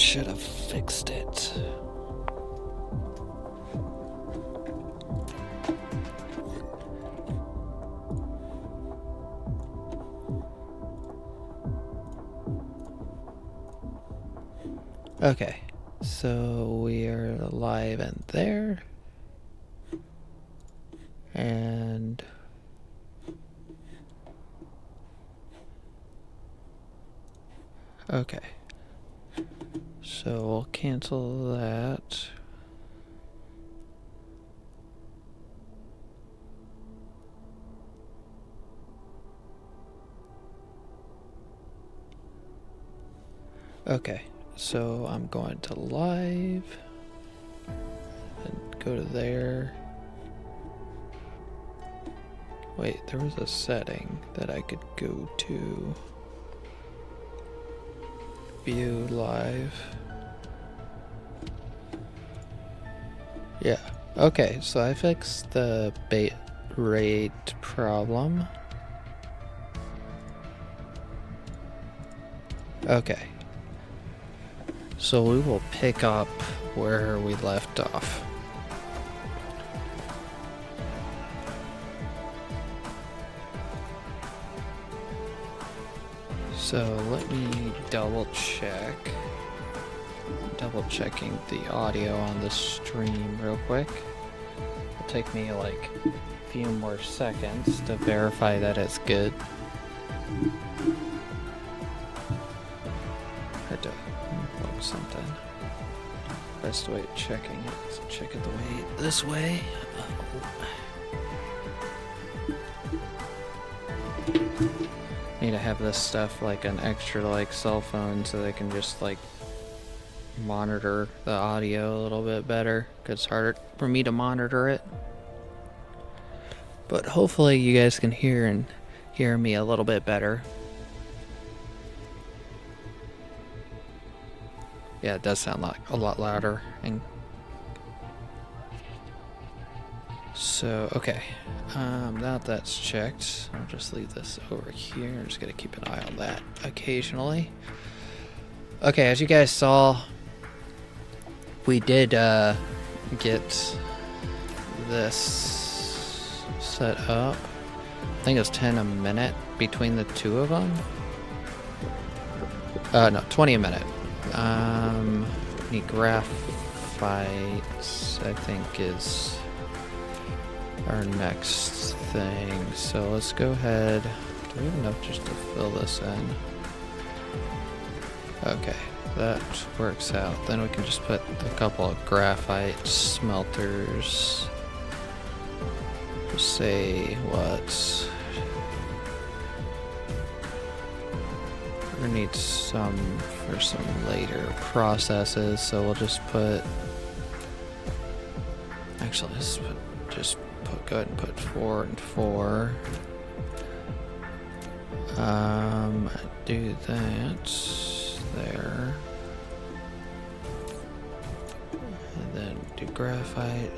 should have fixed it. Okay, so we are live in there. And okay, so we'll cancel that. Okay, so I'm going to live and go to there. Wait, there was a setting that I could go to. View live. Yeah, okay, so I fixed the bit rate problem. Okay, so we will pick up where we left off. So let me double checking the audio on the stream real quick. It'll take me like a few more seconds to verify that it's good. Had to unplug something. Best way of checking it is to check it this way. Need to have this stuff like an extra like cell phone so they can just like monitor the audio a little bit better, because it's harder for me to monitor it. But hopefully you guys can hear me a little bit better. Yeah, it does sound like a lot louder. And so okay, now that that's checked, I'll just leave this over here. I'm just gonna keep an eye on that occasionally. Okay, as you guys saw, we did get this set up. I think it was 10 a minute between the two of them. No, 20 a minute. Need graphites, I think, is our next thing. So let's go ahead. Do we have enough just to fill this in? Okay, that works out. Then we can just put a couple of graphite smelters. Say what? We need some for some later processes, so we'll just put. Actually, let's go ahead and put 4 and 4. Do that there, and then do graphite.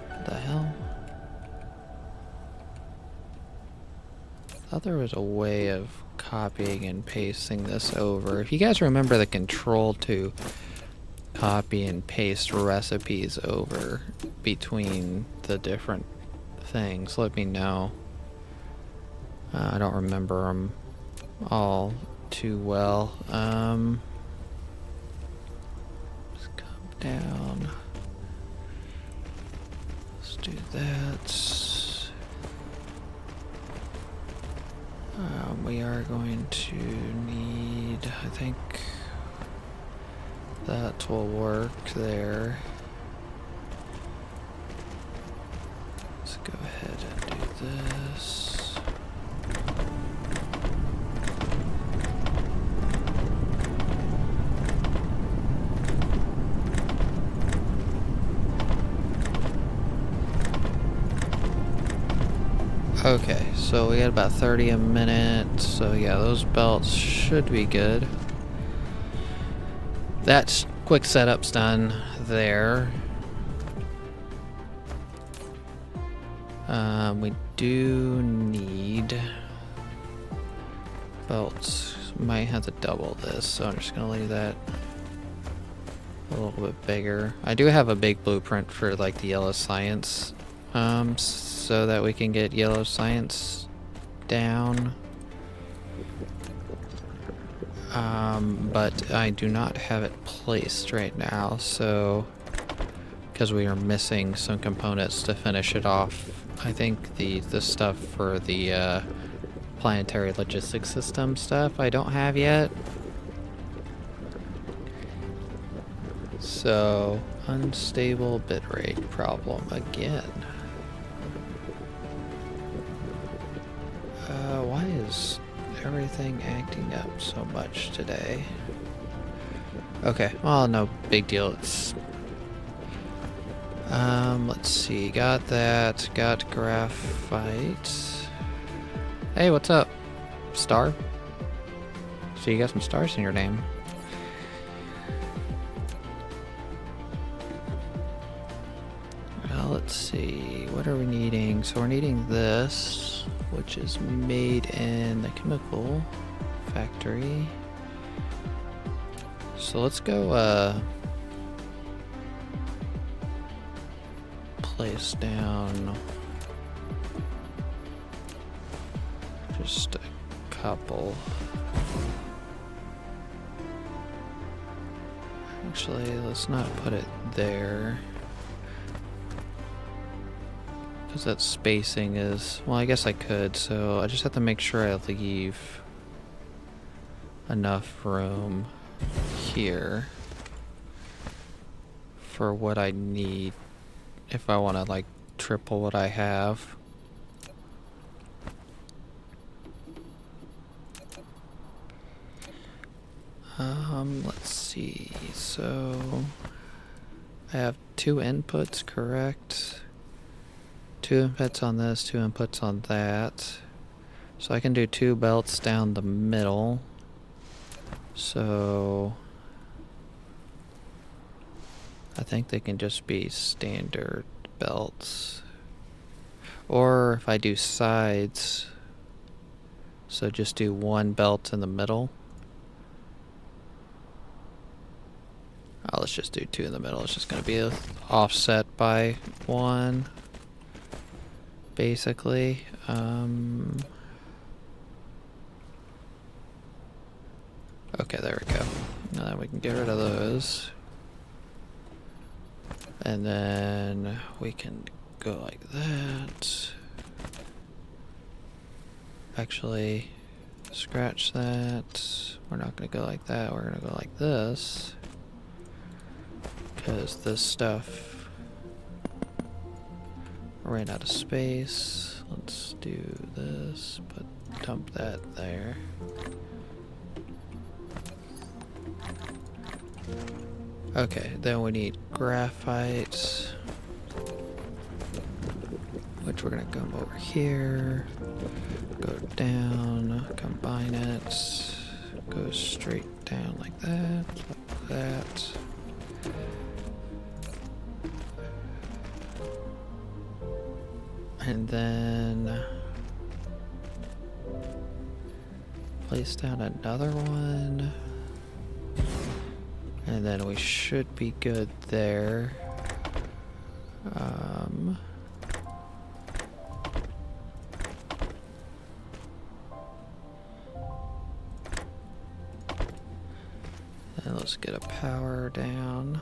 What the hell? I thought there was a way of copying and pasting this over. If you guys remember the control to copy and paste recipes over between the different things, let me know. I don't remember them all too well. Let's come down. Let's do that. We are going to need, I think that will work there. Let's go ahead and do this. Okay, so we got about 30 a minute, so yeah, those belts should be good. That quick setup's done there. We do need belts. might have to double this, so I'm just gonna leave that a little bit bigger. I do have a big blueprint for like the yellow science, so that we can get yellow science down. But I do not have it placed right now, so because we are missing some components to finish it off. I think the stuff for the planetary logistics system stuff I don't have yet. So, unstable bitrate problem again. Why is everything acting up so much today? Okay, well, no big deal. It's let's see, got that, got graphite. Hey, what's up? Star? So you got some stars in your name. Well, let's see, what are we needing? So we're needing this, which is made in the chemical factory. So let's go, place down just a couple. Actually, let's not put it there, because that spacing is, well, I guess I could, so I just have to make sure I leave enough room here for what I need if I want to like triple what I have. Let's see, so I have 2 inputs, correct? 2 inputs on this, 2 inputs on that. So I can do 2 belts down the middle. So I think they can just be standard belts. Or if I do sides, so just do 1 belt in the middle. Oh, let's just do 2 in the middle. It's just going to be offset by 1, basically. Okay, there we go. Now we can get rid of those. And then we can go like that. Actually, scratch that. We're not going to go like that. We're going to go like this. Because this stuff ran out of space. Let's do this, but dump that there. Okay, then we need graphite, which we're gonna come over here, go down, combine it, go straight down like that. And then place down another one. And then we should be good there. And let's get a power down.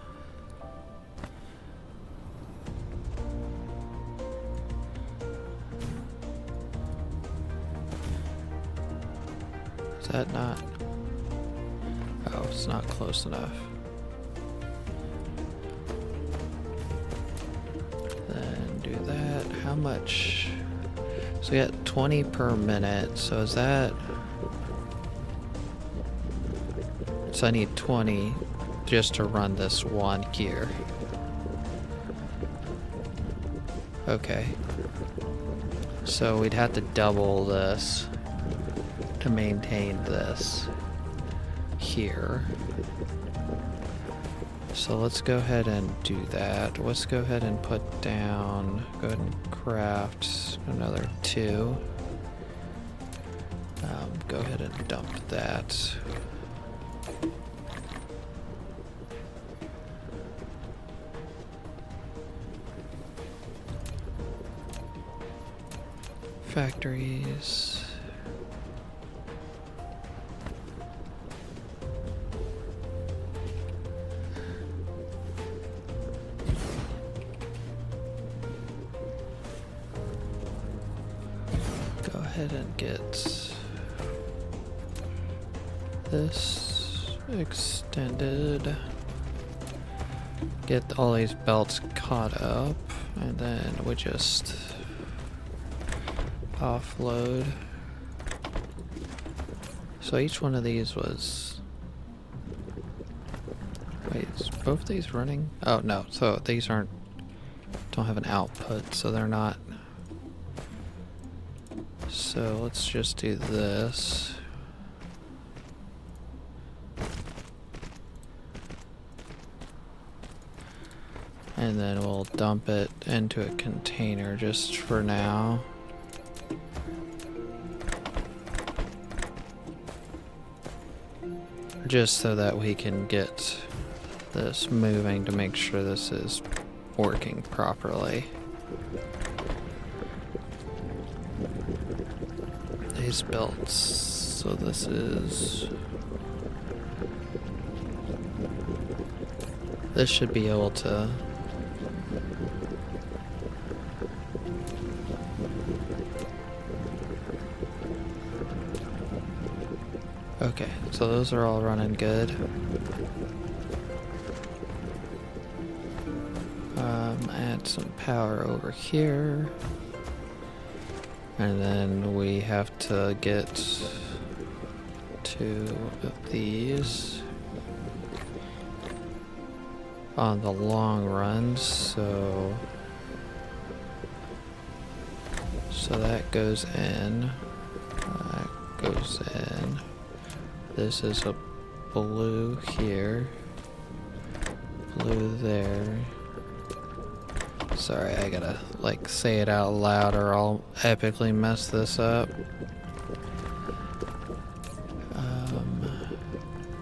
Is that not? Oh, it's not close enough. Then do that. How much? So we got 20 per minute. So is that? So I need 20 just to run this one gear. Okay. So we'd have to double this to maintain this here. So let's go ahead and do that. Let's go ahead and put down, go ahead and craft another 2. Go ahead and dump that. Factories. Go ahead and get this extended. Get all these belts caught up, and then we just offload. So each one of these was... Wait, is both these running? Oh no, so these don't have an output, so they're not. So let's just do this. And then we'll dump it into a container just for now. Just so that we can get this moving to make sure this is working properly. These belts, so this should be able to okay, so those are all running good. Add some power over here. And then we have to get 2 of these on the long run, so that goes in. That goes in. This is a blue here, blue there. Sorry, I gotta like say it out loud or I'll epically mess this up.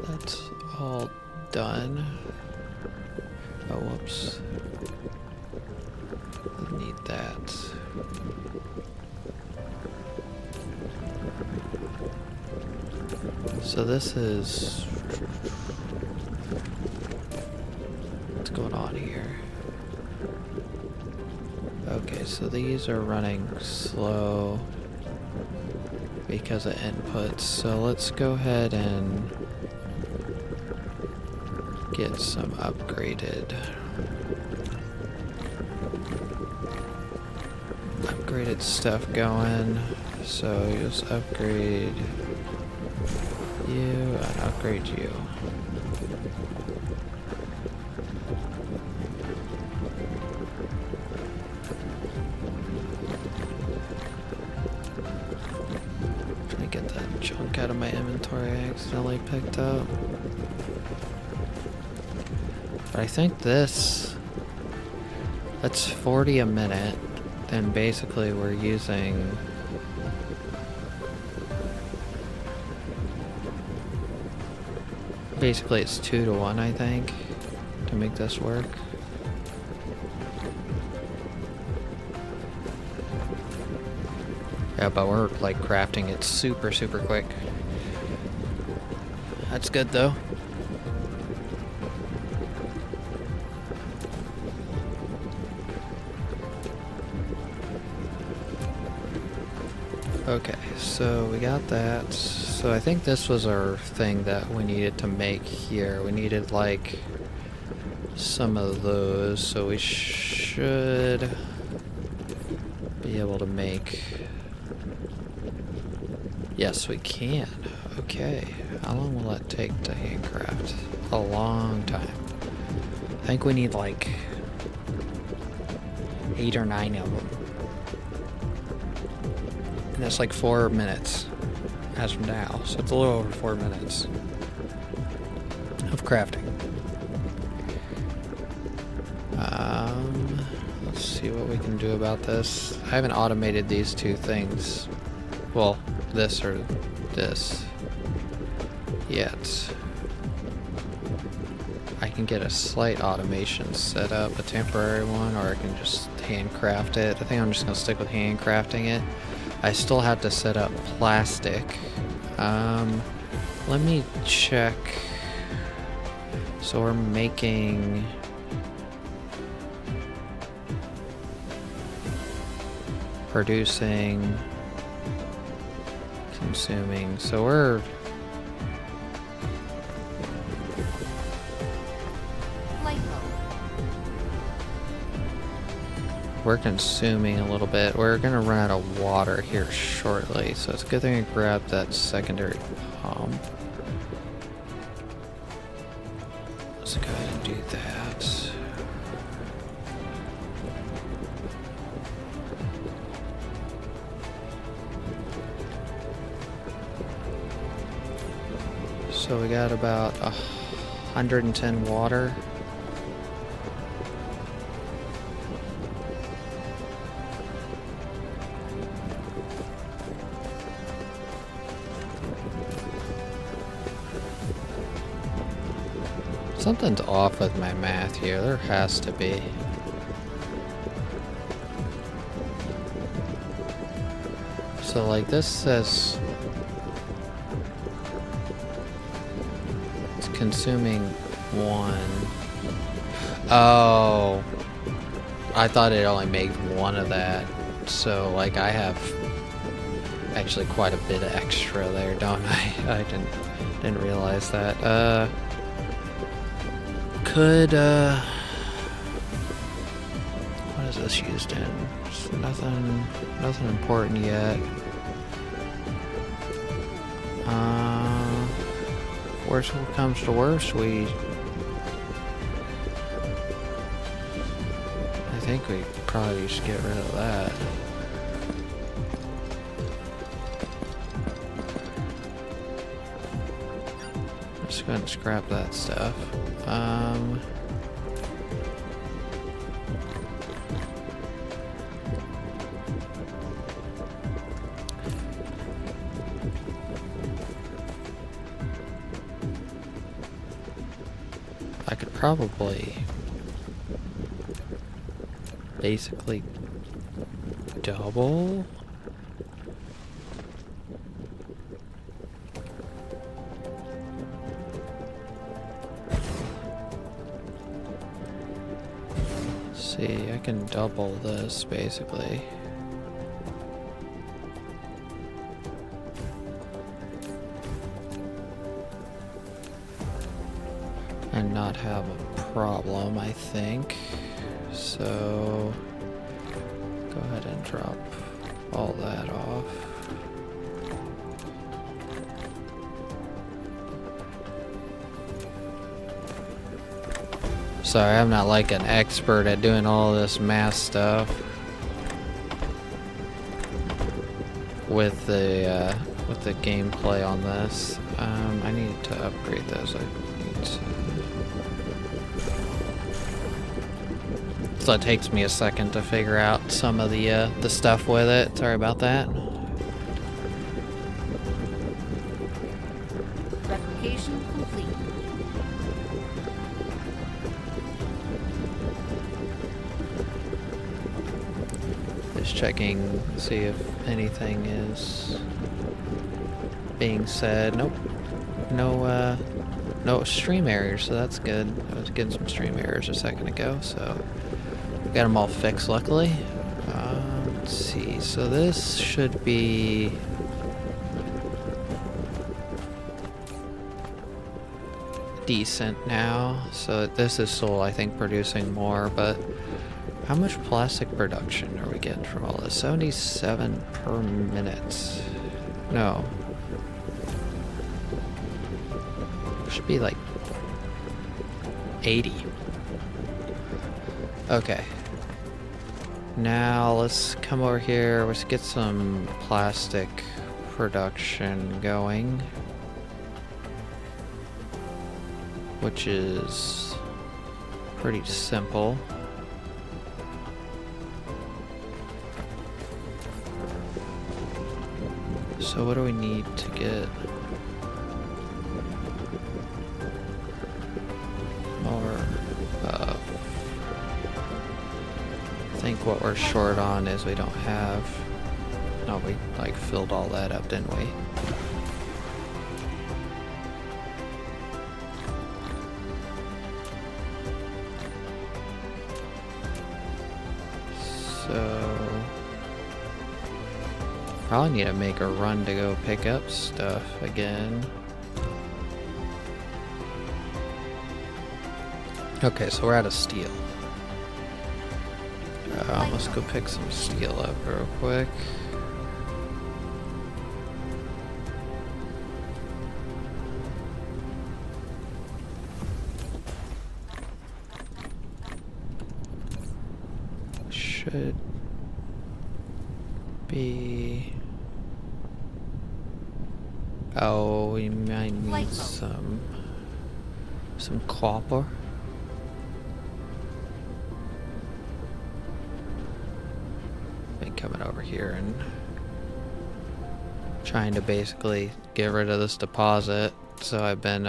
That's all done. Oh, whoops. Need that. So this is... what's going on here? Okay, so these are running slow because of inputs. So let's go ahead and get some upgraded stuff going. So just upgrade you and upgrade you. Trying to get that junk out of my inventory I accidentally picked up. But I think that's 40 a minute, and basically we're using basically it's 2 to 1, I think, to make this work. Yeah, but we're like crafting it super quick. That's good though. Okay, so we got that. So I think this was our thing that we needed to make here. We needed like some of those, so we should be able to make... Yes, we can. Okay, how long will that take to handcraft? A long time. I think we need like 8 or 9 of them. And that's like 4 minutes as from now, so it's a little over 4 minutes of crafting. Let's see what we can do about this. I haven't automated these 2 things. Well, this or this yet. I can get a slight automation set up, a temporary one, or I can just handcraft it. I think I'm just gonna stick with handcrafting it. I still have to set up plastic. Let me check. So we're making... producing, consuming, so we're consuming a little bit. We're gonna run out of water here shortly, so it's a good thing I grabbed that secondary pump. Let's go ahead and do that. So we got about 110 water. Something's off with my math here. There has to be. So like this says it's consuming 1. Oh, I thought it only made 1 of that. So like I have actually quite a bit of extra there, don't I? I didn't realize that. What is this used in? Just nothing important yet. Worst comes to worst, I think we probably should get rid of that. Let's go ahead and scrap that stuff. I could probably basically double. See, I can double this basically. And not have a problem, I think. So go ahead and drop all that off. Sorry, I'm not like an expert at doing all this math stuff with the gameplay on this. I need to upgrade those. So it takes me a second to figure out some of the stuff with it. Sorry about that. Replication complete. Just checking, see if anything is being said. Nope. No stream errors, so that's good. I was getting some stream errors a second ago, so got them all fixed, luckily. Let's see. So this should be decent now. So this is still, I think, producing more, but how much plastic production are we getting from all this? 77 per minute. No. Should be like 80. Okay. Now let's come over here. Let's get some plastic production going, which is pretty simple. So what do we need to get more of? I think what we're short on is we don't have... No, we like filled all that up, didn't we? So probably need to make a run to go pick up stuff again. Okay, so we're out of steel. Let's go pick some steel up real quick. Should be... Oh, we might need some copper. Been coming over here and trying to basically get rid of this deposit. So I've been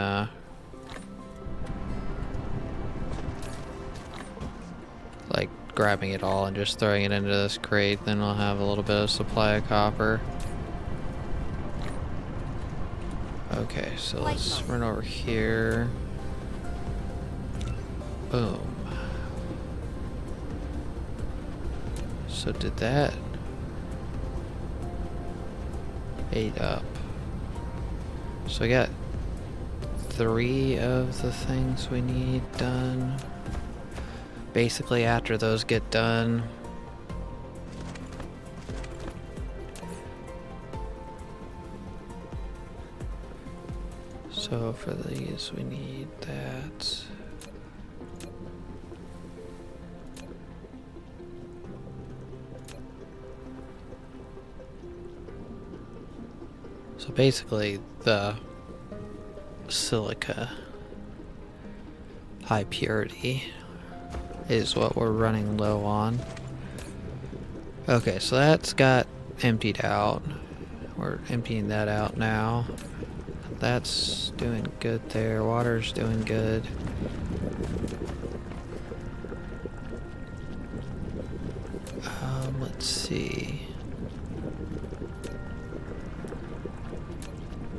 like grabbing it all and just throwing it into this crate. Then I'll have a little bit of supply of copper. Okay, so let's run over here. Boom. So did that 8 up. So we got 3 of the things we need done. Basically after those get done, so for these we need that. So basically the silica high purity is what we're running low on. Okay, so that's got emptied out. We're emptying that out now. That's doing good there. Water's doing good. Let's see.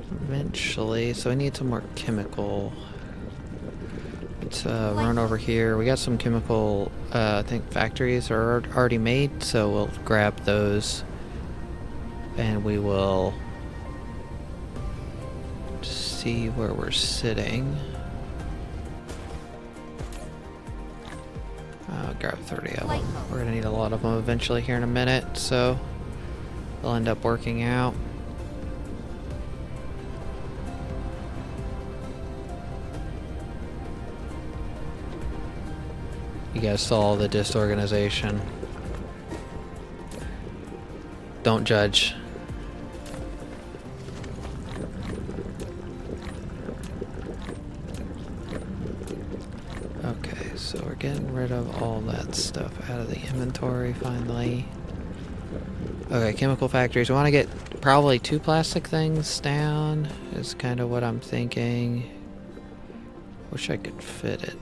Eventually, so we need some more chemical. Let's run over here. We got some chemical, I think factories are already made, so we'll grab those and we will see where we're sitting. Grab 30 of them. We're gonna need a lot of them eventually here in a minute, so they'll end up working out. You guys saw the disorganization. Don't judge. Okay, so we're getting rid of all that stuff out of the inventory finally. Okay, chemical factories. We want to get probably 2 plastic things down is kind of what I'm thinking. Wish I could fit it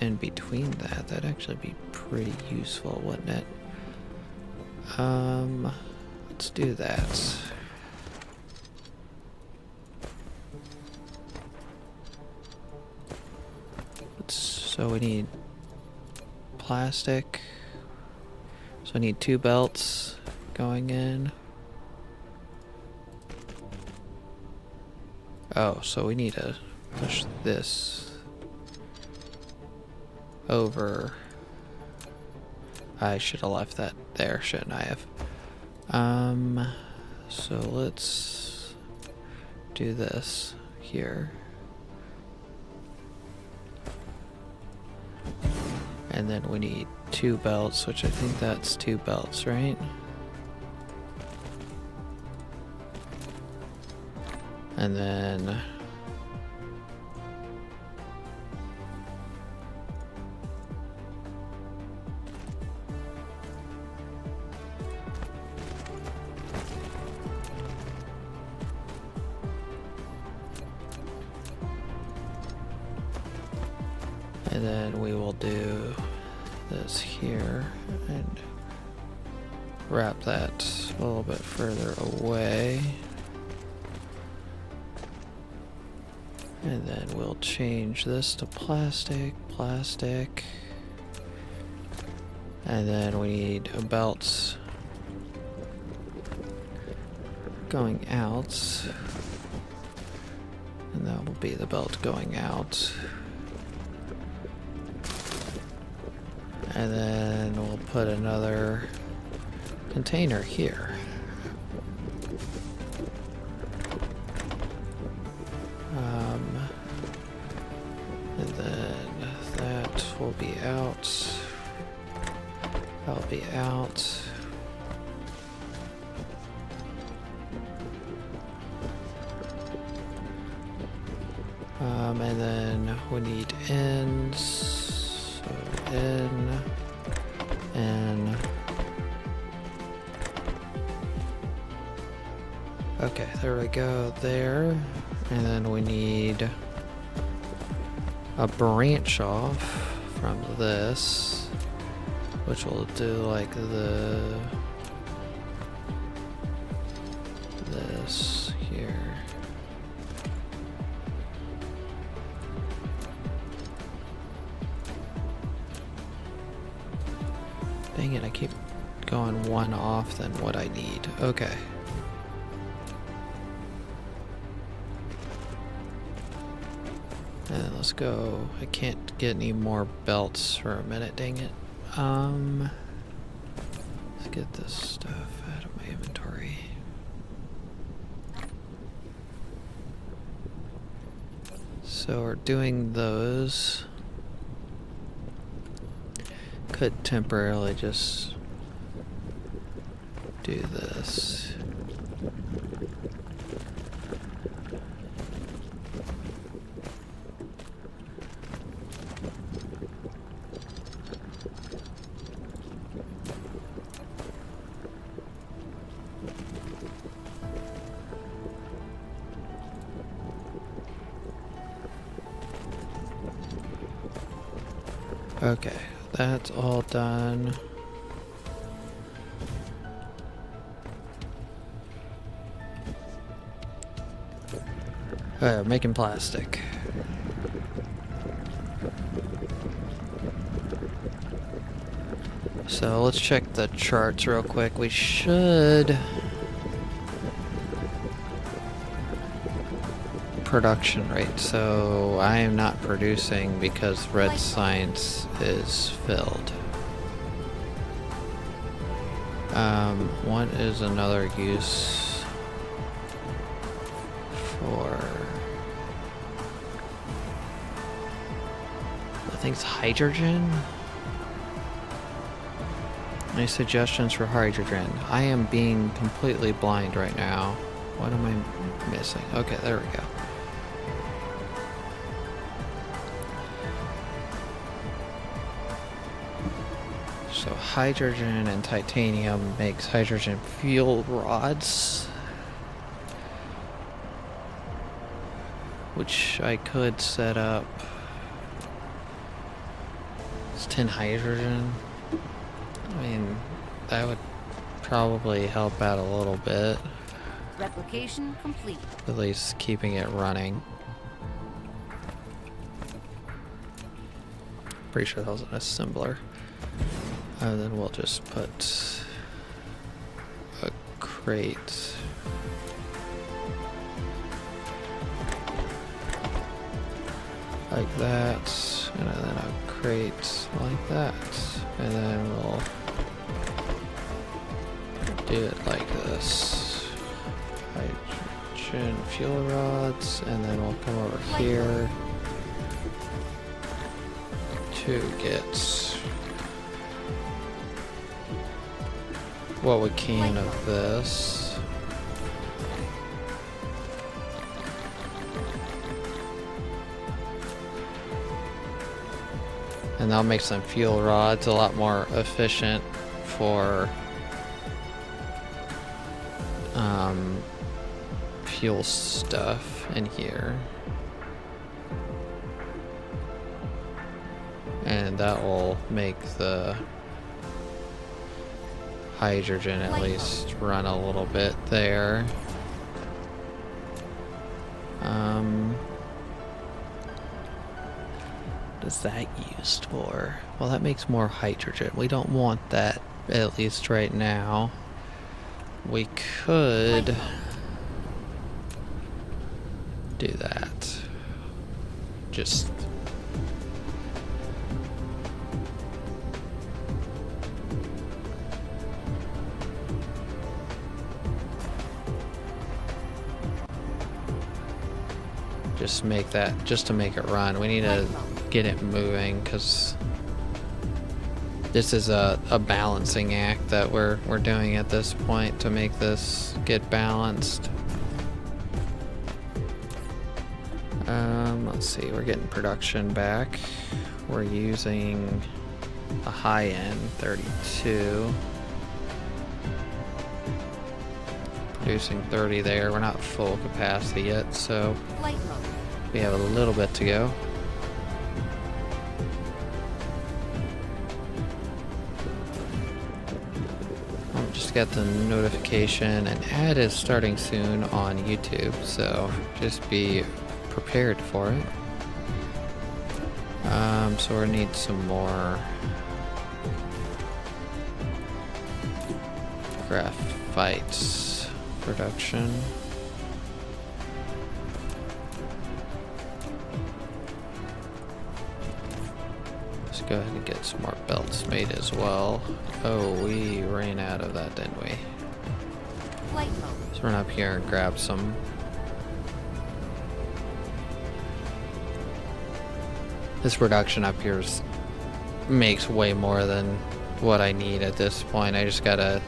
in between that. That'd actually be pretty useful, wouldn't it? Let's do that. So we need plastic. So I need 2 belts going in. Oh, so we need to push this over. I should have left that there, shouldn't I have? So let's do this here. And then we need 2 belts, which I think that's 2 belts, right? And then And then we will do this here and wrap that a little bit further away. And then we'll change this to plastic, plastic. And then we need a belt going out. And that will be the belt going out. And then we'll put another container here. And then that will be out. That'll be out. And then we need ends. So N. Okay, there we go there. And then we need a branch off from this, which will do like this here. Dang it, I keep going one off than what I need. Okay. And let's go. I can't get any more belts for a minute, dang it. Let's get this stuff out of my inventory. So we're doing those. Could temporarily just do this. Okay, that's all done. Making plastic. So let's check the charts real quick. We should... Production rate. So I am not producing because red science is filled. What is another use for... I think it's hydrogen? Any suggestions for hydrogen? I am being completely blind right now. What am I missing? Okay, there we go. So hydrogen and titanium makes hydrogen fuel rods, which I could set up. It's 10 hydrogen. I mean, that would probably help out a little bit. Replication complete. At least keeping it running. Pretty sure that was an assembler. And then we'll just put a crate. Like that. And then a crate like that. And then we'll do it like this. Hydrogen fuel rods. And then we'll come over here to get what we can of this. And that'll make some fuel rods a lot more efficient for fuel stuff in here. that will make the hydrogen at least run a little bit there. What is that used for? Well, that makes more hydrogen. We don't want that, at least right now. We could do that. Just make that, just to make it run. We need to get it moving because this is a balancing act that we're doing at this point to make this get balanced. Let's see, we're getting production back. We're using a high-end 32. Producing 30 there. We're not full capacity yet, so we have a little bit to go. Just got the notification, and ad is starting soon on YouTube, so just be prepared for it. So we need some more graphite production. Let's go ahead and get some more belts made as well. Oh, we ran out of that, didn't we? Let's run up here and grab some. This production up here makes way more than what I need at this point. I just gotta,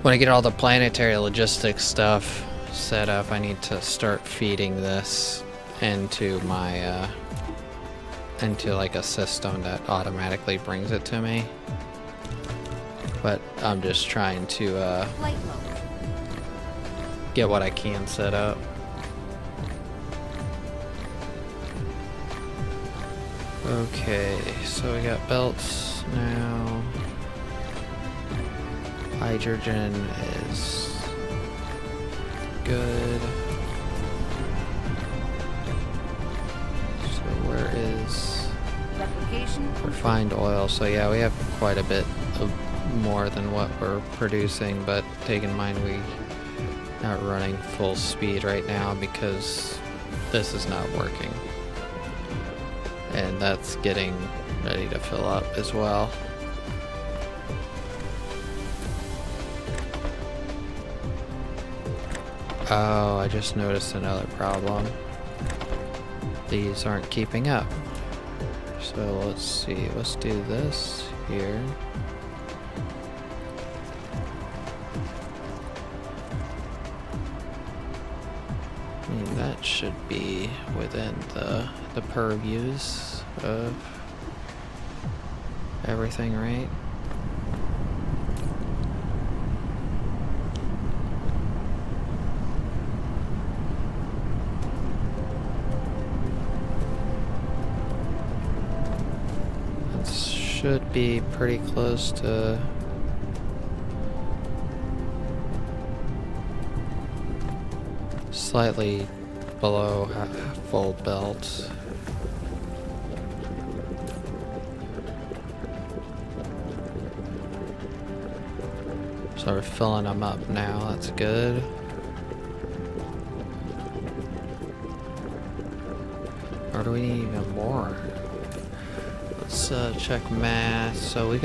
when I get all the planetary logistics stuff set up, I need to start feeding this into my into like a system that automatically brings it to me. But I'm just trying to get what I can set up. Okay, so we got belts now. Hydrogen is good. So where is refined oil? So yeah, we have quite a bit of more than what we're producing, but take in mind we not running full speed right now because this is not working. And that's getting ready to fill up as well. Oh, I just noticed another problem. These aren't keeping up. So let's see, let's do this here. I mean, that should be within the purviews of everything, right? That should be pretty close to slightly below full belt. So we're filling them up now, that's good. Or do we need even more? Let's check math. So we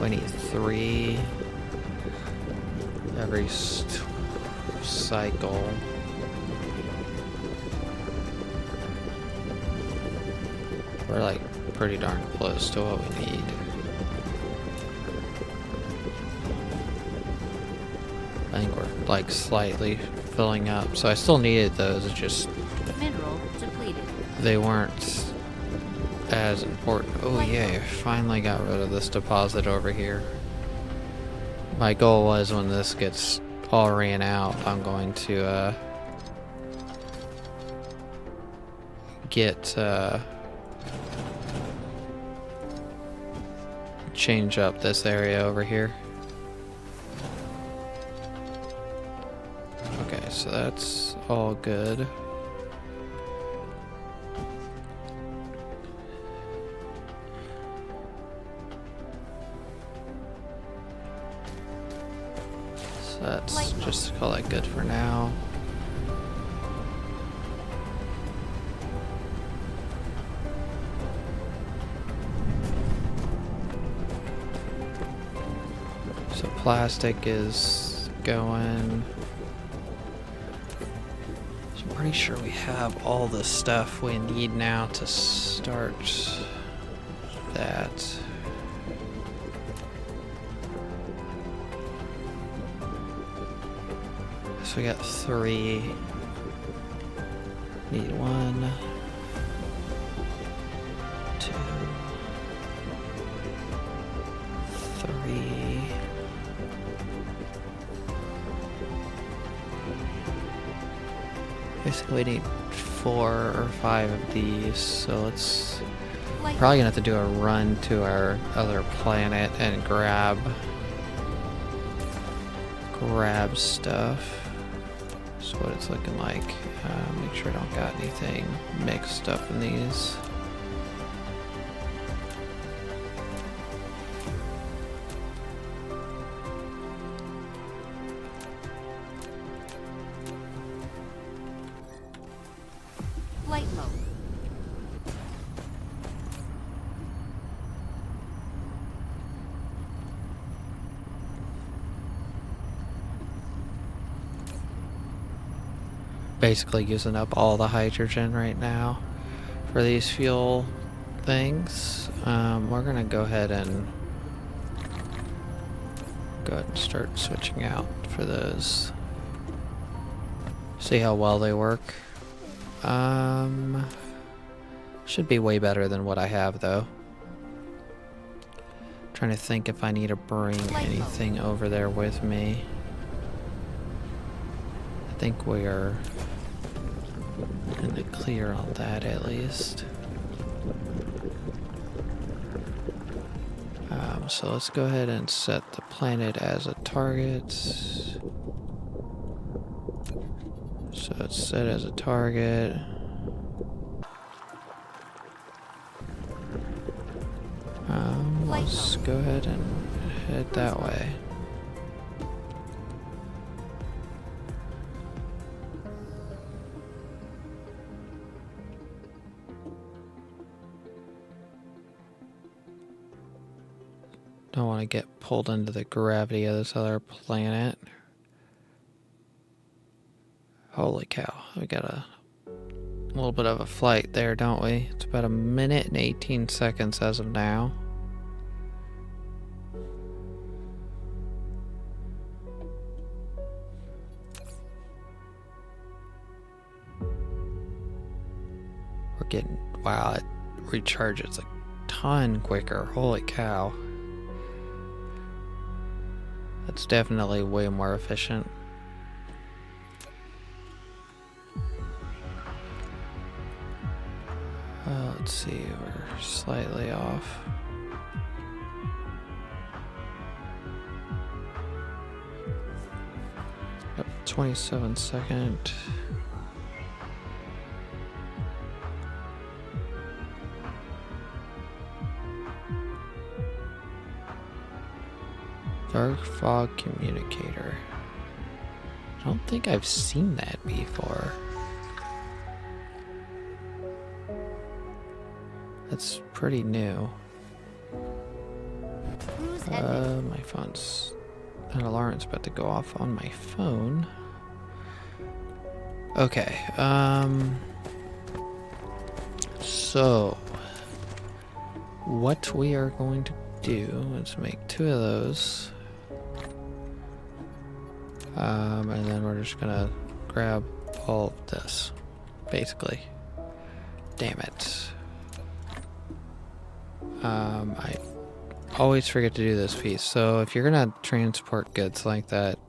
need 3 every cycle. We're like pretty darn close to what we need. I think we're like slightly filling up. So I still needed those, it's just Mineral depleted. they weren't as important. Oh yay, finally got rid of this deposit over here. My goal was when this gets all ran out, I'm going to get change up this area over here. Okay, so that's all good. So that's just call that good for now. So plastic is going. So I'm pretty sure we have all the stuff we need now to start that. So we got 3. Need 1, 2, 3. Basically, we need 4 or 5 of these. So let's probably gonna have to do a run to our other planet and grab stuff. So what it's looking like. Make sure I don't got anything mixed up in these. Flight mode. Basically using up all the hydrogen right now for these fuel things. We're gonna go ahead and start switching out for those. See how well they work. Should be way better than what I have though. Trying to think if I need to bring anything over there with me. I think we are in the clear on that at least. So let's go ahead and set the planet as a target. So it's set as a target. Let's go ahead and head that way. Don't want to get pulled into the gravity of this other planet. Holy cow, we got a little bit of a flight there, don't we? It's about 1 minute and 18 seconds as of now. We're getting, wow, it recharges a ton quicker. Holy cow. That's definitely way more efficient. Let's see, we're slightly off. Yep, 27-second. Dark fog communicator. I don't think I've seen that before. That's pretty new. My phone's... That alarm's about to go off on my phone. Okay, so... what we are going to do, let's make 2 of those. And then we're just gonna grab all of this, basically. Damn it. I always forget to do this piece. So if you're gonna transport goods like that,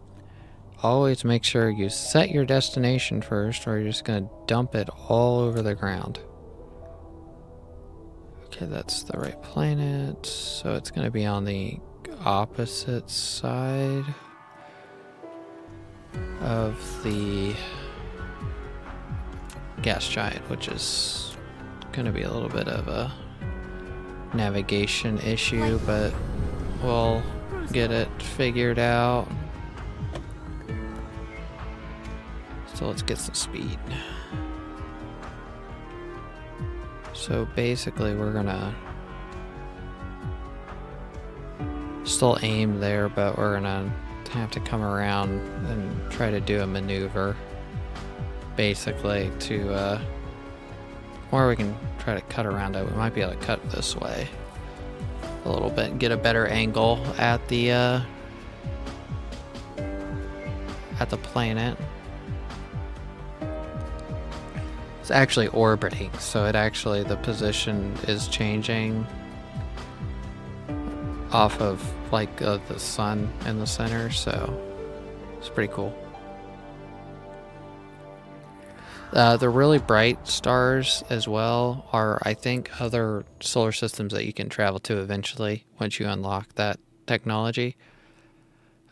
always make sure you set your destination first, or you're just gonna dump it all over the ground. Okay, that's the right planet. So it's going to be on the opposite side of the gas giant, which is going to be a little bit of a navigation issue, but we'll get it figured out. So let's get some speed. So basically we're gonna still aim there, but we're gonna have to come around and try to do a maneuver basically to or we can try to cut around it. We might be able to cut this way a little bit and get a better angle at the planet. It's actually orbiting, so it actually, the position is changing off of like the sun in the center, so it's pretty cool. The really bright stars as well are, I think, other solar systems that you can travel to eventually once you unlock that technology.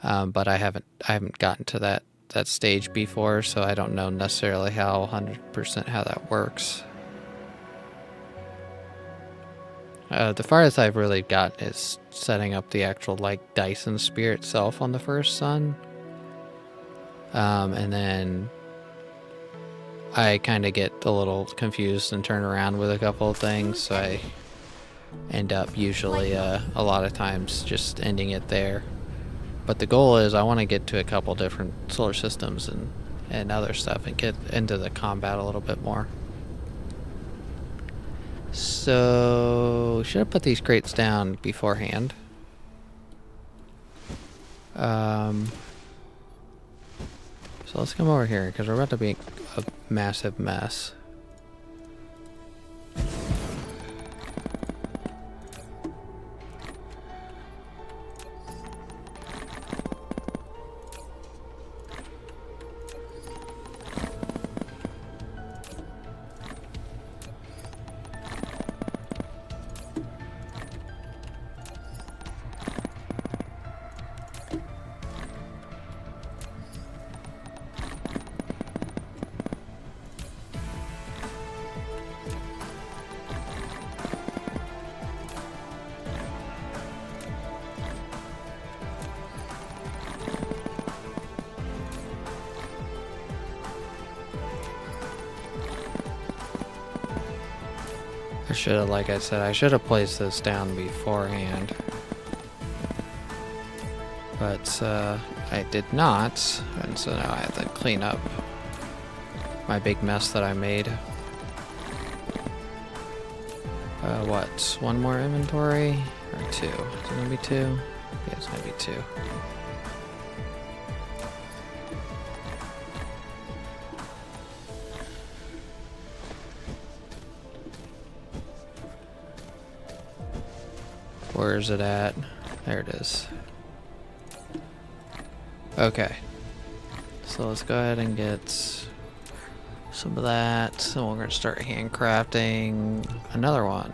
But I haven't gotten to that stage before, so I don't know necessarily how 100% how that works. The farthest I've really gotten is setting up the actual like Dyson sphere itself on the first sun, and then I kind of get a little confused and turn around with a couple of things, so I end up usually a lot of times just ending it there. But the goal is I want to get to a couple different solar systems and other stuff and get into the combat a little bit more. So should have put these crates down beforehand. So let's come over here because we're about to be a massive mess. I should have, like I said, I should have placed this down beforehand. But I did not, and so now I have to clean up my big mess that I made. What? One more inventory? Or two? Is it gonna be two? Yeah, it's gonna be two. Where is it at? There it is. Okay. So let's go ahead and get some of that. So we're going to start handcrafting another one.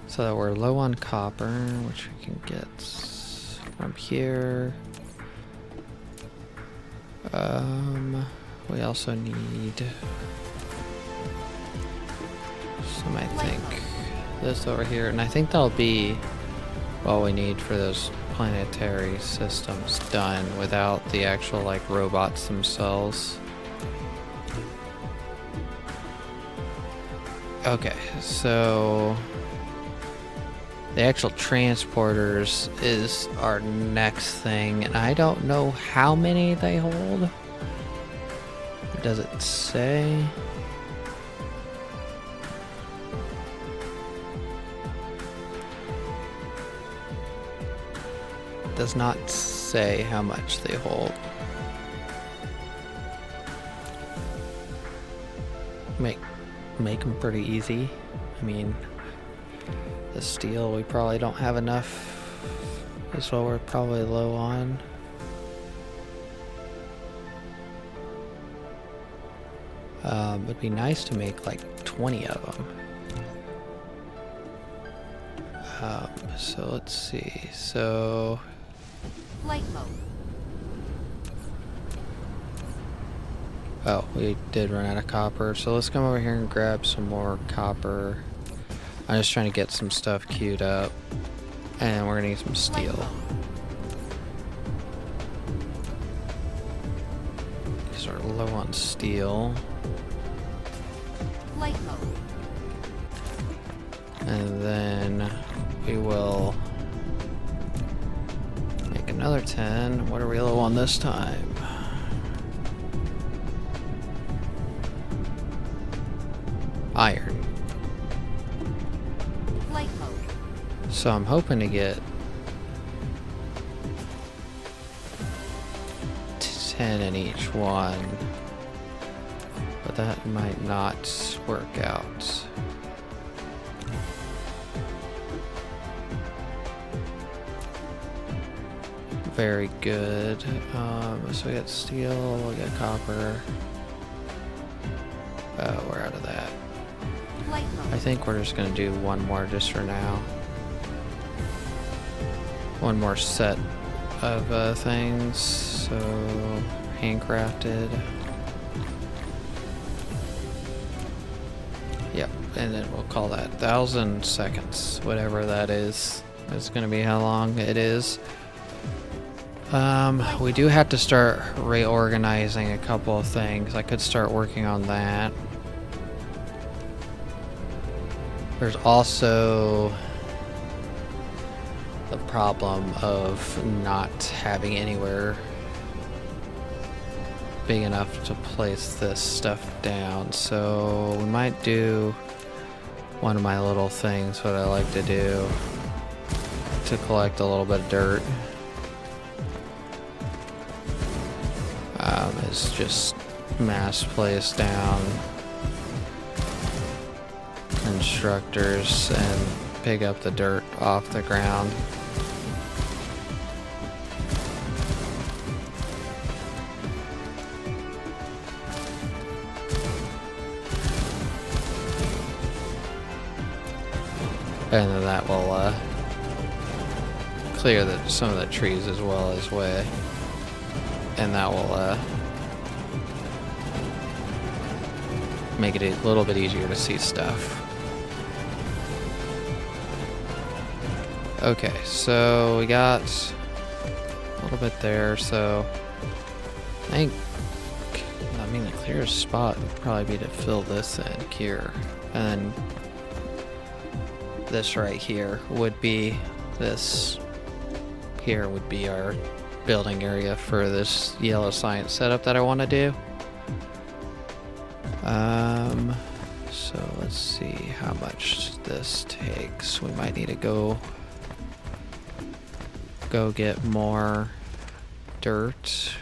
So we're low on copper, which we can get from here. We also need some, I think, this over here, and I think that'll be all we need for those planetary systems done without the actual like robots themselves. Okay, so the actual transporters is our next thing, and I don't know how many they hold. Does it say? Does not say how much they hold. Make them pretty easy. I mean, the steel we probably don't have enough, is what we're probably low on. It'd be nice to make like 20 of them. So let's see. So Flight mode. oh, we did run out of copper. So let's come over here and grab some more copper. I'm just trying to get some stuff queued up, and we're gonna need some Flight steel. mode. These are low on steel. Flight mode. And then we will make another 10. What are we low on this time? Iron. Flight mode. So I'm hoping to get 10 in each one, but that might not work out. Very good. So we got steel, we got copper. Oh, we're out of that. Flight I mode. think we're just gonna do one more just for now. One more set of things. So handcrafted. Yep, and then we'll call that 1,000 seconds, whatever that is. It's gonna be how long it is. We do have to start reorganizing a couple of things. I could start working on that. There's also the problem of not having anywhere big enough to place this stuff down. So we might do one of my little things, what I like to do to collect a little bit of dirt. Is just mass place down constructors and pick up the dirt off the ground. And then that will clear some of the trees as well as way. And that will make it a little bit easier to see stuff. Okay, so we got a little bit there, so I mean the clearest spot would probably be to fill this in here. And then this right here would be our building area for this yellow science setup that I want to do. So let's see how much this takes. We might need to go get more dirt.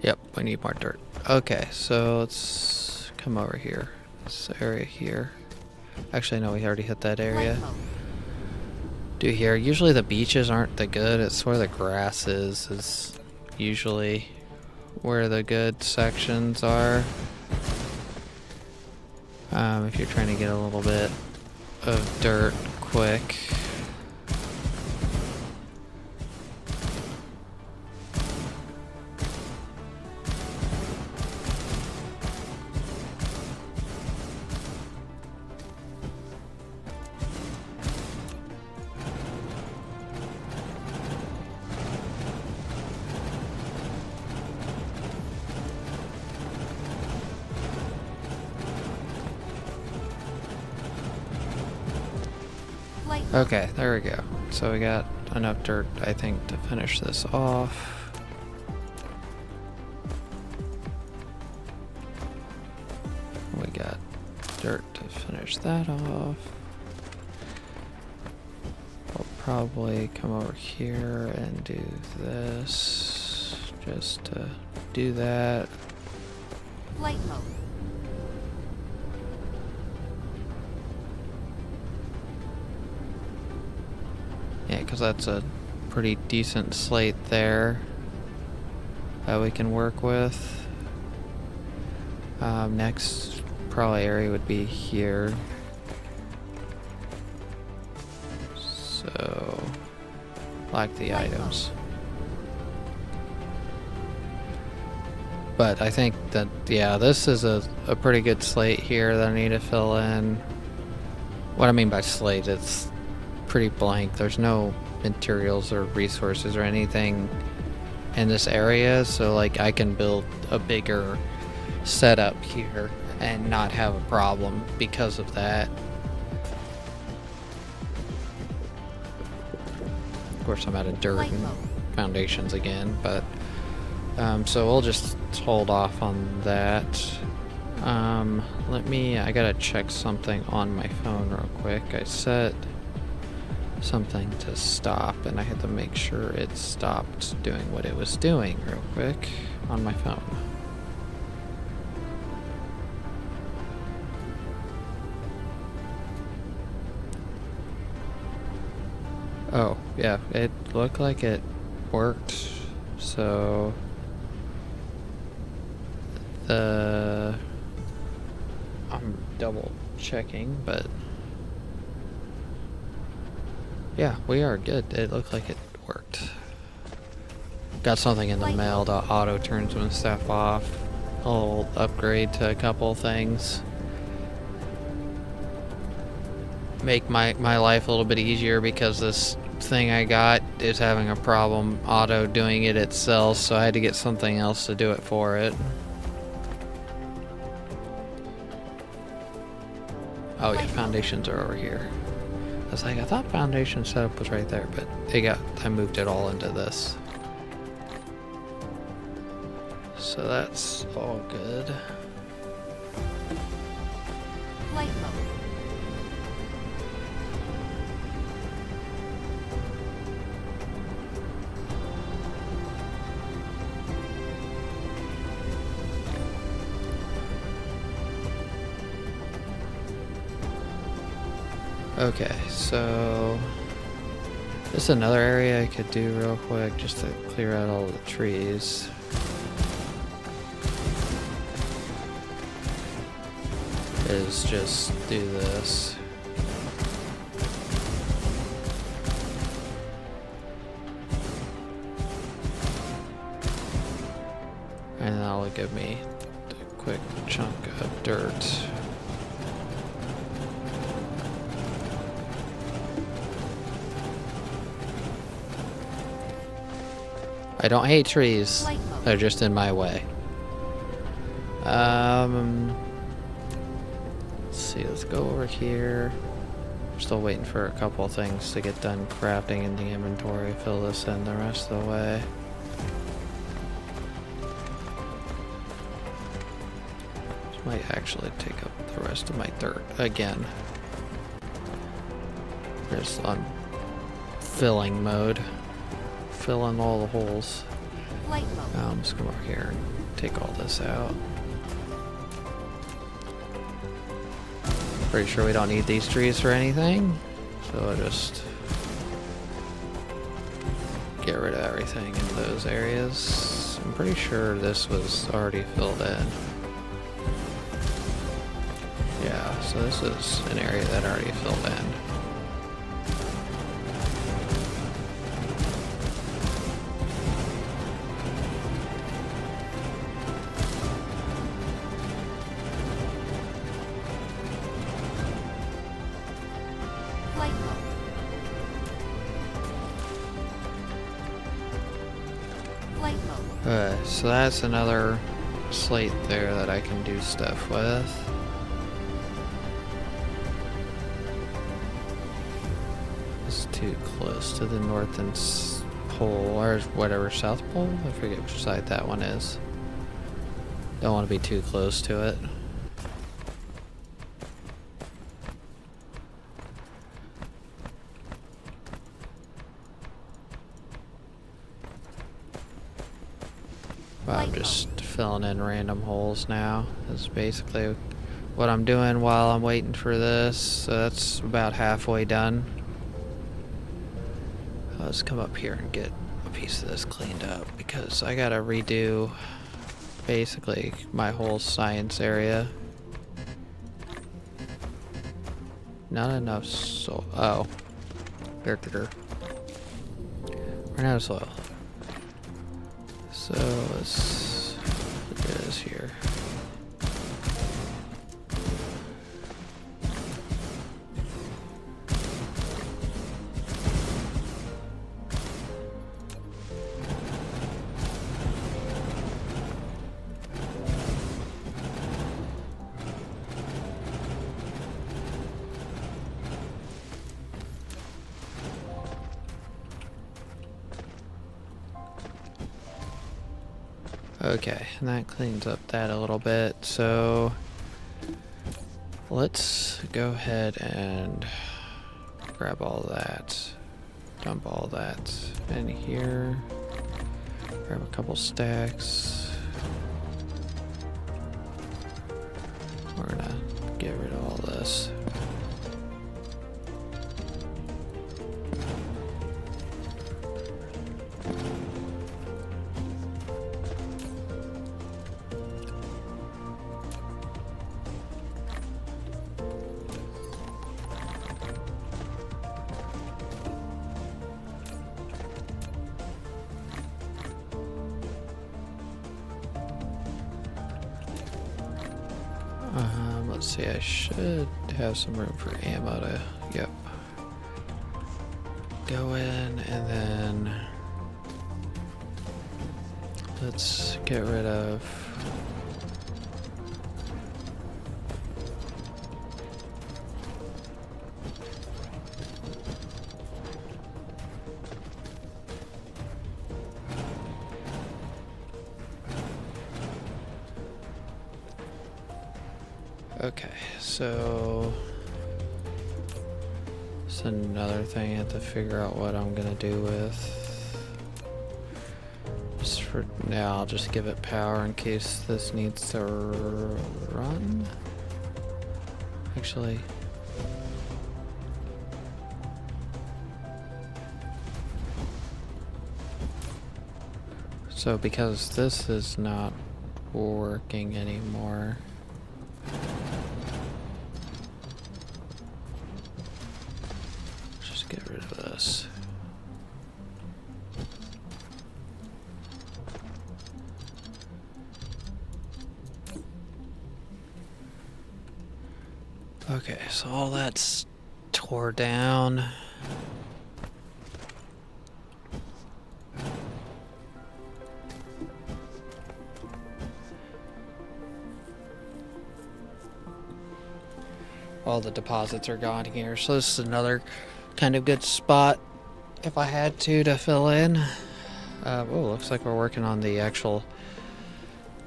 Yep, we need more dirt. Okay, so let's come over here. This area here. Actually, no, we already hit that area. Flight mode. Do here. Usually the beaches aren't the good. It's where the grass is usually where the good sections are. If you're trying to get a little bit of dirt quick. Okay, there we go. So we got enough dirt, I think, to finish this off. We got dirt to finish that off. We'll probably come over here and do this just to do that. Flight mode. because that's a pretty decent slate there that we can work with. Next probably area would be here. So, like the items. But I think that, yeah, this is a pretty good slate here that I need to fill in. What I mean by slate, it's pretty blank. There's no materials or resources or anything in this area, so like I can build a bigger setup here and not have a problem because of that. Of course, I'm out of dirt and foundations again, but so we'll just hold off on that. I gotta check something on my phone real quick. I set something to stop and I had to make sure it stopped doing what it was doing real quick on my phone. Oh, yeah, it looked like it worked. So I'm double checking, but yeah, we are good. It looked like it worked. Got something in the mail to auto turn some stuff off. I'll upgrade to a couple things. Make my life a little bit easier because this thing I got is having a problem auto doing it itself, so I had to get something else to do it for it. Oh yeah, foundations are over here. I was like, I thought foundation setup was right there, but I moved it all into this. So that's all good. Flight mode. Okay, so this is another area I could do real quick just to clear out all the trees. Is just do this. And that'll give me a quick chunk of dirt. I don't hate trees, they're just in my way. Let's see, let's go over here. I'm still waiting for a couple things to get done crafting in the inventory, fill this in the rest of the way. This might actually take up the rest of my dirt again. There's on filling mode. Fill in all the holes. Let's come over here and take all this out. Pretty sure we don't need these trees for anything, so I'll just get rid of everything in those areas. I'm pretty sure this was already filled in. Yeah, so this is an area that already filled in. So that's another slate there that I can do stuff with. It's too close to the northern pole, or whatever, south pole? I forget which side that one is. Don't want to be too close to it. I'm just filling in random holes now. That's basically what I'm doing while I'm waiting for this. So that's about halfway done. Let's come up here and get a piece of this cleaned up because I gotta redo basically my whole science area. Not enough soil. Oh. Run out of soil. So let's put this here. Okay, and that cleans up that a little bit. So let's go ahead and grab all that, dump all that in here, grab a couple stacks. We're gonna get rid of all this. Let's see, I should have some room for ammo to, yep. Go in and then let's get rid of okay, so it's another thing I have to figure out what I'm gonna do with. Just for now, I'll just give it power in case this needs to run. Actually, so because this is not working anymore, get rid of this. Okay, so all that's tore down. All the deposits are gone here, so this is another kind of good spot if I had to fill in. Oh, looks like we're working on the actual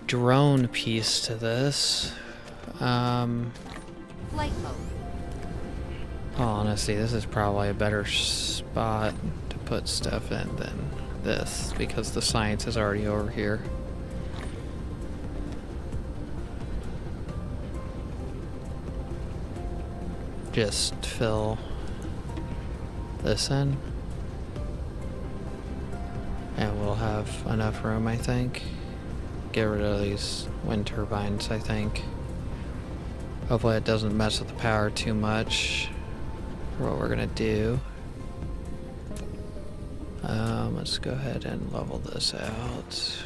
drone piece to this. Flight mode. Honestly, this is probably a better spot to put stuff in than this because the science is already over here. Just fill this in and we'll have enough room, I think. Get rid of these wind turbines, I think. Hopefully it doesn't mess with the power too much for what we're gonna do. Let's go ahead and level this out.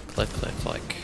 Click, click, click.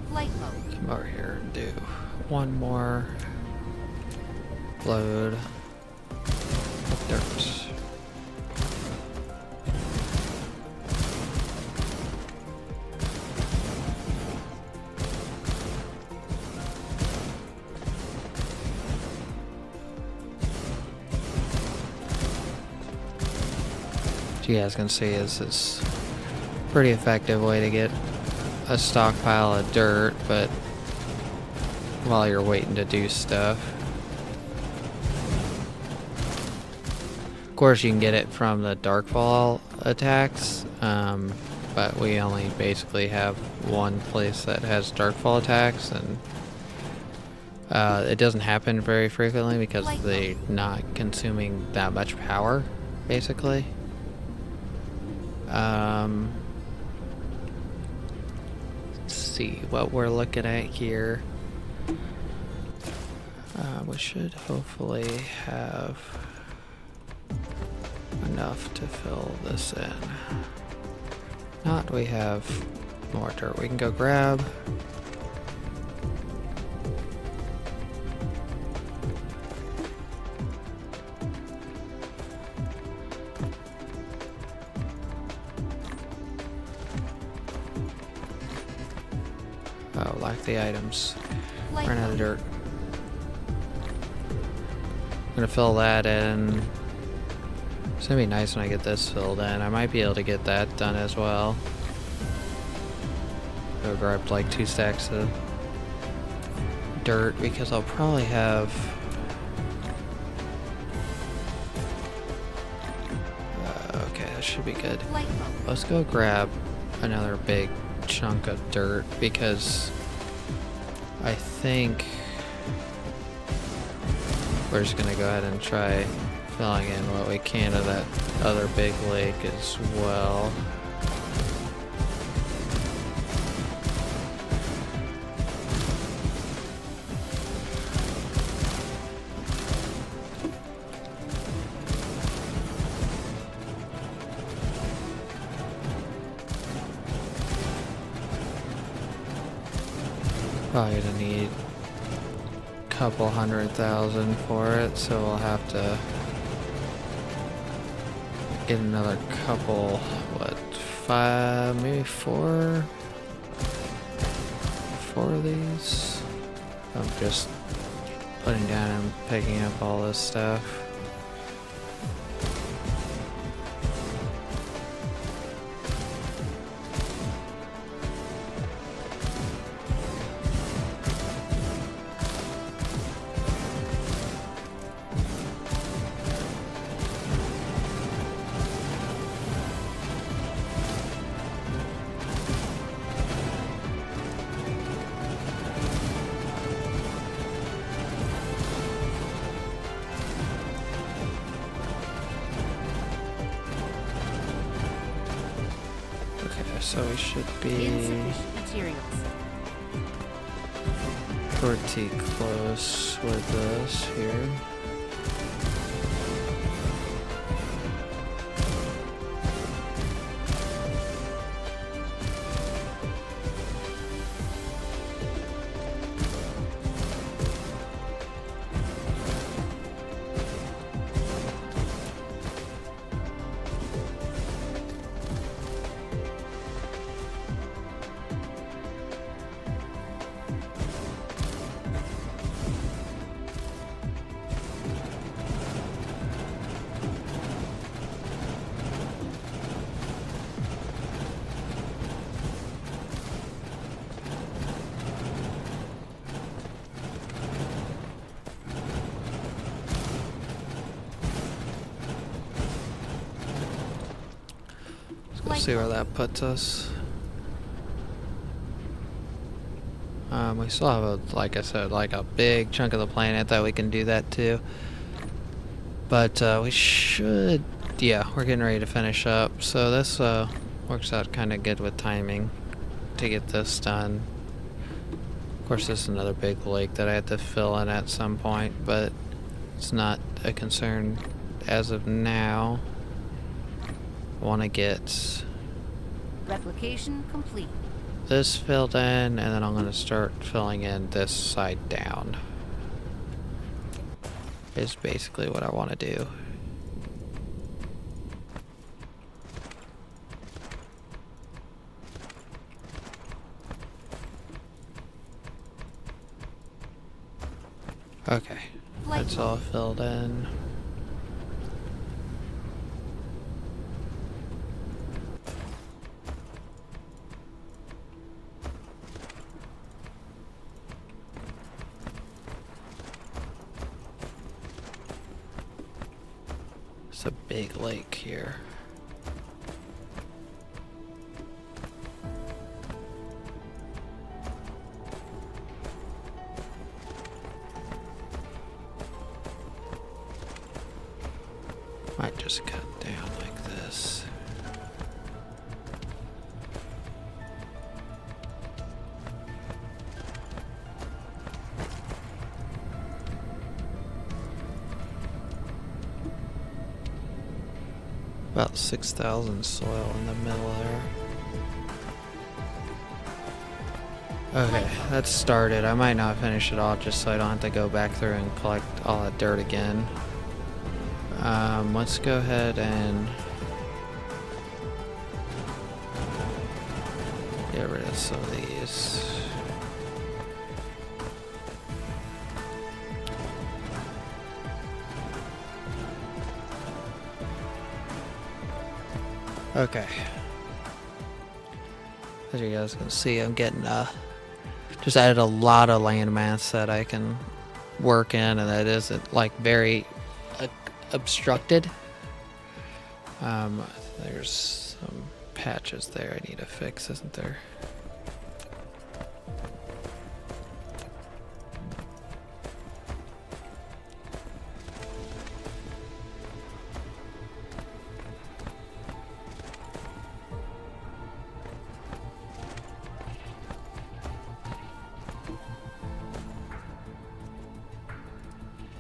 Flight mode. Come over here and do one more load of dirt. you guys can see, is this pretty effective way to get a stockpile of dirt, but while you're waiting to do stuff. Of course, you can get it from the Darkfall attacks, but we only basically have one place that has Darkfall attacks, and it doesn't happen very frequently because they're not consuming that much power, basically. Let's see what we're looking at here. We should hopefully have enough to fill this in. Not, we have more dirt we can go grab. Oh, lack the items. Run out of dirt. I'm gonna fill that in. It's gonna be nice when I get this filled in. I might be able to get that done as well. Go grab like 2 stacks of dirt because I'll probably have okay, that should be good. Let's go grab another big chunk of dirt because I think we're just gonna go ahead and try filling in what we can of that other big lake as well. Probably gonna need a couple 100,000 for it, so we'll have to get another couple, what, 5, maybe 4 of these. I'm just putting down and picking up all this stuff. So we should be Insufficient materials. pretty close with this here. Let's see where that puts us. We still have, a, like I said, like a big chunk of the planet that we can do that to. But we should, yeah, we're getting ready to finish up. So this works out kind of good with timing to get this done. Of course, this is another big lake that I had to fill in at some point, but it's not a concern as of now. I want to get Replication complete. this filled in, and then I'm going to start filling in this side down. Is basically what I want to do. Okay, that's all filled in. It's a big lake here. Might just cut down like this. About 6,000 soil in the middle there. Okay, that's started. I might not finish it all just so I don't have to go back through and collect all that dirt again. Let's go ahead and get rid of some of these. Okay. As you guys can see, I'm getting just added a lot of landmass that I can work in, and that isn't like very obstructed. There's some patches there I need to fix, isn't there?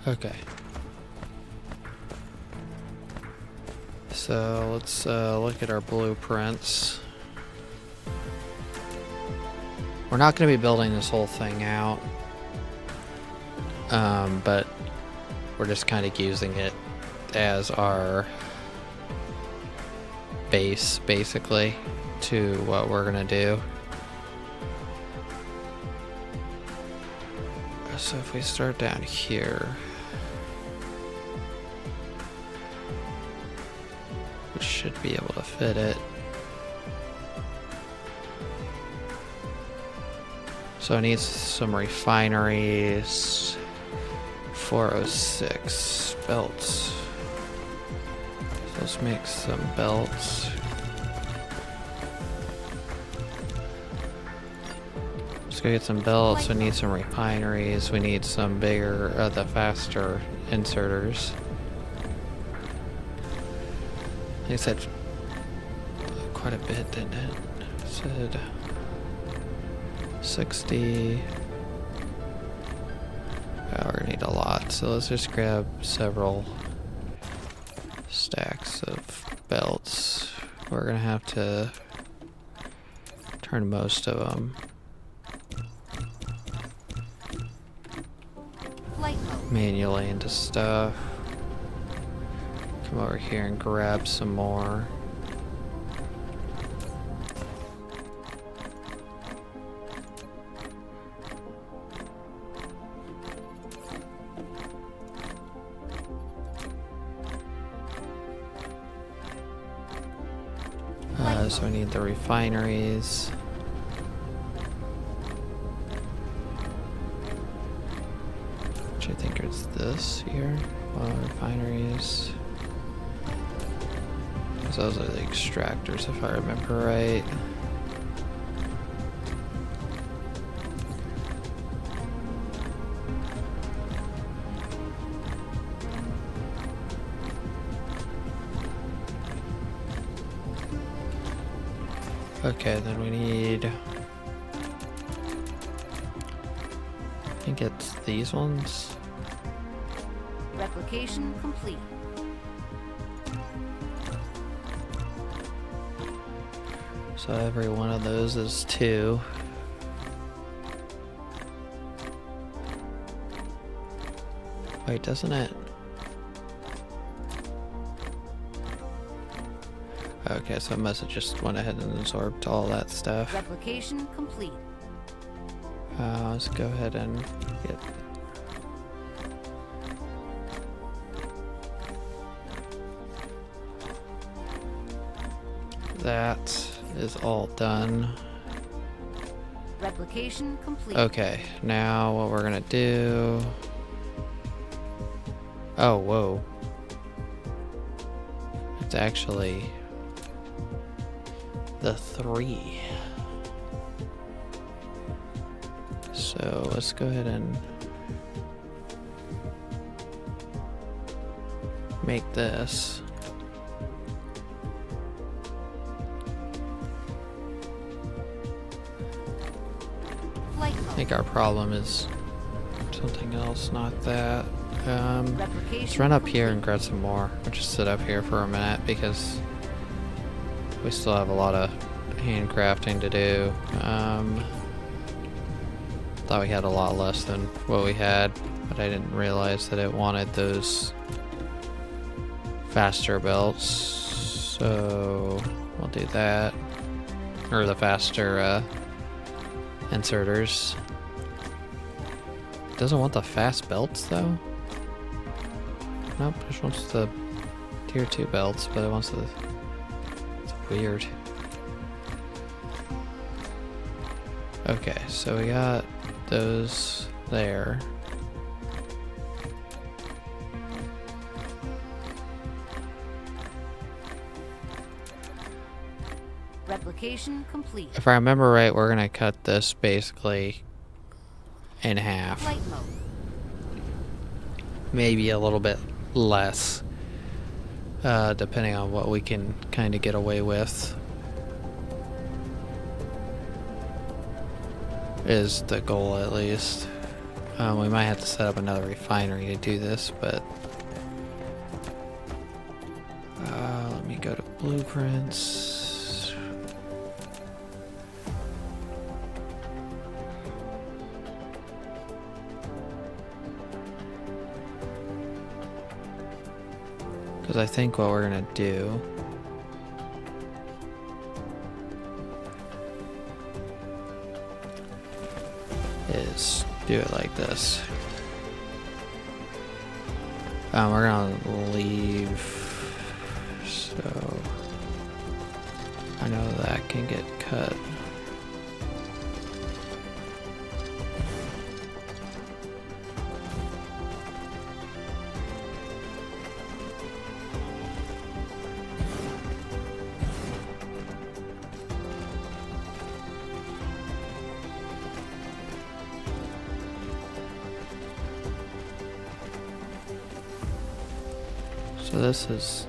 Okay. So let's look at our blueprints. We're not going to be building this whole thing out, but we're just kind of using it as our base, basically, to what we're going to do. So if we start down here, we should be able to fit it. So it needs some refineries. 406 belts. So let's make some belts. Let's go get some belts. We need some refineries. We need some bigger, the faster inserters. I said quite a bit, didn't it? I said 60. Oh, we're gonna need a lot. So let's just grab several stacks of belts. We're gonna have to turn most of them manually into stuff. Come over here and grab some more. So we need the refineries. Which I think is this here. Refineries. Those are the extractors, if I remember right. Okay, then we need, I think it's these ones. Replication complete. So every one of those is 2. Wait, doesn't it? Okay, so it must have just went ahead and absorbed all that stuff. Replication complete. Let's go ahead and get... That is all done. Replication complete. Okay, now what we're gonna do... Oh, whoa. It's actually the 3. So let's go ahead and make this. Flight I mode. think our problem is something else, not that. Let's Replication run up here and complete. grab some more. We'll just sit up here for a minute because we still have a lot of handcrafting to do. Thought we had a lot less than what we had, but I didn't realize that it wanted those faster belts. So we'll do that. Or the faster inserters. Doesn't want the fast belts though? Nope, just wants the tier 2 belts, but it wants the... It's weird. Okay, so we got those there. Replication complete. If I remember right, we're gonna cut this basically in half. Flight mode. Maybe a little bit less. Depending on what we can kind of get away with. Is the goal at least. We might have to set up another refinery to do this, but let me go to blueprints. Because I think what we're gonna do is do it like this. We're gonna leave, so I know that can get cut. So this is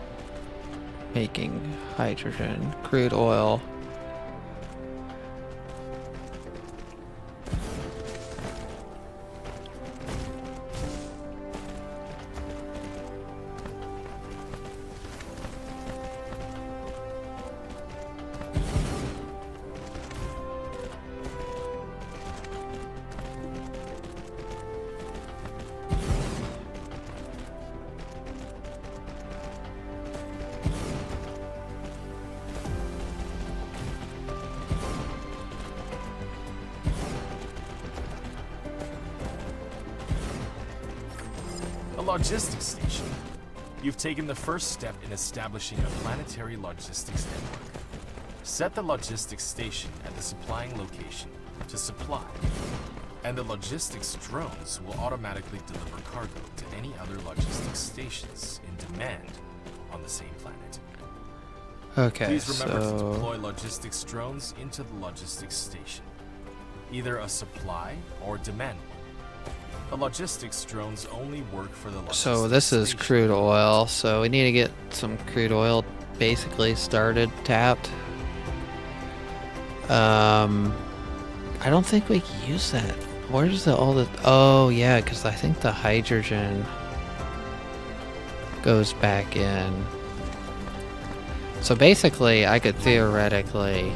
making hydrogen, crude oil. A logistics station. You've taken the first step in establishing a planetary logistics network. Set the logistics station at the supplying location to supply, and the logistics drones will automatically deliver cargo to any other logistics stations in demand on the same planet. Okay, Please remember to so deploy logistics drones into the logistics station, either a supply or demand one. The logistics drones only work for the logistics this is station. crude oil, so we need to get some crude oil basically started, tapped. I don't think we can use that. Where's all the... Oh, yeah, because I think the hydrogen goes back in. So basically, I could theoretically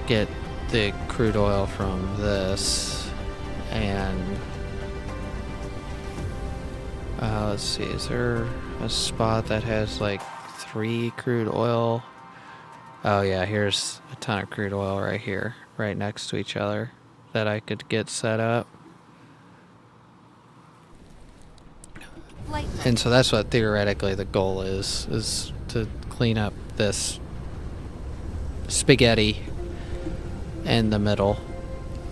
get the crude oil from this and... let's see, is there a spot that has like 3 crude oil? Oh yeah, here's a ton of crude oil right here, right next to each other, that I could get set up. Flight mode. And so that's what theoretically the goal is to clean up this spaghetti in the middle.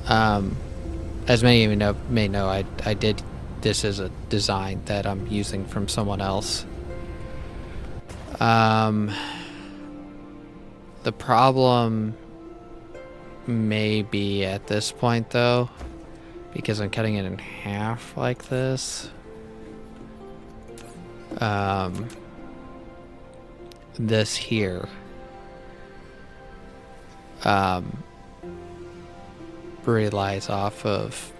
As many of you may know, I did this as a design that I'm using from someone else. The problem may be at this point though, because I'm cutting it in half like this. This here relies off of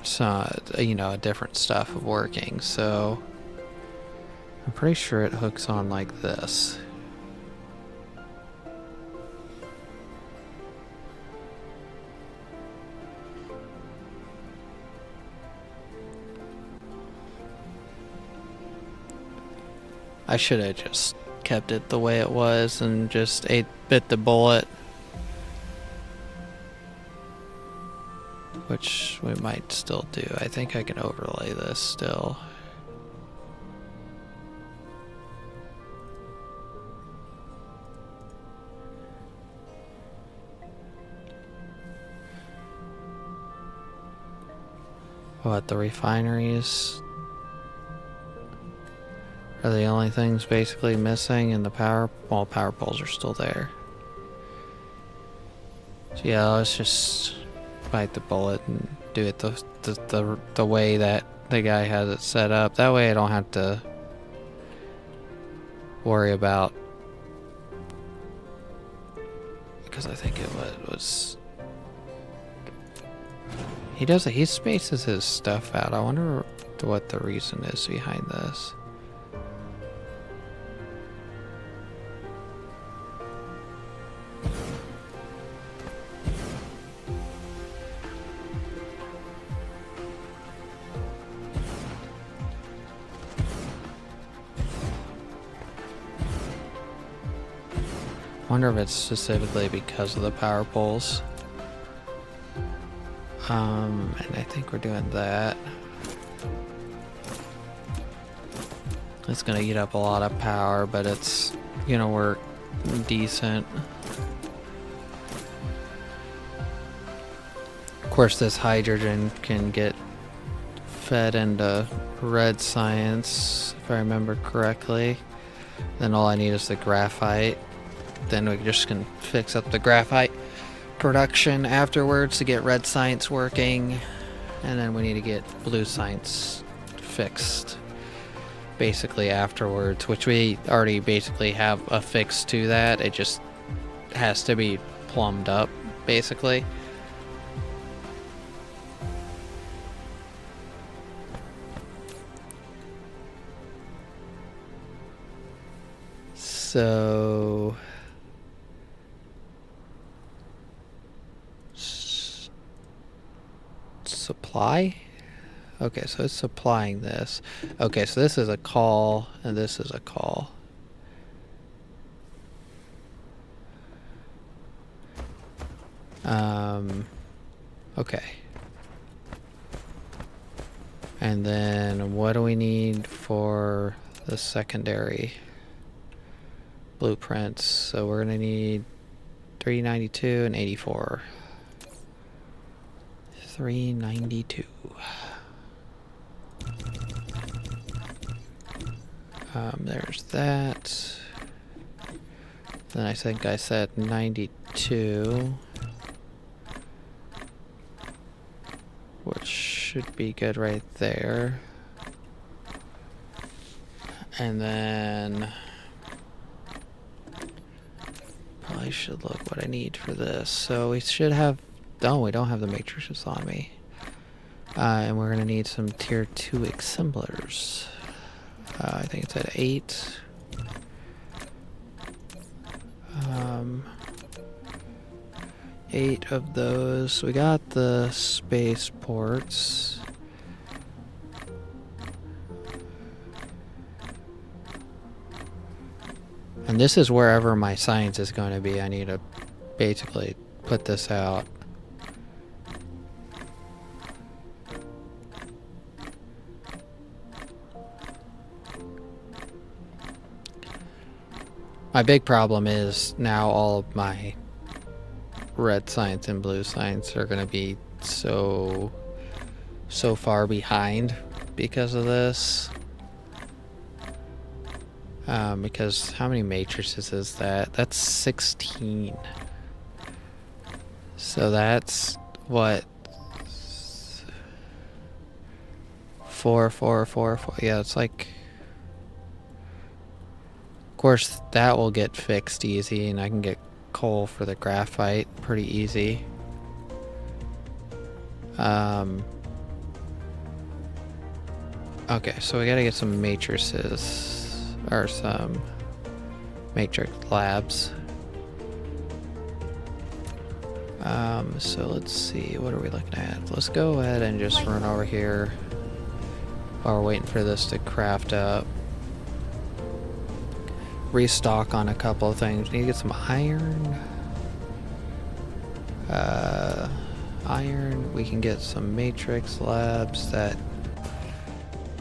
some, different stuff of working, so I'm pretty sure it hooks on like this. I should have just kept it the way it was and just bit the bullet. Which we might still do. I think I can overlay this still. What, the refineries are the only things basically missing, and the power poles are still there. So yeah, let's just bite the bullet and do it the way that the guy has it set up. That way I don't have to worry about, because I think it was he spaces his stuff out. I wonder what the reason is behind this. Wonder if it's specifically because of the power poles. And I think we're doing that. It's gonna eat up a lot of power, but it's gonna work decent. Of course, this hydrogen can get fed into red science, if I remember correctly. Then all I need is the graphite. Then we just can fix up the graphite production afterwards to get red science working, and then we need to get blue science fixed basically afterwards, which we already basically have a fix to that. It just has to be plumbed up basically. So supply? Okay, so it's supplying this. Okay, so this is a call, and this is a call. Okay. And then what do we need for the secondary blueprints? So we're gonna need 392 and 84. 392. There's that. Then I think I said 92, which should be good right there. And then probably should look what I need for this. So we should have, no, we don't have the matrices on me. And we're gonna need some tier 2 assemblers. I think it's at 8. 8 of those. We got the space ports. And this is wherever my science is going to be. I need to basically put this out. My big problem is now all of my red science and blue science are going to be so far behind because of this. Because how many matrices is that? That's 16. So that's what? 4, 4, 4, 4. Yeah, it's like. Of course, that will get fixed easy, and I can get coal for the graphite pretty easy. Okay, so we gotta get some matrices, or some matrix labs. So let's see, what are we looking at? Let's go ahead and just run over here while we're waiting for this to craft up. Restock on a couple of things. Need to get some iron. Iron. We can get some matrix labs that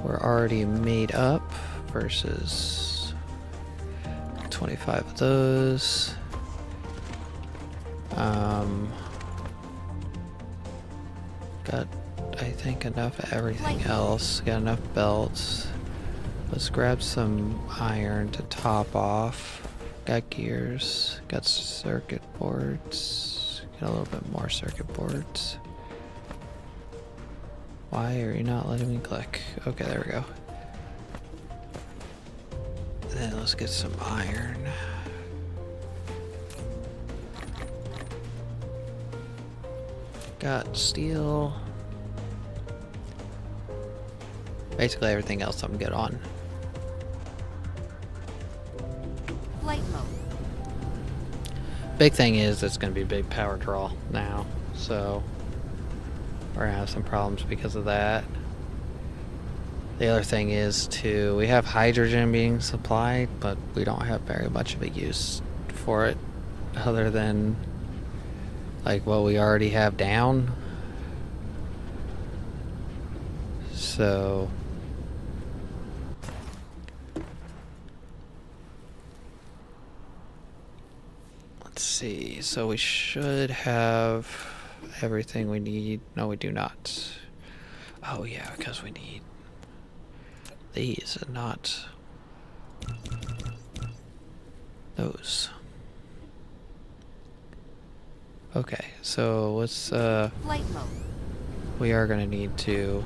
were already made up versus 25 of those. Got, I think, enough of everything else. Got enough belts. Let's grab some iron to top off. Got gears. Got circuit boards. Got a little bit more circuit boards. Why are you not letting me click? Okay, there we go. Then let's get some iron. Got steel. Basically everything else I'm good on. Flight mode. Big thing is it's going to be big power draw now, so we're going to have some problems because of that. The other thing is too, we have hydrogen being supplied, but we don't have very much of a use for it other than like what we already have down. So let's see. So we should have everything we need. No, we do not. Oh yeah, because we need these and not those. Okay, so let's Flight mode. we are gonna need to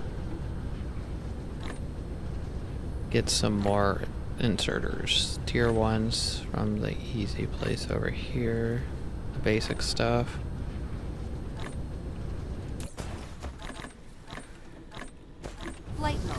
get some more inserters. Tier 1s from the easy place over here. The basic stuff. Flight mode.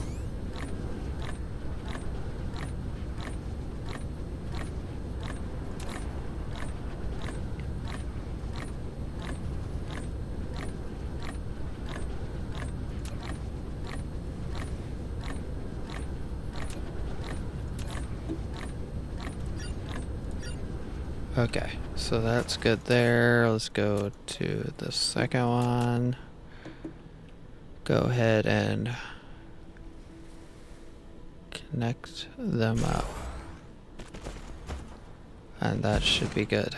Okay, so that's good there. Let's go to the second one. Go ahead and connect them up. And that should be good.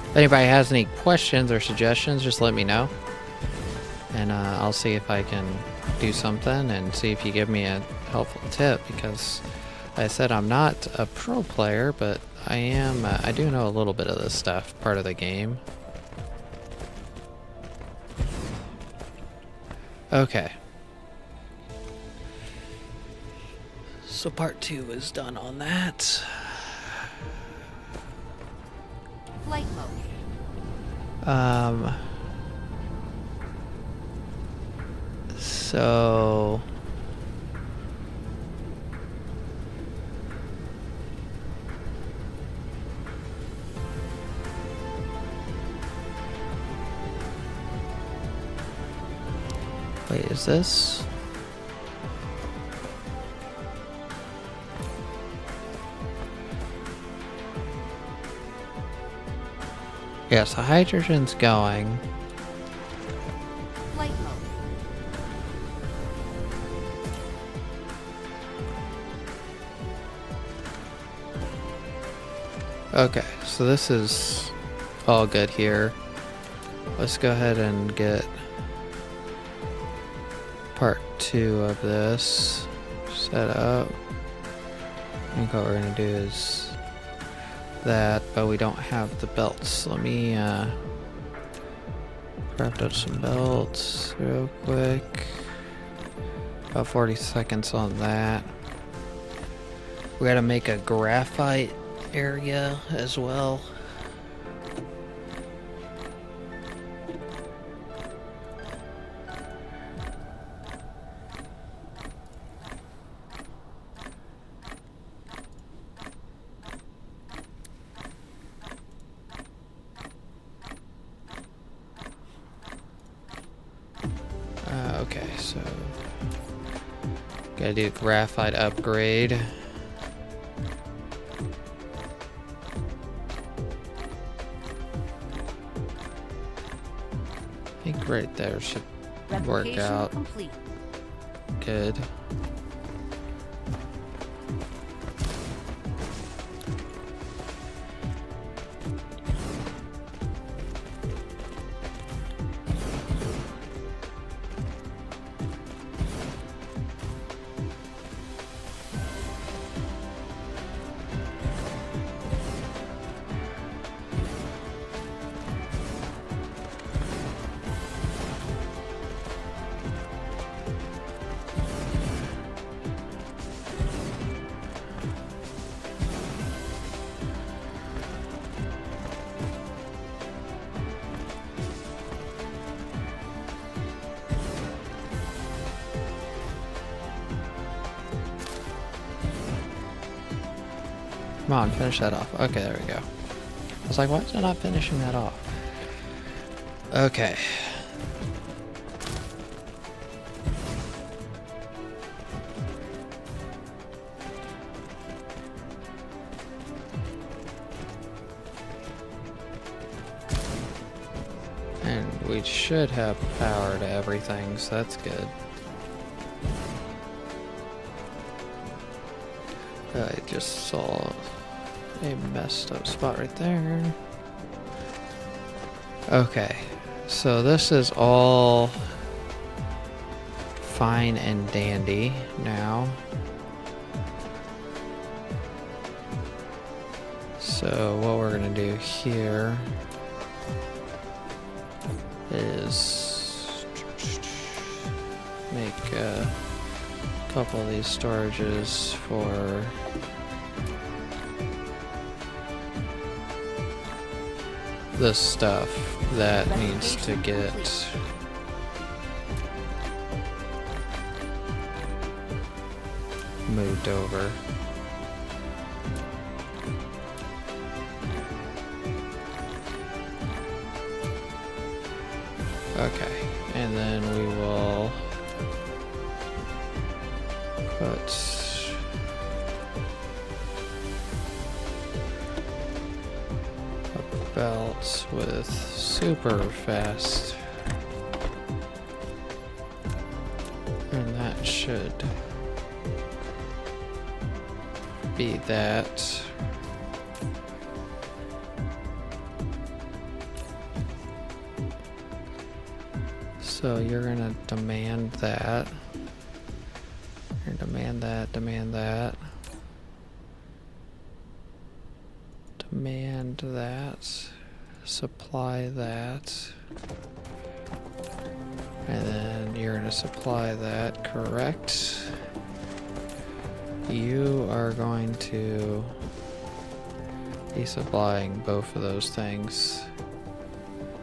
If anybody has any questions or suggestions, just let me know. And I'll see if I can do something and see if you give me a helpful tip, because like I said, I'm not a pro player, but I am. I do know a little bit of this stuff, part of the game. Okay. So part 2 is done on that. Flight mode. So wait, is this? Yes, the hydrogen's going. Flight mode. Okay, so this is all good here. Let's go ahead and get part 2 of this set up. I think what we're gonna do is that, but we don't have the belts. Let me craft up some belts real quick. About 40 seconds on that. We gotta make a graphite area as well. Okay, so gotta do graphite upgrade. I think right there should work Replication out complete. good. Come on, finish that off. Okay, there we go. I was like, why is it not finishing that off? Okay. And we should have power to everything, so that's good. I just saw a messed up spot right there. Okay, so this is all fine and dandy now. So what we're gonna do here is make a couple of these storages for this stuff that needs to get moved over. Okay, and then we will put a belt with super fast, and that should be that. So you're gonna demand that. You're gonna demand that, demand that. Demand that. Supply that. And then you're gonna supply that, correct? You are going to be supplying both of those things.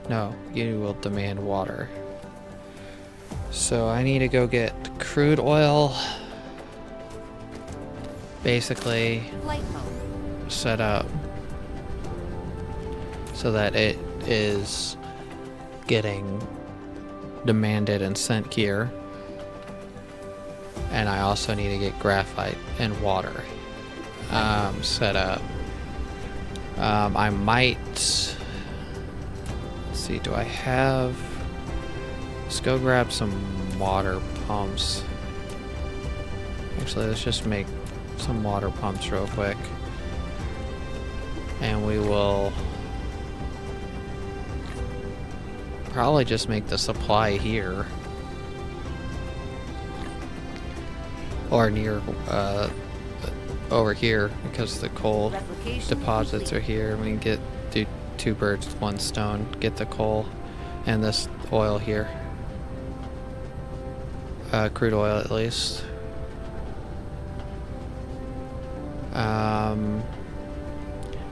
No, you will demand water. So I need to go get crude oil. Basically Flight mode. set up so that it is getting demanded and sent here. And I also need to get graphite and water set up. I might... Let's see, do I have... Let's go grab some water pumps. Actually, let's just make some water pumps real quick. And we will probably just make the supply here. Or near, over here, because the coal Replication deposits complete. are here. We can do two birds with one stone. Get the coal and this oil here. Crude oil at least.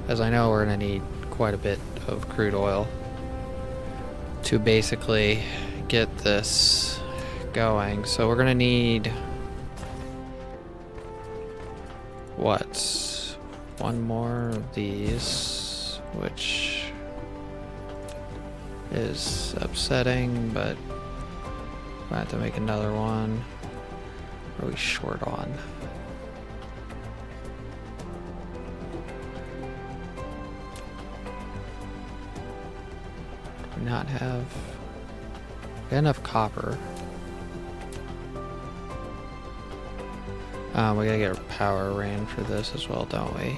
As I know, we're gonna need quite a bit of crude oil to basically get this going. So we're gonna need what? One more of these, which is upsetting, but I have to make another one. What are we short on? Do we not have enough copper? We gotta get a power ran for this as well, don't we?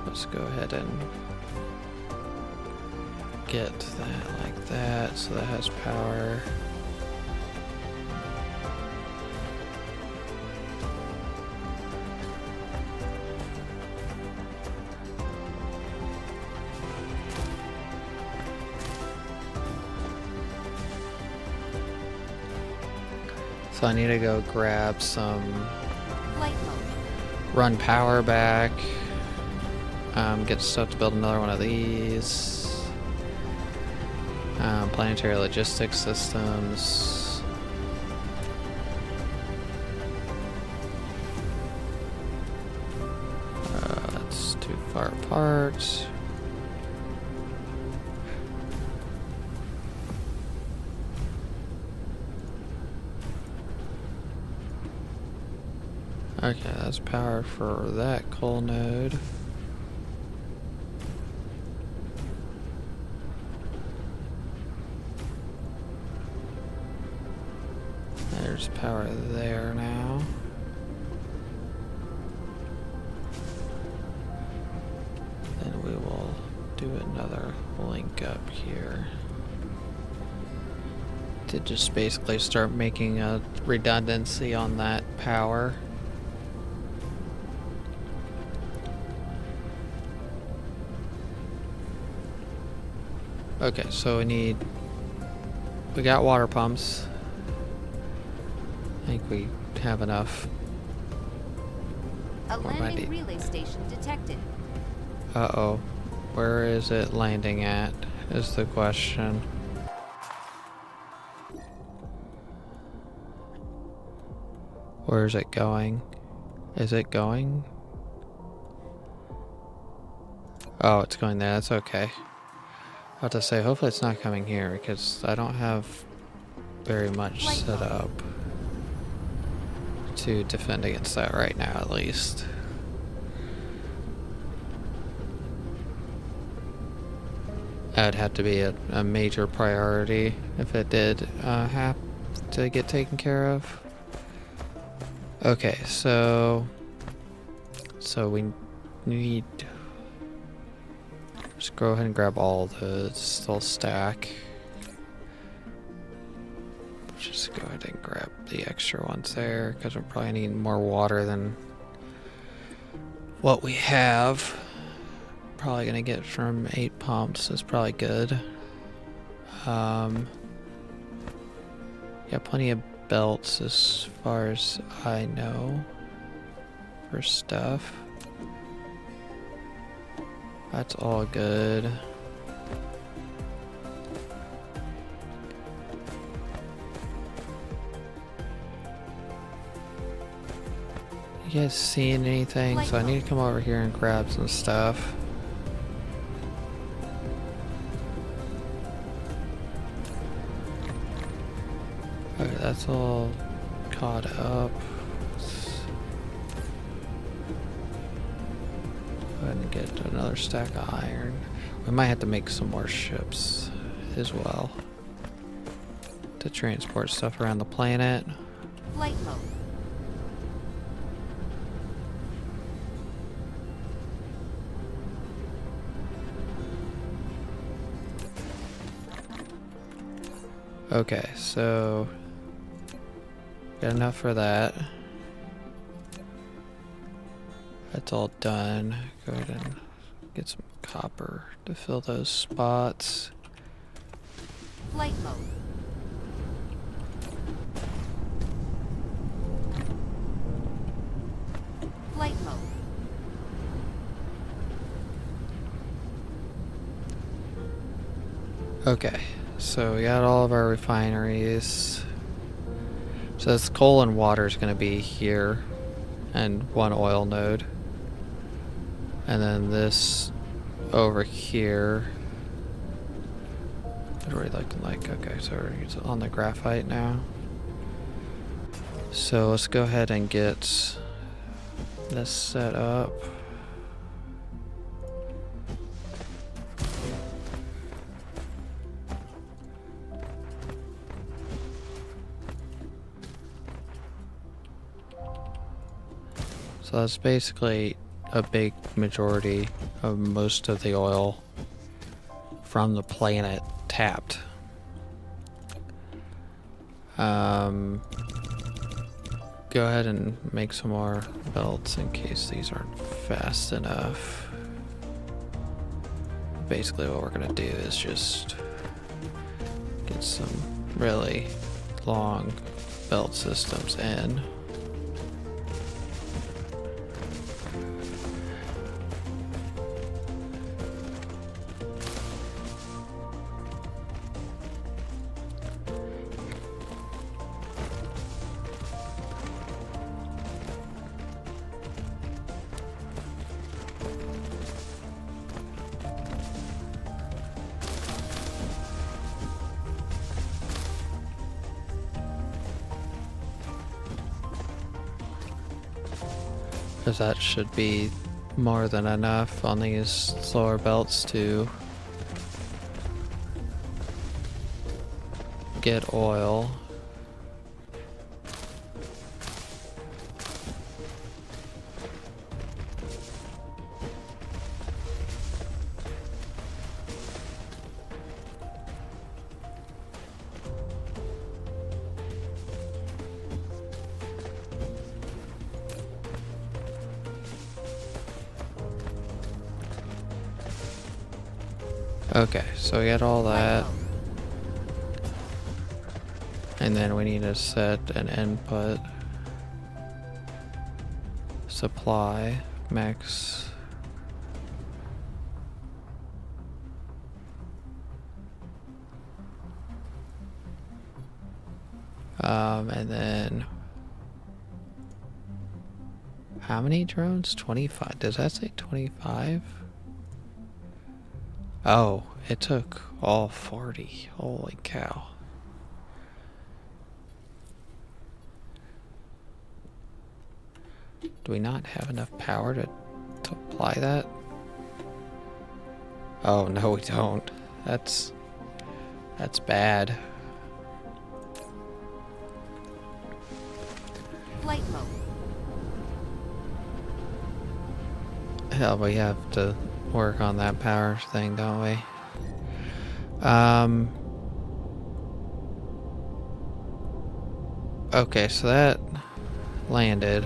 Let's go ahead and get that like that, so that has power. So I need to go grab some, Flight mode. run power back, get stuff to build another one of these. Planetary logistics systems. That's too far apart. Okay, that's power for that coal node. There's power there now. Then we will do another link up here to just basically start making a redundancy on that power. Okay, so we got water pumps. I think we have enough. A What might landing it- relay station detected. Uh-oh. Where is it landing at, is the question. Where is it going? Is it going? Oh, it's going there. That's okay. I have to say, hopefully it's not coming here, because I don't have very much Light set bulb. up to defend against that right now, at least. That would have to be a major priority if it did have to get taken care of. Okay, so we need... Just go ahead and grab all the still stack. Just go ahead and grab the extra ones there, because we're probably need more water than what we have. Probably gonna get from 8 pumps is probably good. Got plenty of belts as far as I know for stuff. That's all good. You guys seeing anything? So I need to come over here and grab some stuff. Okay, that's all caught up. Let's go ahead and get another stack of iron. We might have to make some more ships as well to transport stuff around the planet. Flight mode. Okay, so got enough for that. That's all done. Go ahead and get some copper to fill those spots. Flight mode. Flight mode. Okay, so we got all of our refineries. So this coal and water is going to be here, and one oil node. And then this over here. What are we looking like? Okay, so we're on the graphite now. So let's go ahead and get this set up. So that's basically a big majority of most of the oil from the planet tapped. Go ahead and make some more belts in case these aren't fast enough. Basically what we're gonna do is just get some really long belt systems in. Because that should be more than enough on these slower belts to get oil. Okay, so we got all that. And then we need to set an input supply max. And then how many drones? 25. Does that say 25? Oh, it took all 40. Holy cow. Do we not have enough power to apply that? Oh, no, we don't. That's bad. Flight mode. Hell, we have to work on that power thing, don't we? Okay, so that landed.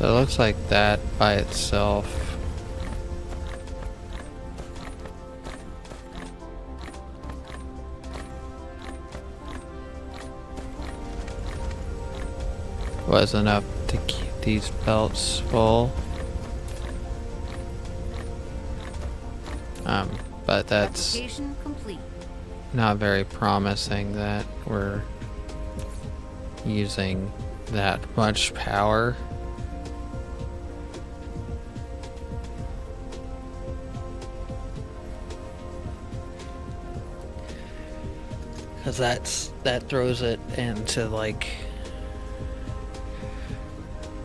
So it looks like that by itself was enough to keep these belts full. But that's Replication complete. not very promising that we're using that much power. Because that throws it into like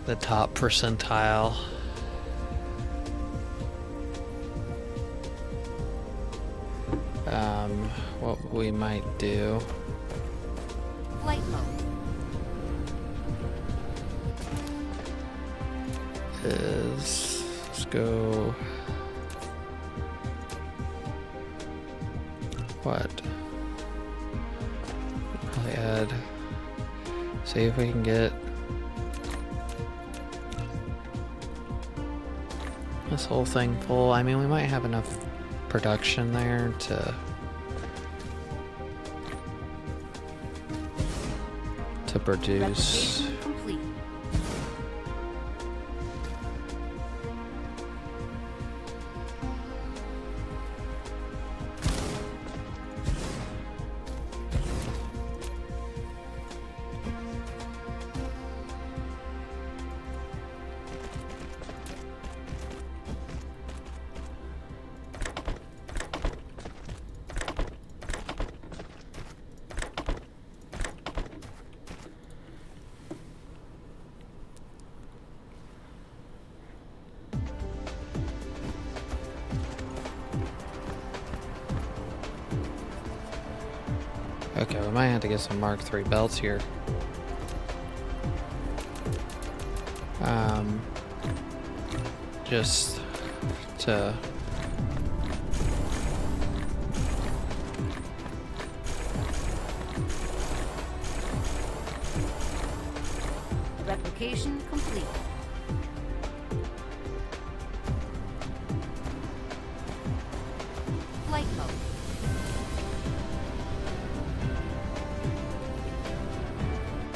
the top percentile. What we might do Flight mode. is let's go what? Probably add, see if we can get this whole thing full. I mean, we might have enough production there to produce. Replication complete. Okay, we might have to get some Mark III belts here. Just to Replication complete. Flight mode.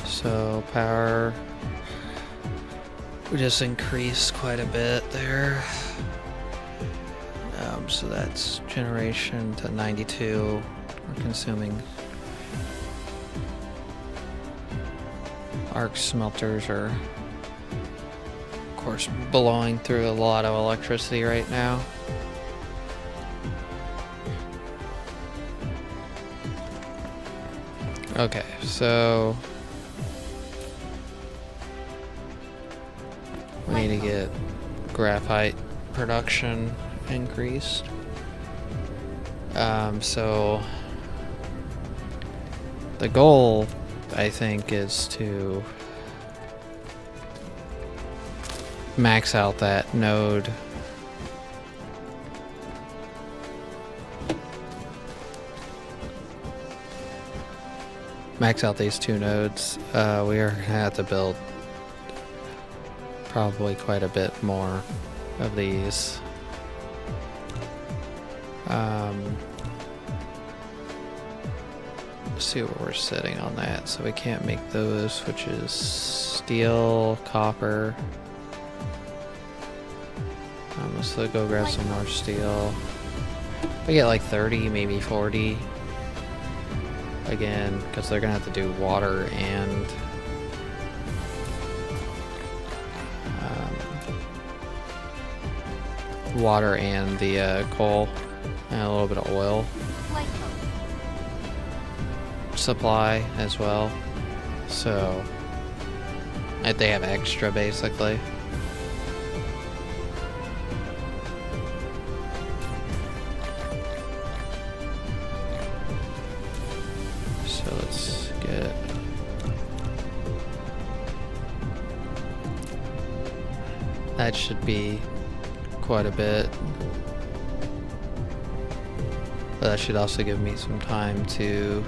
so power we just increased quite a bit there. So that's generation to 92. We're consuming arc smelters are of course blowing through a lot of electricity right now. Okay, so we need to get graphite production increased. So the goal, I think, is to max out that node. Max out these two nodes. We are gonna have to build probably quite a bit more of these. Let's see where we're sitting on that. So we can't make those, which is steel, copper. Let's go grab some more steel. We get like 30, maybe 40. Again, because they're gonna have to do water and the coal and a little bit of oil Flight mode. supply as well. So they have extra basically. So let's get that should be quite a bit. But that should also give me some time to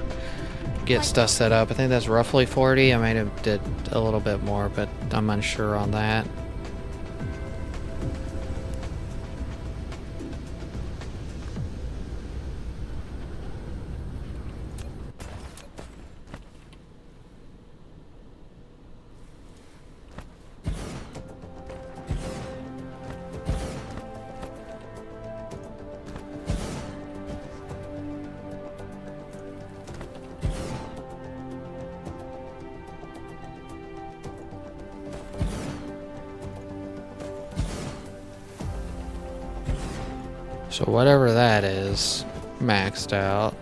get stuff set up. I think that's roughly 40. I might have did a little bit more, but I'm unsure on that. So whatever that is, maxed out.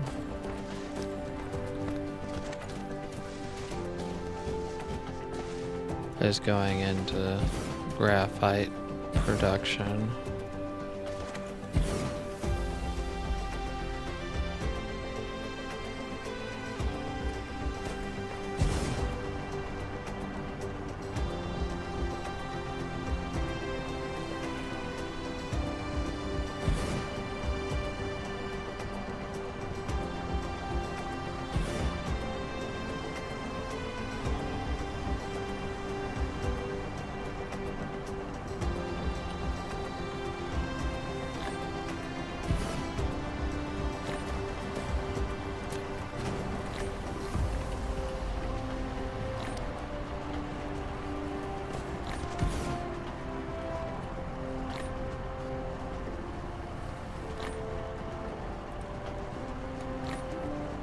Is going into graphite production.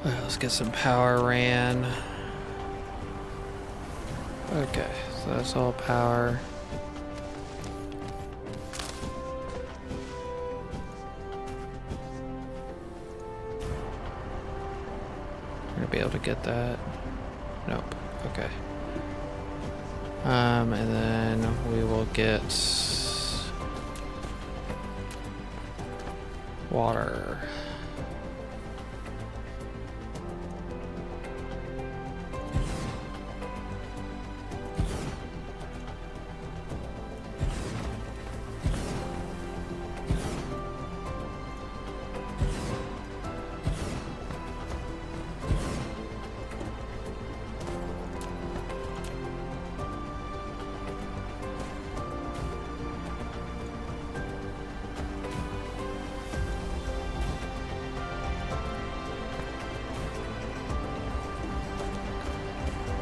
Alright, let's get some power ran. Okay, so that's all power. We're gonna be able to get that. Nope. Okay. And then we will get water.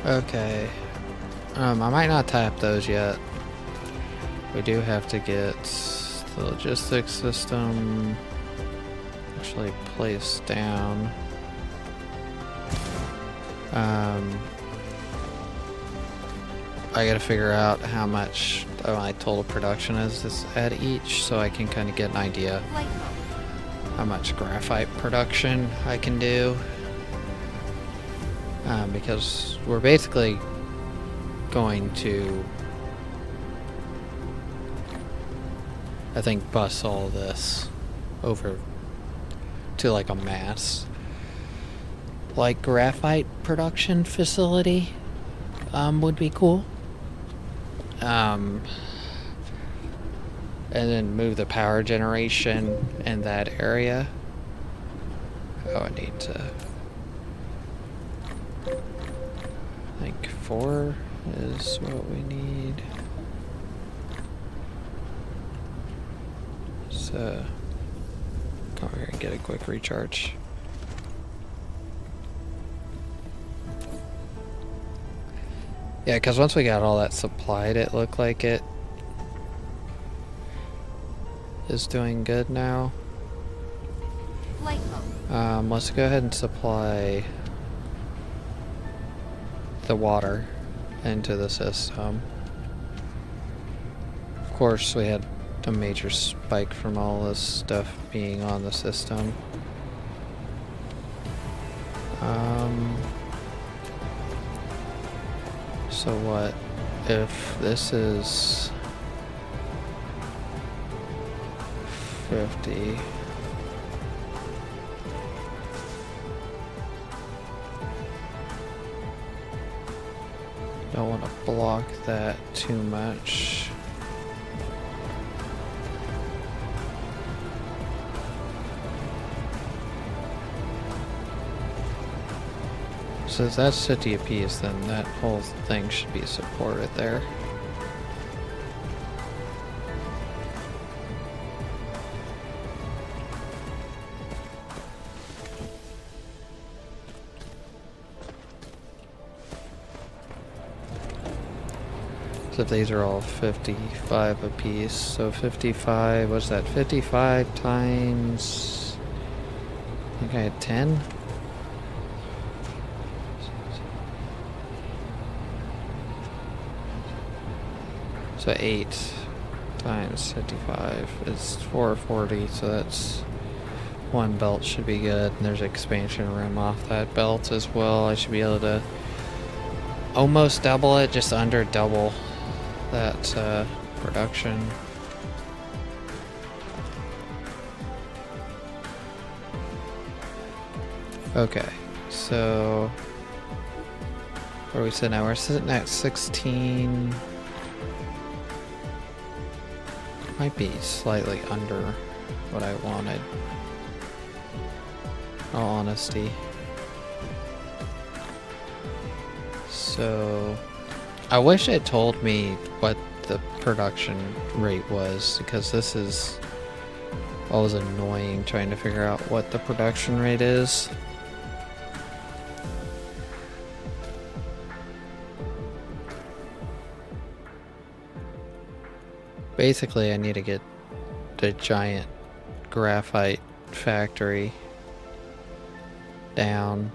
Okay. I might not tap those yet. We do have to get the logistics system actually placed down. I gotta figure out how much my total production is at each, so I can kind of get an idea Flight mode. how much graphite production I can do. Because we're basically going to, I think, bus all this over to like a mass, like graphite production facility, would be cool. And then move the power generation in that area. Oh, I need to. I think 4 is what we need. So, come over here and get a quick recharge. Yeah, because once we got all that supplied, it looked like it is doing good now. Flight mode. Let's go ahead and supply the water into the system. Of course, we had a major spike from all this stuff being on the system. So what if this is 50? Don't want to block that too much. So if that's 50 apiece, then that whole thing should be supported there. So if these are all 55 apiece, so 55, what's that? 55 times, I think I had 10? So 8 times 55 is 440, so that's one belt should be good. And there's expansion room off that belt as well. I should be able to almost double it, just under double that production. Okay, so where are we sitting now? We're sitting at 16. Might be slightly under what I wanted. In all honesty. So I wish it told me what the production rate was, because this is always annoying trying to figure out what the production rate is. Basically, I need to get the giant graphite factory down.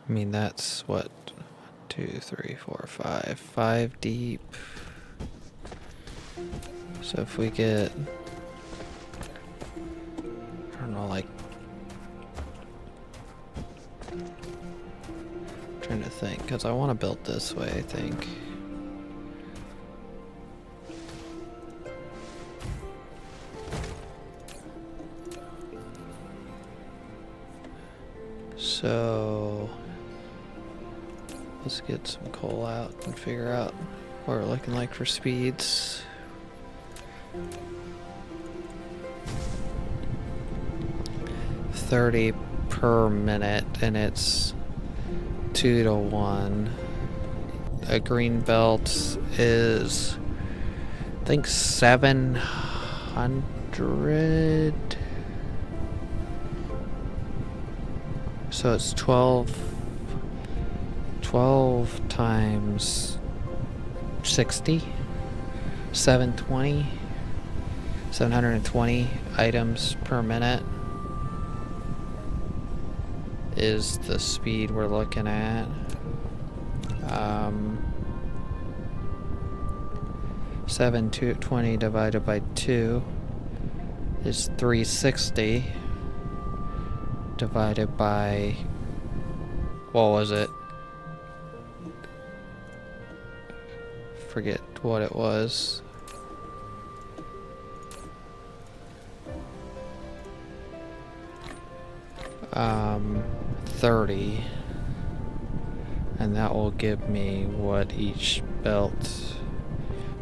I mean, that's what, 1, 2, 3, 4, 5, 5 deep. So if we get, I don't know, like, trying to think, because I want to build this way, I think. So let's get some coal out and figure out what we're looking like for speeds. $30 per minute, and it's 2 to 1. A green belt is, I think, 700. So it's 12 times 60, 720 items per minute is the speed we're looking at. 720 divided by 2 is 360 divided by, what was it? Forget what it was. Um, 30, and that will give me what each belt.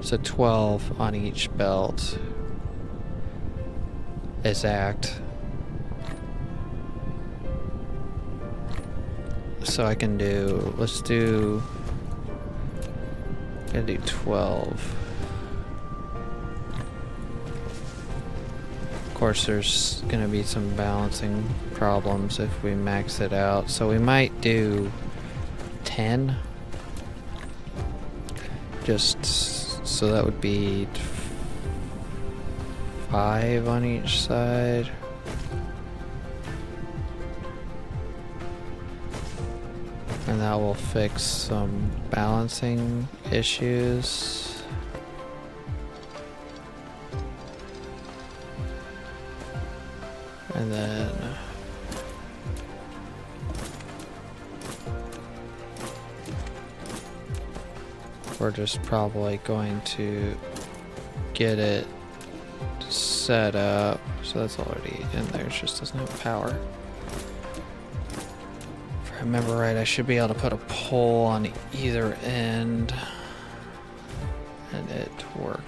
So 12 on each belt. Exact. So I can do, let's do, I'm gonna do 12. Of course, there's gonna be some balancing problems if we max it out, so we might do 10. Just so that would be 5 on each side. And that will fix some balancing issues. And then we're just probably going to get it set up. So that's already in there, it just doesn't have power. If I remember right, I should be able to put a pole on either end and it work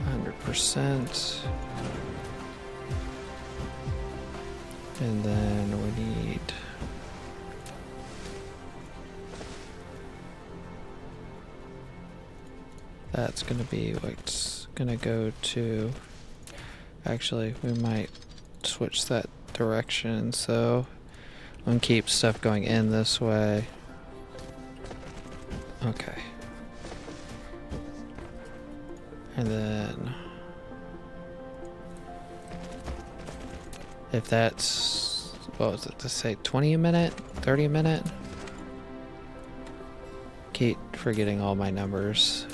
100%. And then we need that's gonna be what's gonna go to. Actually, we might switch that direction, so I'm gonna keep stuff going in this way. Okay. And then If that's, what was it to say, 20 a minute, 30 a minute? Keep forgetting all my numbers.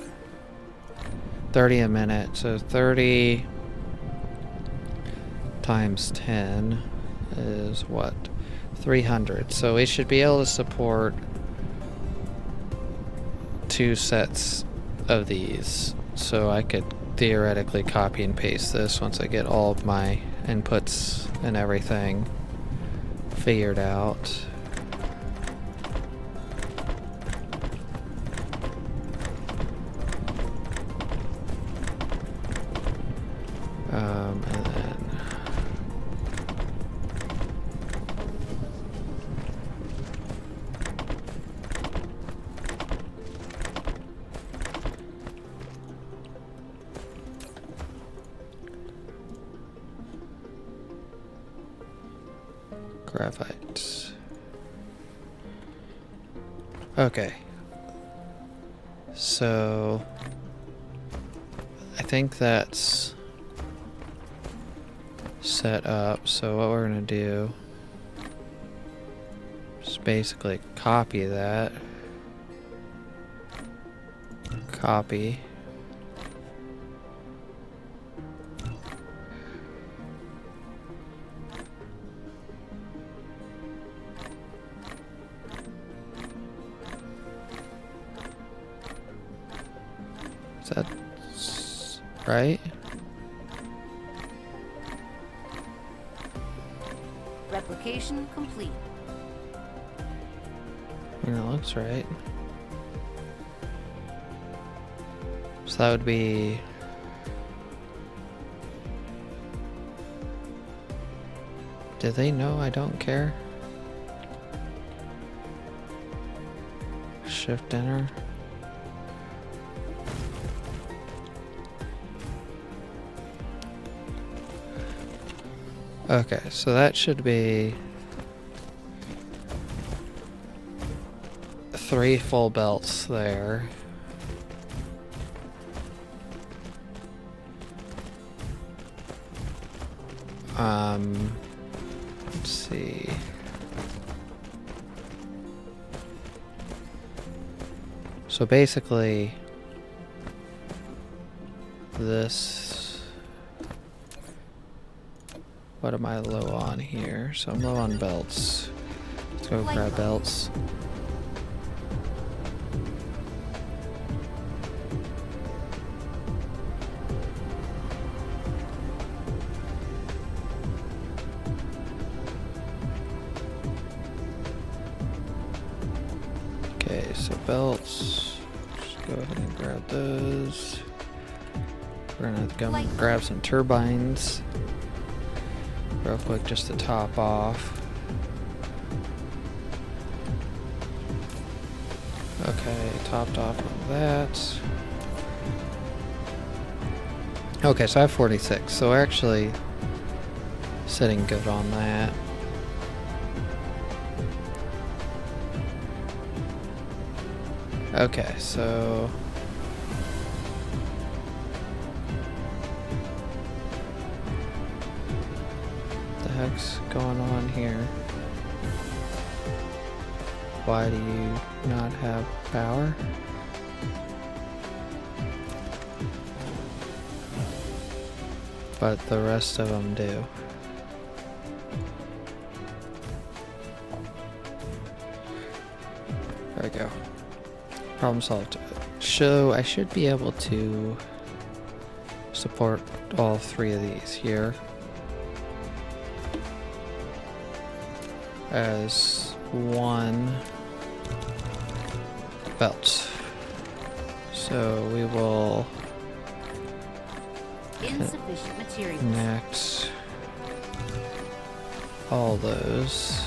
30 a minute, so 30 times 10 is what? 300. So we should be able to support 2 sets of these. So I could theoretically copy and paste this once I get all of my inputs and everything figured out. And then graphite. Okay. So I think that's set up. So what we're going to do is basically copy that. Copy. Is that right? Replication complete. I mean, it looks right. So that would be... Do they know I don't care? Shift enter. Okay, so that should be 3 full belts there. Let's see. So basically, this, what am I low on here? So I'm low on belts. Let's go grab belts. Okay, so belts, just go ahead and grab those. We're gonna have to go and grab some turbines real quick just to top off. Okay, topped off on that. Okay, so I have 46, so we're actually sitting good on that. Okay, so what the heck's going on here? Why do you not have power? But the rest of them do. There we go. Problem solved. So I should be able to support all 3 of these here as one belt. So we will Insufficient materials. connect all those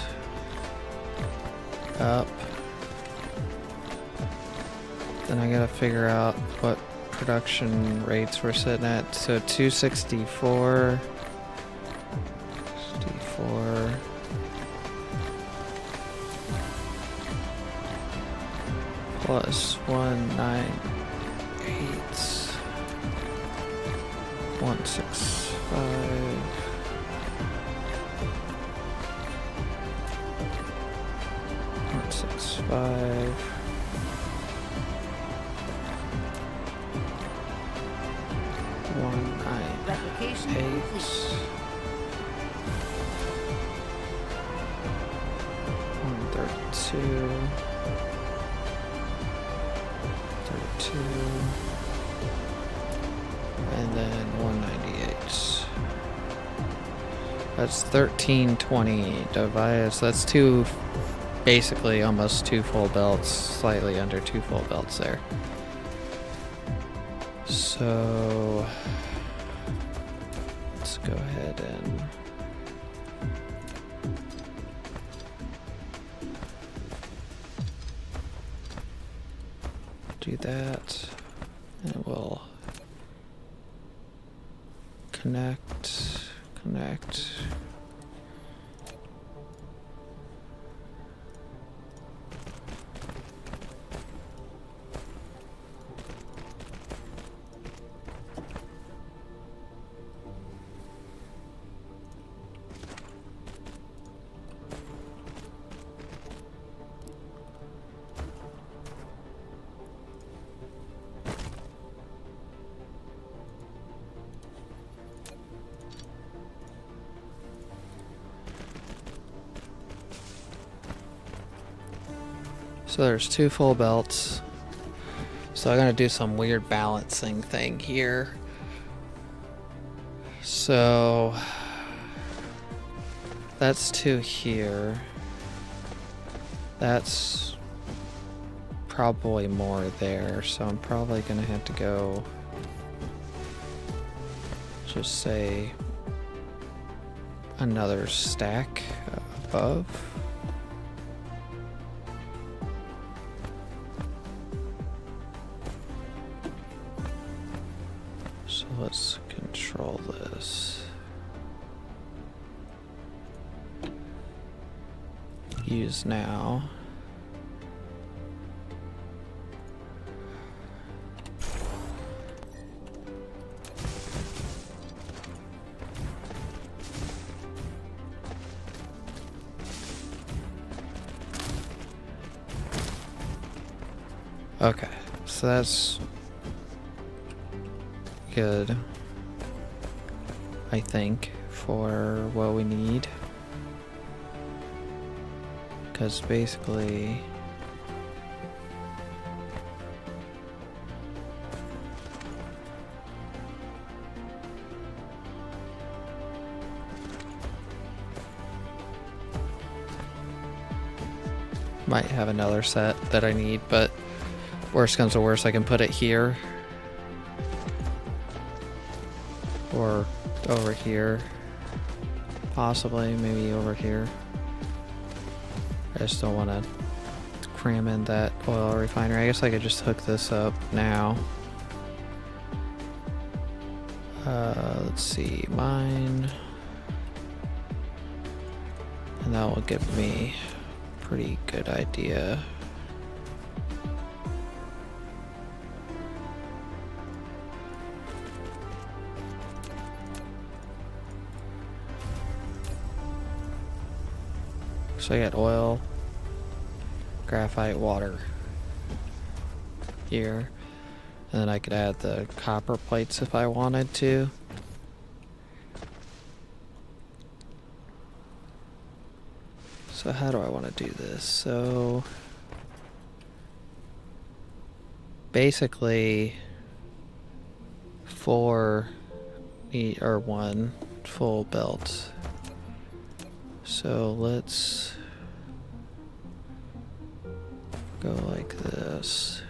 up. Then I gotta figure out what production rates we're sitting at. So 264, 64. Plus 198, 165. 165. Replication complete. 132. 32. And then 198. That's 1320 device. That's two, basically almost two full belts, slightly under two full belts there. So let's go ahead and do that, and we'll connect. So there's two full belts. So I'm gonna do some weird balancing thing here. So that's two here. That's probably more there. So I'm probably gonna have to go, just say, another stack above. So let's control this. Use now. Okay, so that's good, I think, for what we need. Because basically might have another set that I need, but worst comes to worst, I can put it here or over here, possibly, maybe over here. I just don't want to cram in that oil refinery. I guess I could just hook this up now. Let's see, mine, and that will give me a pretty good idea. So I got oil, graphite, water here, and then I could add the copper plates if I wanted to. So how do I want to do this? So basically 1 full belt. So let's go like this.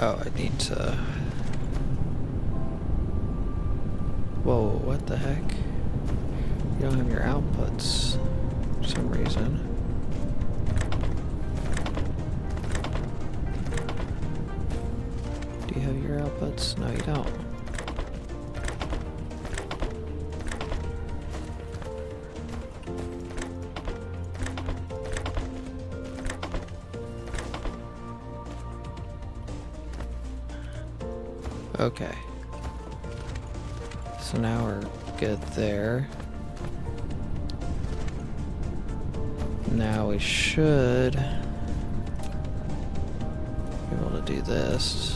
Oh, I need to... Whoa, what the heck? You don't have your outputs for some reason. Do you have your outputs? No, you don't. Okay. So now we're good there. Now we should be able to do this.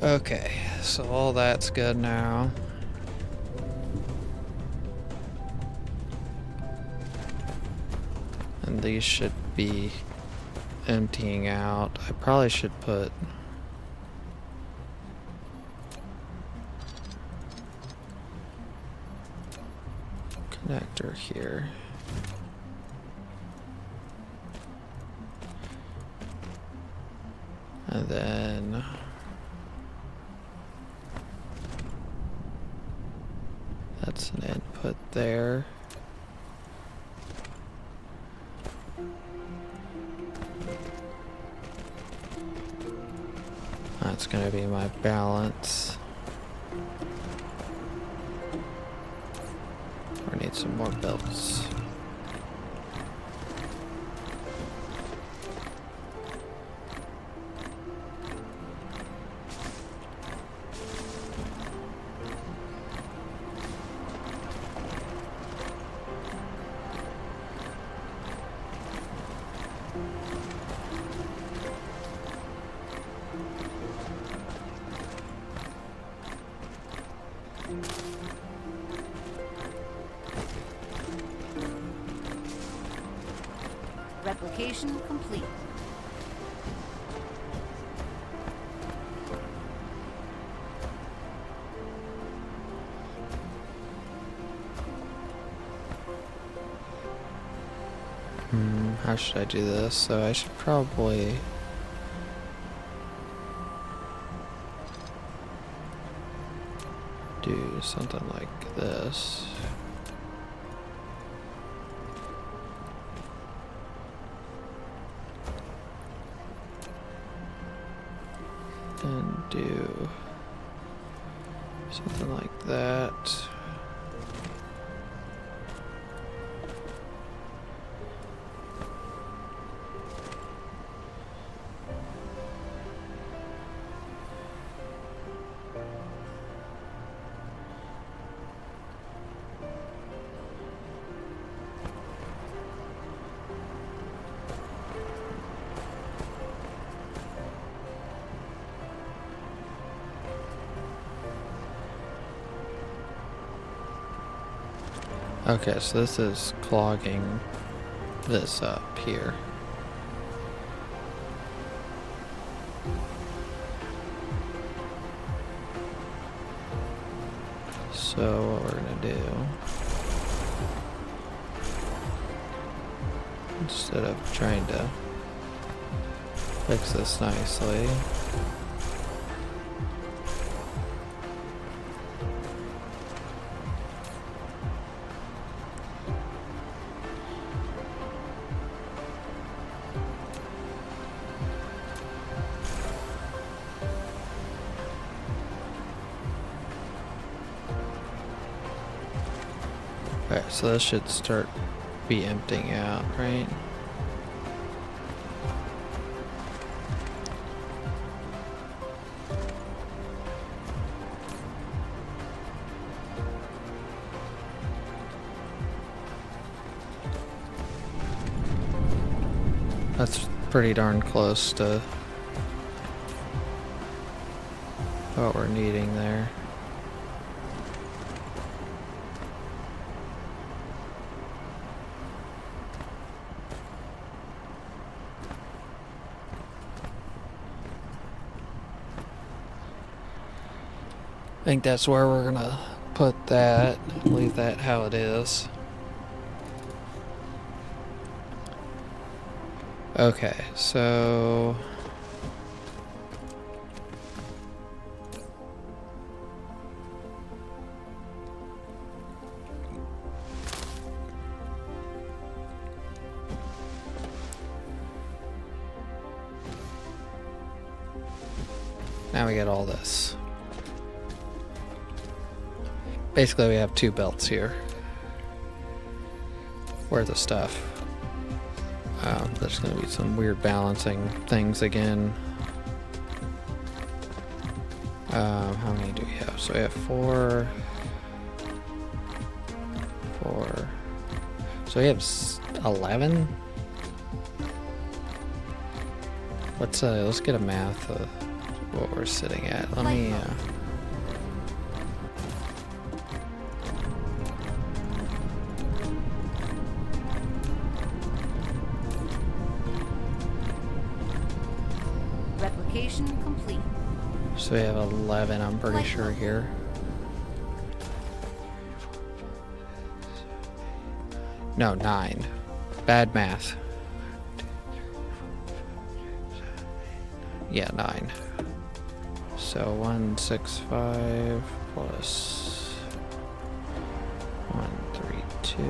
Okay, so all that's good now. And these should be emptying out. I probably should put connector here. And then that's an input there. That's going to be my balance. I need some more belts. Replication complete. How should I do this? So I should probably do something like this. And do something like that. Okay, so this is clogging this up here. So what we're gonna do, instead of trying to fix this nicely, alright, so this should start be emptying out, right? That's pretty darn close to what we're needing there. I think that's where we're gonna put that, leave that how it is. Okay, so now we get all this. Basically, we have 2 belts here worth of stuff. There's going to be some weird balancing things again. How many do we have? So we have 4. So we have 11. Let's get a math of what we're sitting at. Let me. Replication complete. So we have 11, I'm pretty sure here. No, 9. Bad math. Yeah, 9. So 165 plus 132.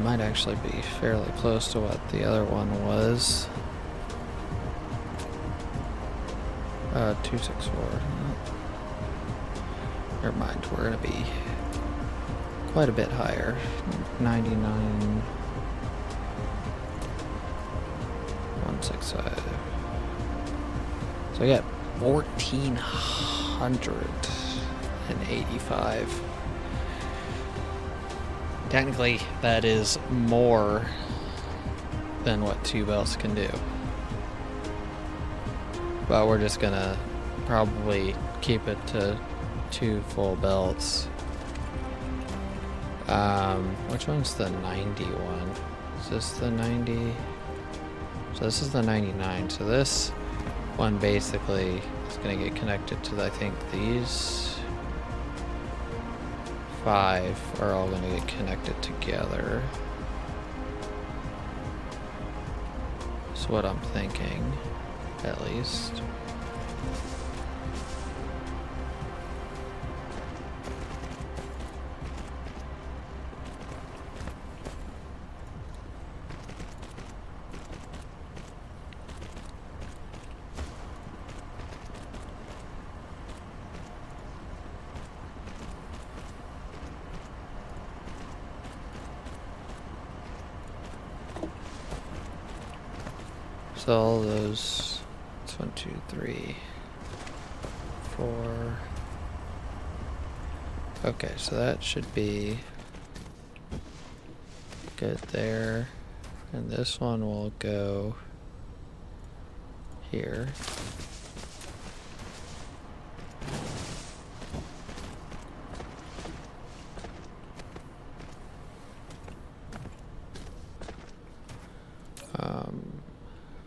Might actually be fairly close to what the other one was. 264. Never mind, we're gonna be quite a bit higher. 99. 165. So we got 1,485. Technically, that is more than what 2 belts can do. But we're just gonna probably keep it to 2 full belts. Which one's the 90 one? Is this the 90? So this is the 99. So this one basically is gonna get connected to, I think, these 5 are all going to get connected together. That's what I'm thinking, at least. So all those, it's 1, 2, 3, 4. Okay, so that should be good there. And this one will go here.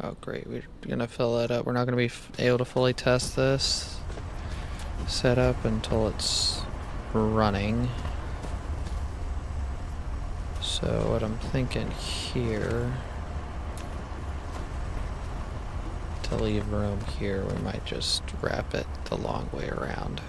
Oh great, we're gonna fill that up. We're not gonna be able to fully test this setup until it's running. So what I'm thinking here, to leave room here, we might just wrap it the long way around.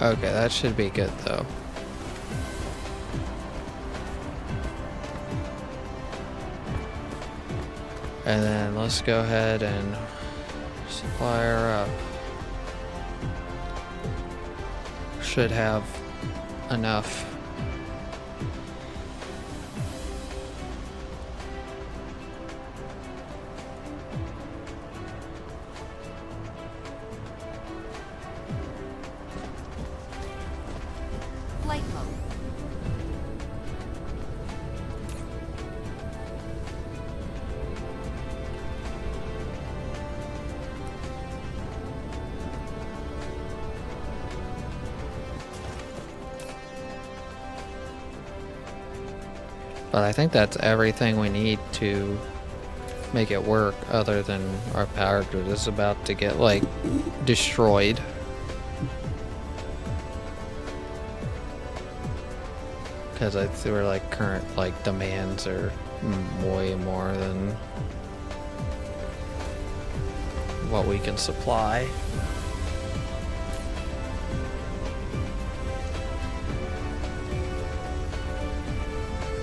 Okay, that should be good though. And then let's go ahead and supply her up. Should have enough. Flight mode. But I think that's everything we need to make it work, other than our power grid is about to get, like, destroyed. Because I feel like current, like, demands are way more than what we can supply.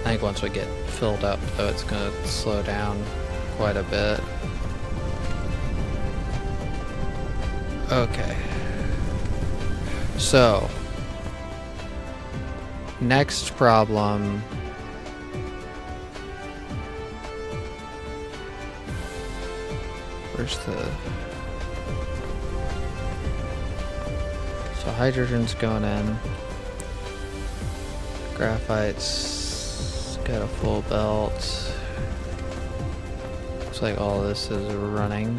I think once we get filled up, though, it's going to slow down quite a bit. Okay. So, next problem. Where's the... So hydrogen's going in. Graphite's got a full belt. Looks like all this is running.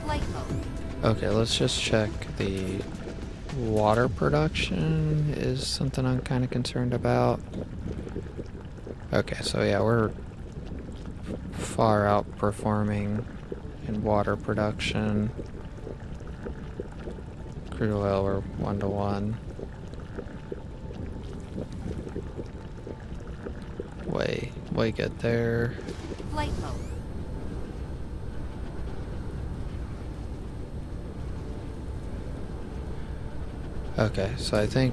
Flight mode. Okay, let's just check the water production is something I'm kind of concerned about. Okay, so yeah, we're far outperforming in water production. Crude oil, we're 1-to-1. Way good there. Flight mode. Okay, so I think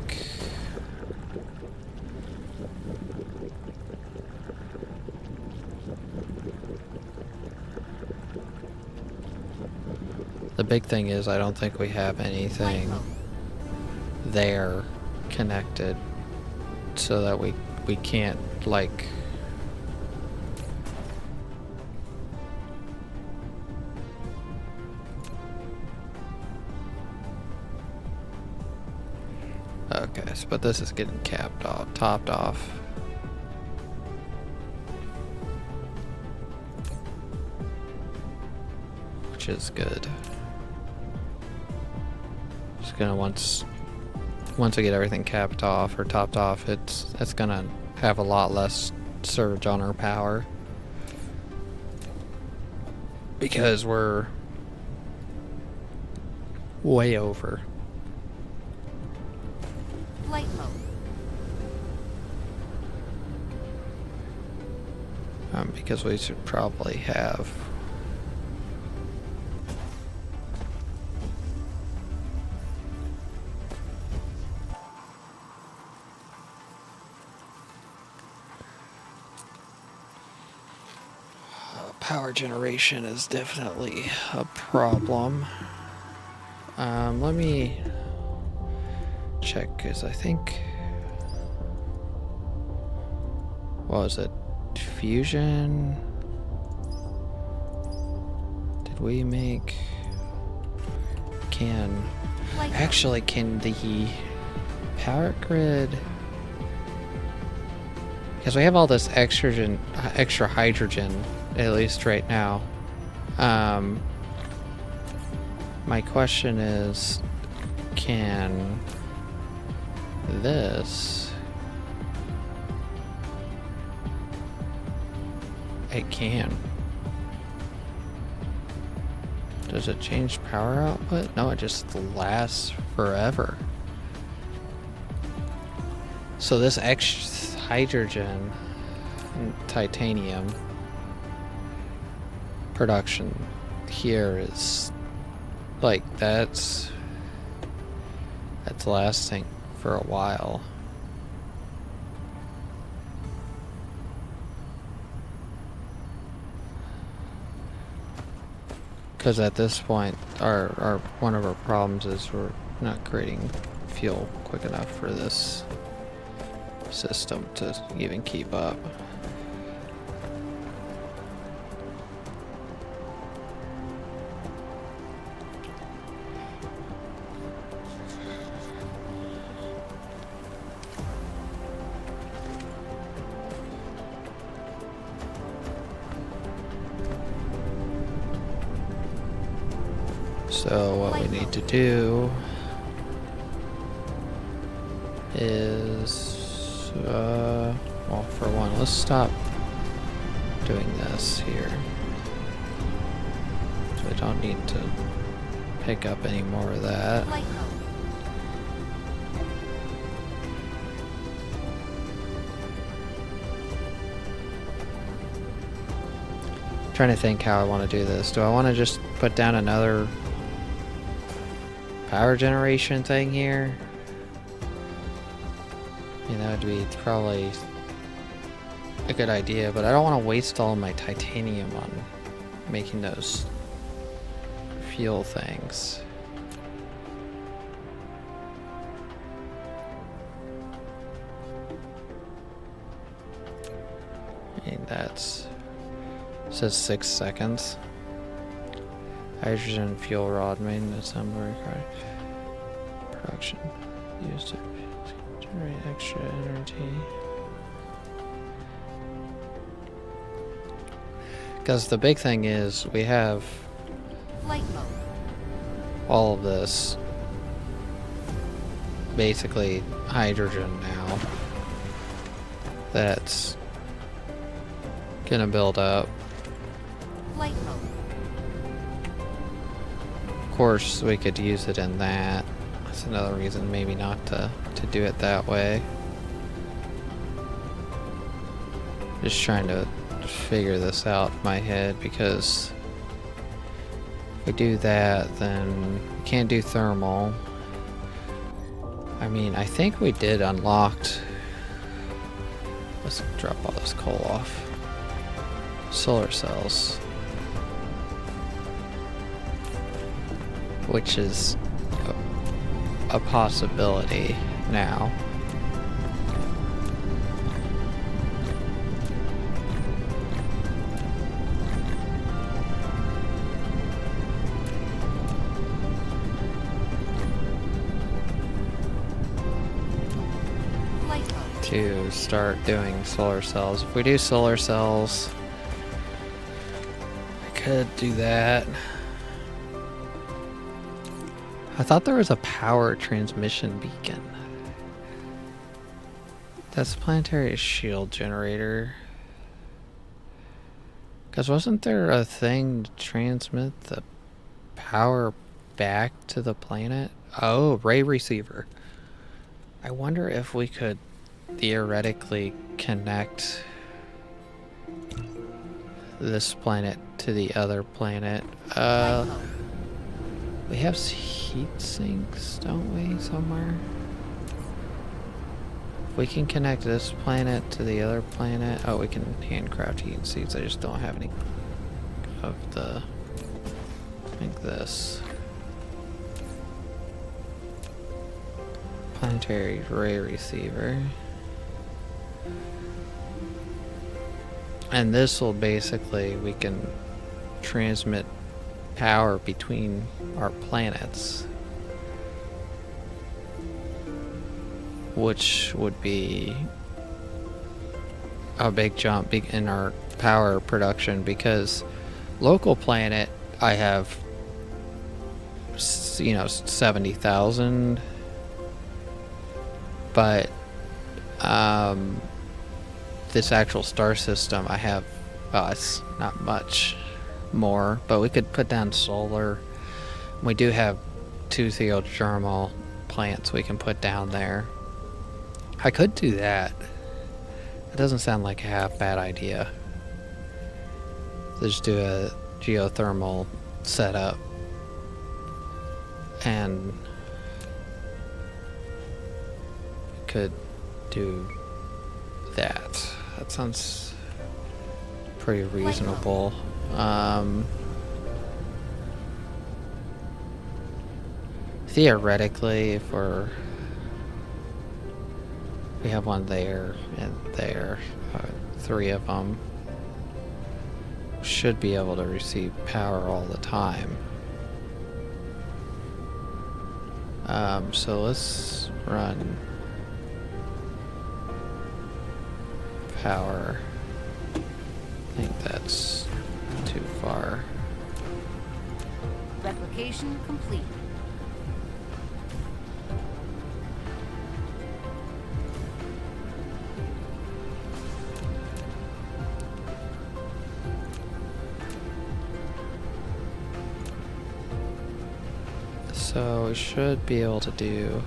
the big thing is I don't think we have anything there connected so that we can't, like, okay, so, but this is getting topped off. Which is good. Just gonna once we get everything capped off or topped off, it's gonna have a lot less surge on our power. Because we're way over. Flight mode. Because we should probably have power generation is definitely a problem. Let me check, because I think, what was it? Fusion? Did we make... Actually, can the power grid... Because we have all this extra hydrogen, at least right now. My question is, can this... It can. Does it change power output? No, it just lasts forever. So this hydrogen and titanium production here is like that's lasting for a while. Because at this point, our one of our problems is we're not creating fuel quick enough for this system to even keep up. So what we need to do is, well, for one, let's stop doing this here. So we don't need to pick up any more of that. Flight mode. Trying to think how I want to do this. Do I want to just put down another power generation thing here? Yeah, that would be probably a good idea, but I don't want to waste all my titanium on making those fuel things. I mean, that's... It says 6 seconds. Hydrogen fuel rod maintenance assembly production used to generate extra energy. Because the big thing is we have Flight mode. all of this basically hydrogen now that's gonna build up. Flight mode. Of course, we could use it in that. That's another reason maybe not to do it that way. Just trying to figure this out in my head, because if we do that, then we can't do thermal. I mean, I think we did unlocked. Let's drop all this coal off. Solar cells. Which is a possibility now. Flight mode. To start doing solar cells. If we do solar cells, I could do that. I thought there was a power transmission beacon. That's planetary shield generator. Because wasn't there a thing to transmit the power back to the planet? Oh, ray receiver. I wonder if we could theoretically connect this planet to the other planet. Flight mode. We have heat sinks, don't we, somewhere? If we can connect this planet to the other planet... Oh, we can handcraft heat sinks. I just don't have any of the... I think this. Planetary ray receiver. And this will basically... We can transmit power between our planets, which would be a big jump in our power production, because local planet I have 70,000, but this actual star system I have it's not much more, but we could put down solar. We do have 2 geothermal plants we can put down there. I could do that. It doesn't sound like a half bad idea. Just do a geothermal setup and could do that. That sounds pretty reasonable. Theoretically, if we have one there and there, 3 of them should be able to receive power all the time. So let's run power. I think that's too far. Replication complete. So we should be able to do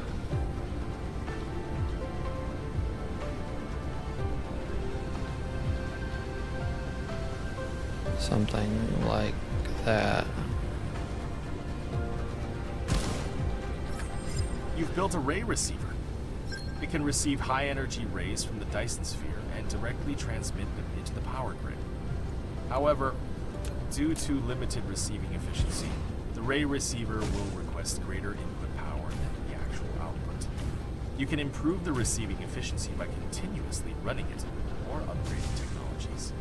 something like that. You've built a ray receiver. It can receive high-energy rays from the Dyson sphere and directly transmit them into the power grid. However, due to limited receiving efficiency, the ray receiver will request greater input power than the actual output. You can improve the receiving efficiency by continuously running it or upgrading technologies.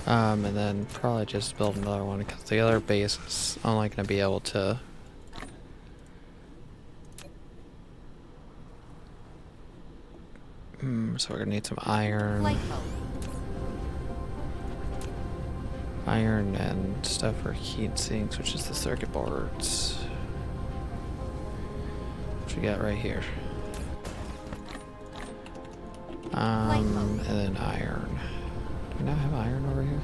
And then probably just build another one because the other base is only going to be able to so we're gonna need some iron. Flight mode. Iron and stuff for heat sinks, which is the circuit boards. Which we got right here. And then iron. Do we not have iron over here?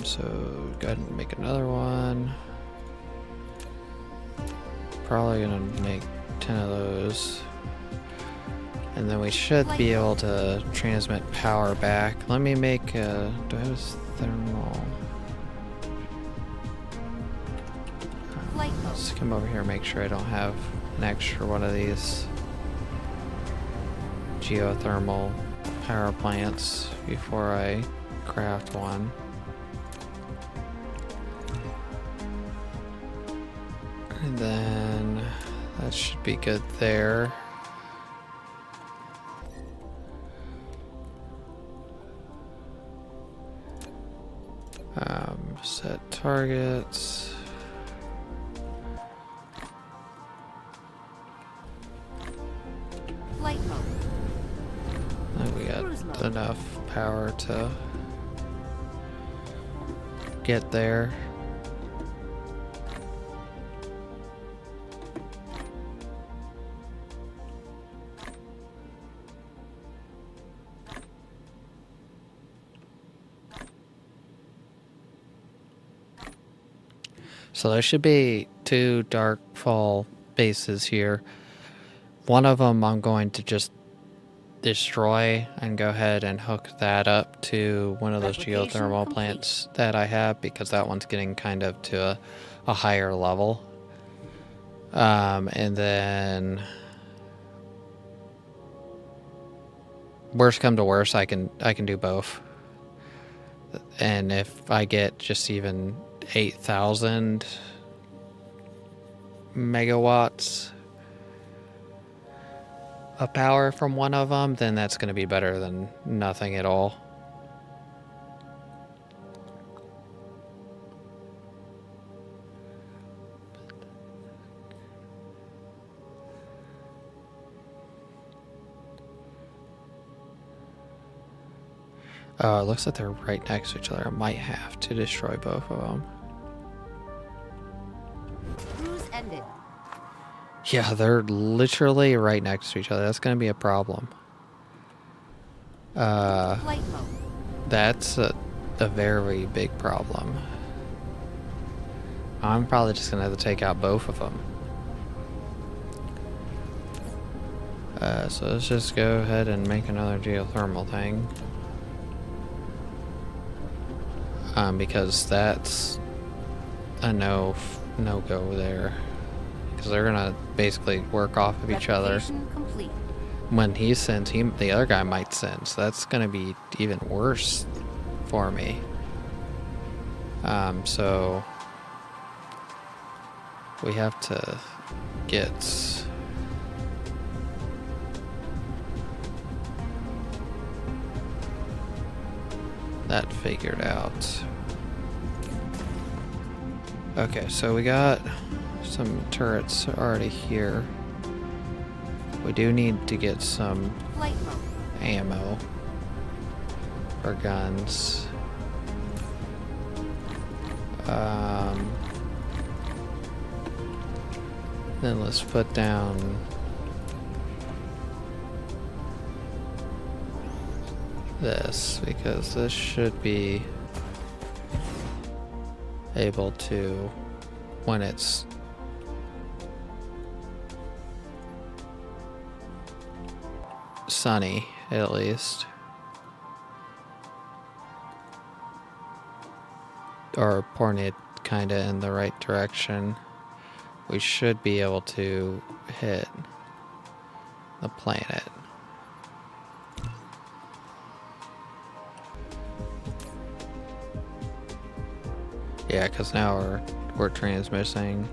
So go ahead and make another one. Probably gonna make 10 of those. And then we should be able to transmit power back. Let me make a, do I have a thermal? Let's come over here and make sure I don't have an extra one of these geothermal power plants before I craft one. And then that should be good there. Set targets. Flight mode. I think we got enough power to get there. So there should be 2 Darkfall bases here. One of them I'm going to just destroy and go ahead and hook that up to one of those geothermal plants that I have, because that one's getting kind of to a higher level. And then worst come to worst, I can do both. And if I get just even 8,000 megawatts of power from one of them, then that's going to be better than nothing at all. Oh, it looks like they're right next to each other. I might have to destroy both of them. Cruise ended. Yeah, they're literally right next to each other. That's going to be a problem. Flight mode. That's a very big problem. I'm probably just going to have to take out both of them. So let's just go ahead and make another geothermal thing. Because that's a no-go there. Because they're gonna basically work off of each other. Replication complete. When he sends, the other guy might send. So that's gonna be even worse for me. So we have to get that figured out. Okay, so we got some turrets already here. We do need to get some Flight mode. ammo for guns. Then let's put down this, because this should be able to, when it's sunny at least, or pointing it kind of in the right direction, we should be able to hit the planet. Yeah, because now we're transmitting.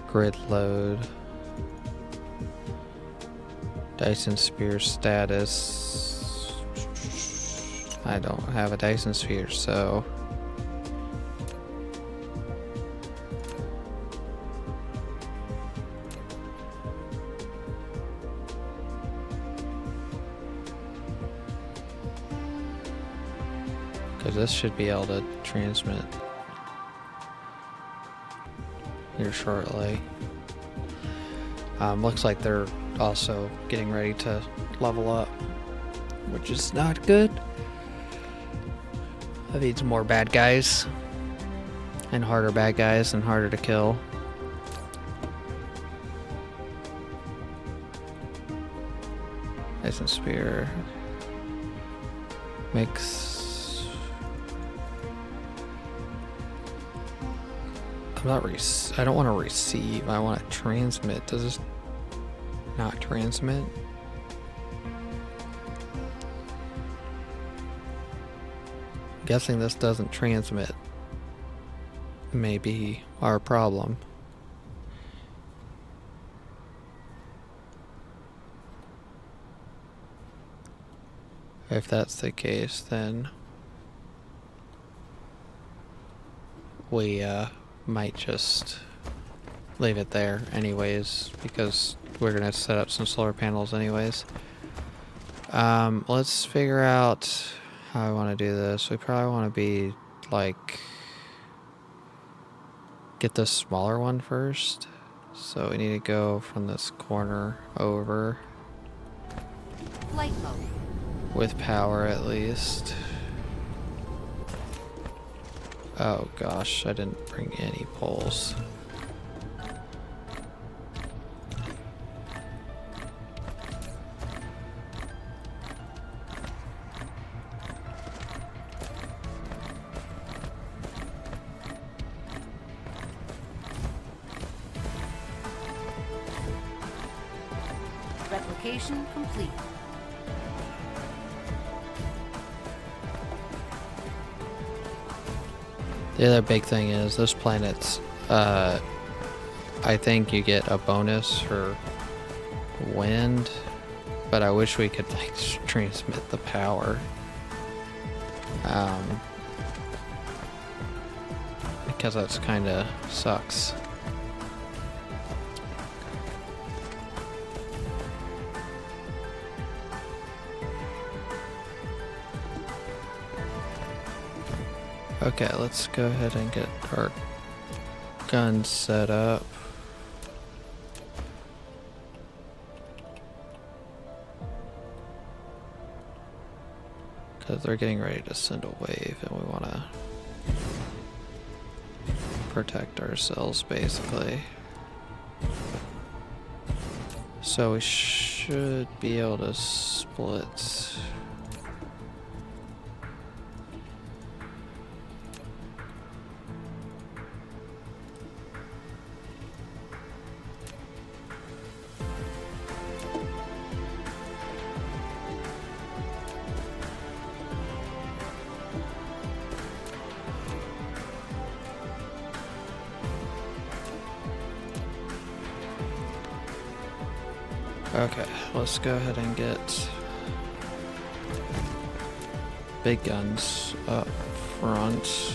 Grid load. Dyson sphere status. I don't have a Dyson sphere, so because this should be able to transmit here shortly. Looks like they're also getting ready to level up, which is not good. I need some more bad guys, and harder bad guys, and harder to kill. Dyson spear makes. I don't want to receive. I want to transmit. Does this not transmit? I'm guessing this doesn't transmit. Maybe our problem. If that's the case, then we might just leave it there anyways, because we're gonna set up some solar panels anyways. Let's figure out how I want to do this. We probably want to be like get this smaller one first, so we need to go from this corner over Flight mode. with power at least. Oh gosh, I didn't bring any poles. Replication complete. The other big thing is those planets, I think you get a bonus for wind, but I wish we could like transmit the power. Because that's kind of sucks. Okay, let's go ahead and get our guns set up. Because they're getting ready to send a wave and we want to protect ourselves basically. So we should be able to split. Okay, let's go ahead and get big guns up front. So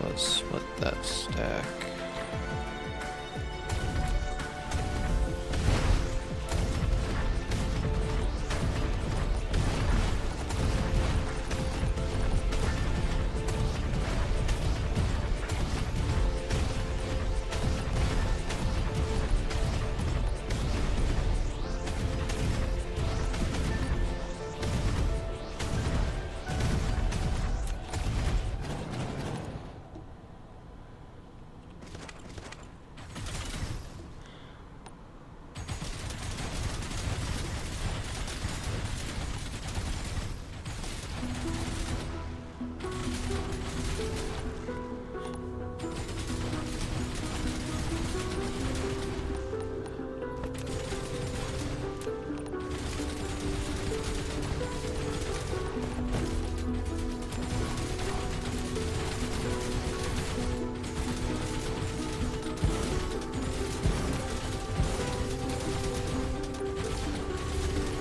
let's split that stack.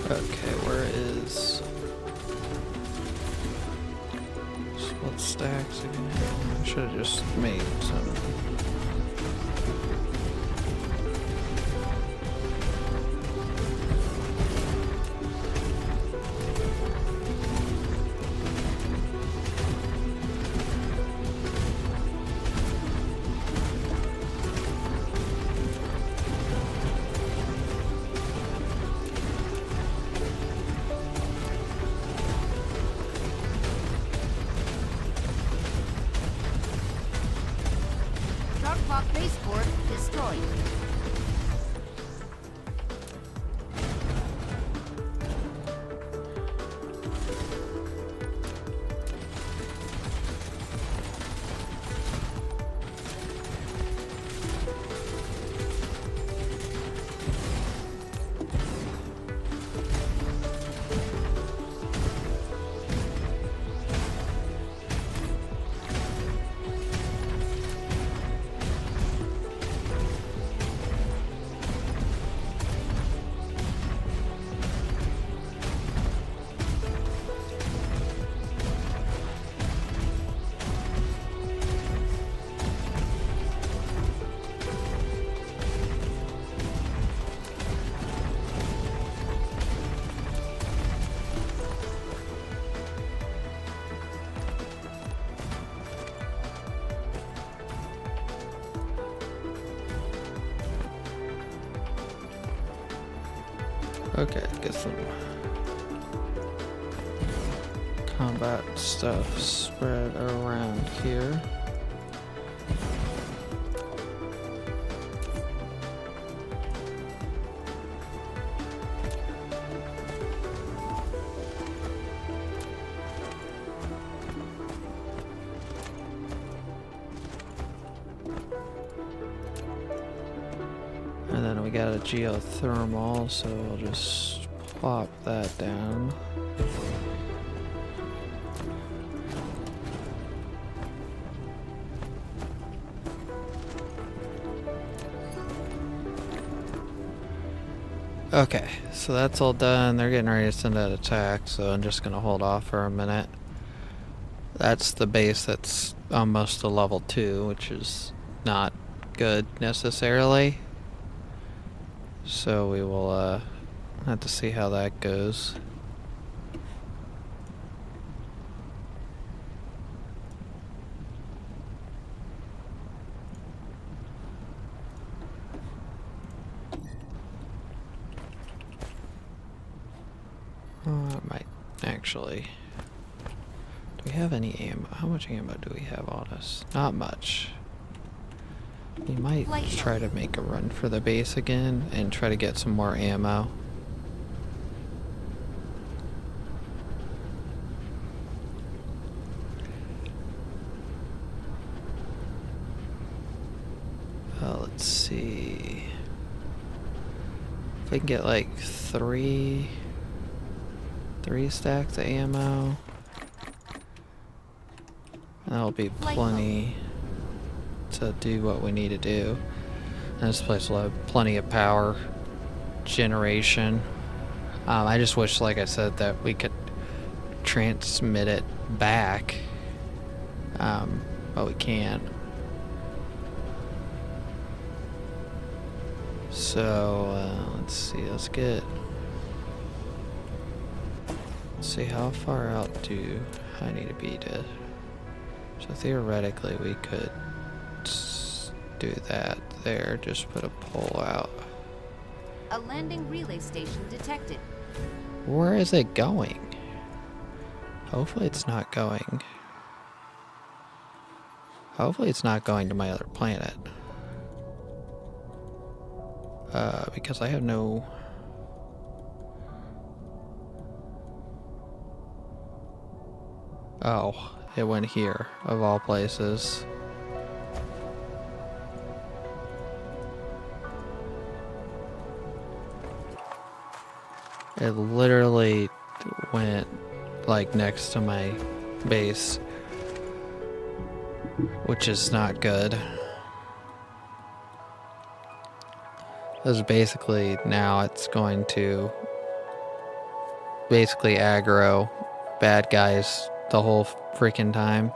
Okay, where is split stacks again? I should have just made some. Darkbot baseboard destroyed. Okay, get some combat stuff spread around here. And then we got a geothermal, so we'll just plop that down. Okay, so that's all done. They're getting ready to send out attack, so I'm just gonna hold off for a minute. That's the base that's almost to level 2, which is not good necessarily. So we will have to see how that goes. I might actually. Do we have any ammo? How much ammo do we have on us? Not much. We might try to make a run for the base again and try to get some more ammo. Let's see. If we can get like three stacks of ammo, that'll be plenty to do what we need to do. And this place will have plenty of power generation. I just wish, like I said, that we could transmit it back, but we can't. So let's see. Let's see how far out do I need to be to. So theoretically, we could do that there. Just put a pole out. A landing relay station detected. Where is it going? Hopefully it's not going. Hopefully it's not going to my other planet. Because I have no... Oh, it went here, of all places. It literally went like next to my base, which is not good. Because basically now it's going to basically aggro bad guys the whole freaking time.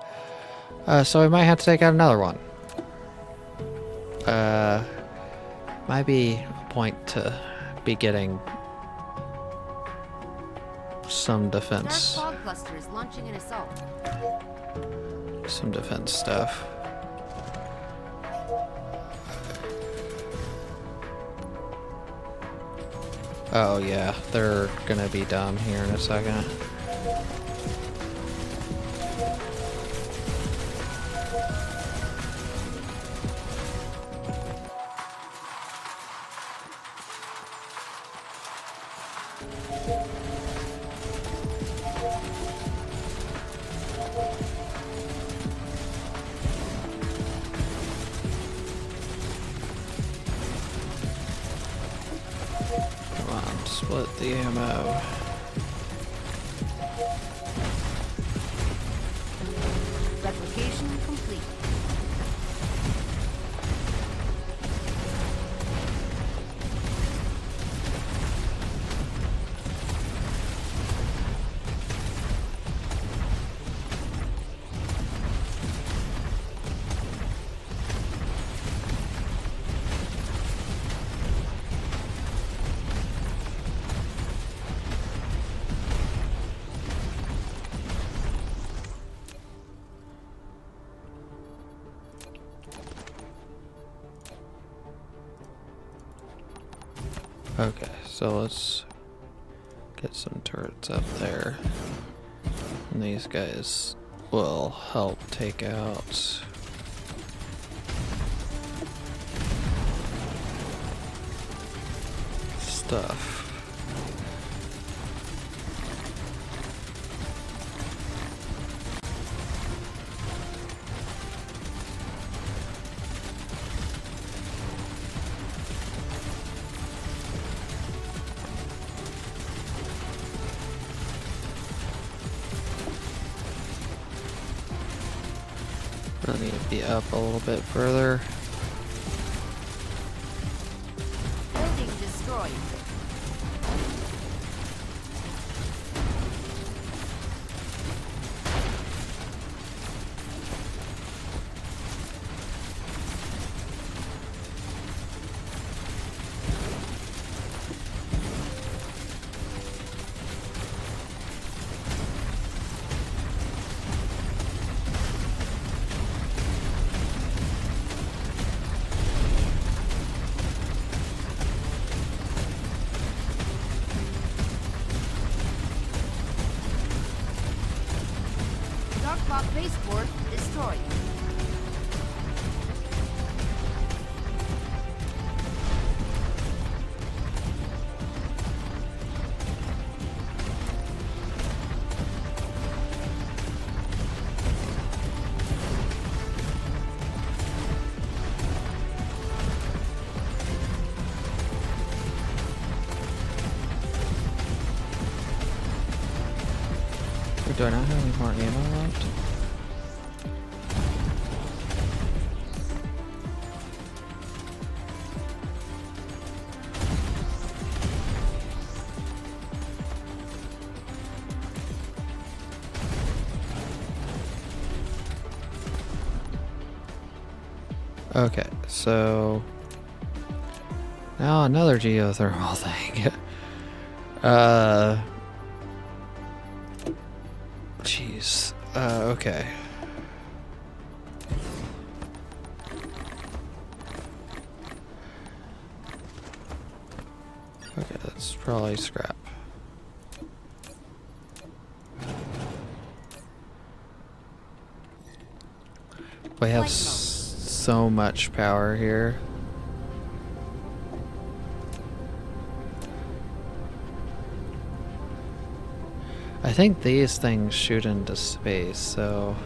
So we might have to take out another one. Might be a point to be getting some defense. Dark fog cluster is launching an assault. Some defense stuff. Oh yeah, they're gonna be dumb here in a second. Split the ammo. Replication complete. Okay, so let's get some turrets up there. And these guys will help take out stuff. I need to be up a little bit further. Building destroyed. Darkblock baseboard destroyed. Do I not have any more ammo left? Okay, so now another geothermal thing. Jeez. Okay. Okay, that's probably scrap. We have so much power here. I think these things shoot into space, so...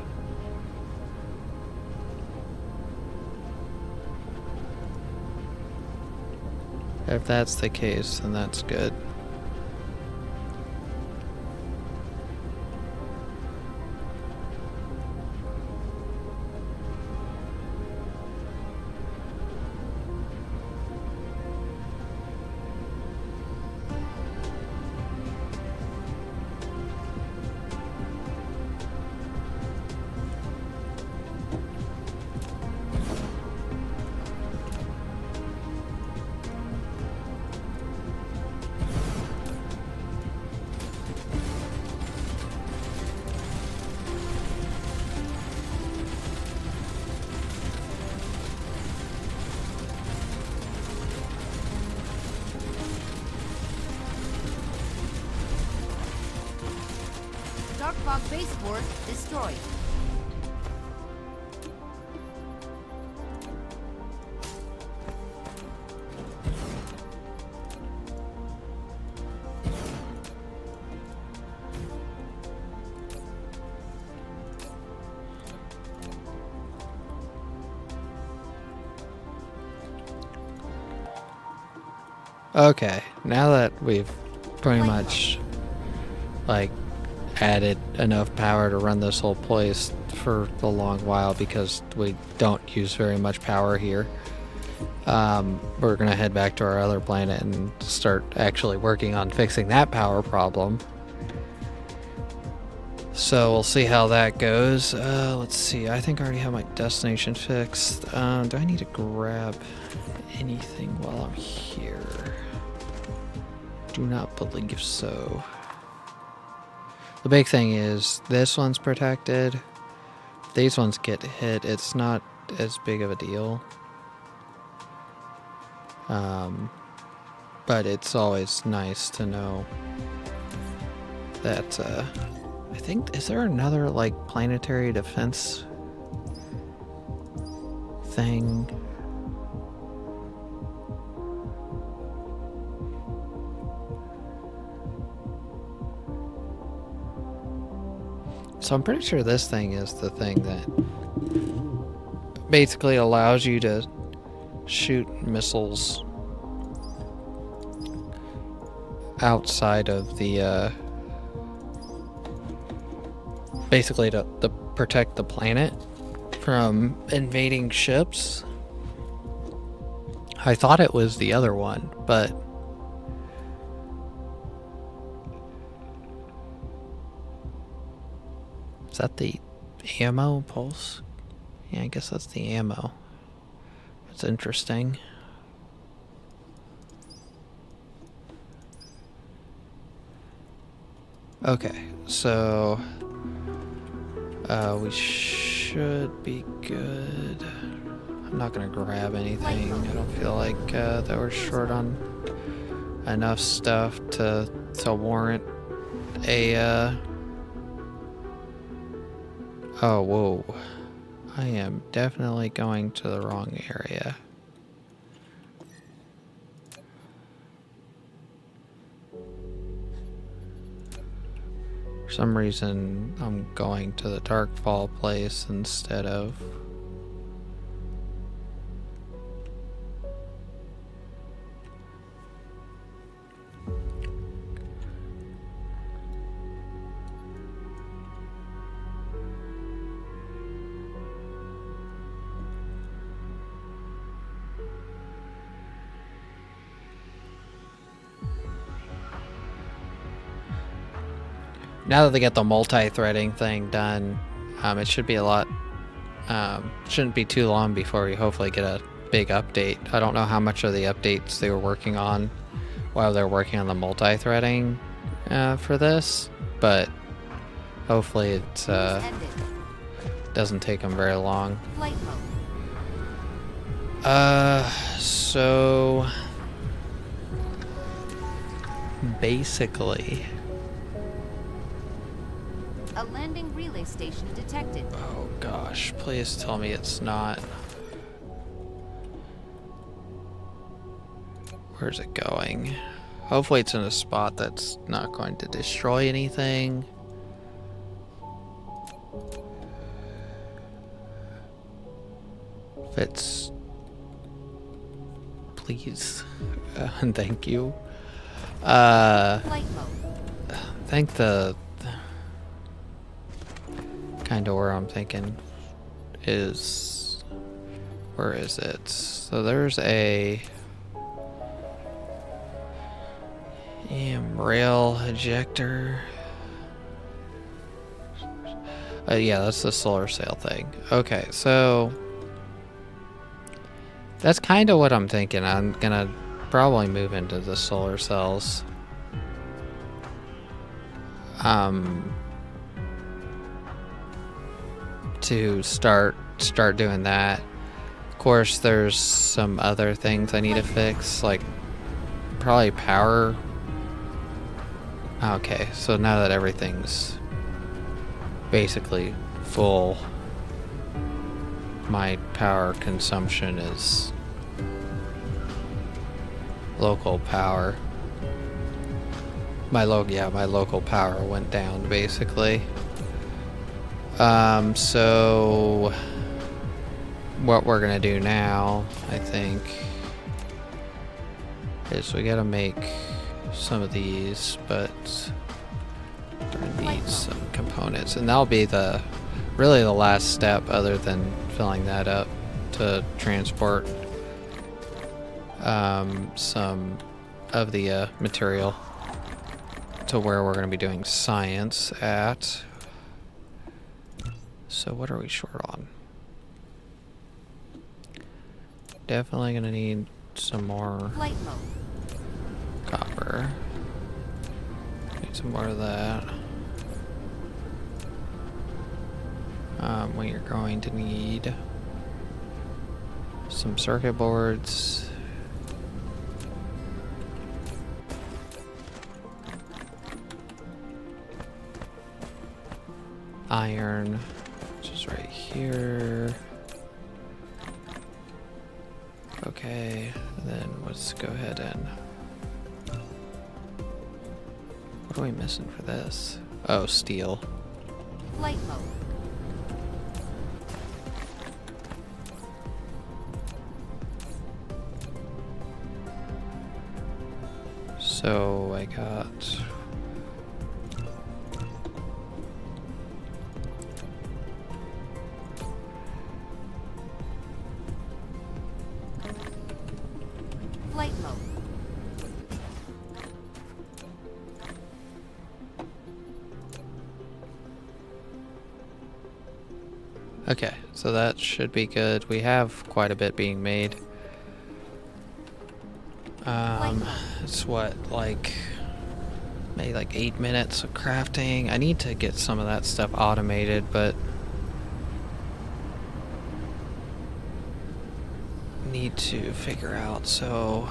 if that's the case, then that's good. Darkblock baseboard destroyed. Okay, now that we've pretty much like added enough power to run this whole place for a long while because we don't use very much power here, we're gonna head back to our other planet and start actually working on fixing that power problem. So we'll see how that goes. Let's see, I think I already have my destination fixed. Do I need to grab anything while I'm here? Do not believe so. The big thing is this one's protected. If these ones get hit, it's not as big of a deal. But it's always nice to know that, I think, is there another, like, planetary defense thing? So I'm pretty sure this thing is the thing that basically allows you to shoot missiles outside of the, basically to protect the planet from invading ships. I thought it was the other one, but is that the ammo pulse? Yeah, I guess that's the ammo. That's interesting. Okay, so we should be good. I'm not gonna grab anything. I don't feel like that we're short on enough stuff to warrant a Oh, whoa. I am definitely going to the wrong area. For some reason, I'm going to the Darkfall place instead of... Now that they get the multi-threading thing done, it should be a lot... shouldn't be too long before we hopefully get a big update. I don't know how much of the updates they were working on while they're working on the multi-threading for this, but hopefully it doesn't take them very long. Flight mode. So basically, A landing relay station detected. oh gosh, please tell me it's not. Where's it going? Hopefully it's in a spot that's not going to destroy anything. If it's... Please. And thank you. Flight mode. I think the... kind of where I'm thinking is... Where is it? So there's a... rail ejector. Yeah, that's the solar sail thing. Okay, so that's kind of what I'm thinking. I'm gonna probably move into the solar cells. To start doing that. Of course, there's some other things I need to fix, like probably power. Okay, so now that everything's basically full, my power consumption is local power. My local power went down basically. So what we're gonna do now, I think, is we gotta make some of these, but I need some components, and that'll be really the last step other than filling that up to transport some of the material to where we're going to be doing science at. So what are we short on? Definitely going to need some more Flight mode. copper. Need some more of that. We are going to need some circuit boards. Iron, which is right here. Okay, and then let's go ahead and... What are we missing for this? Oh, steel. Flight mode. So I got... Flight mode. Okay, so that should be good. We have quite a bit being made. It's what, like, maybe like 8 minutes of crafting. I need to get some of that stuff automated, but need to figure out. So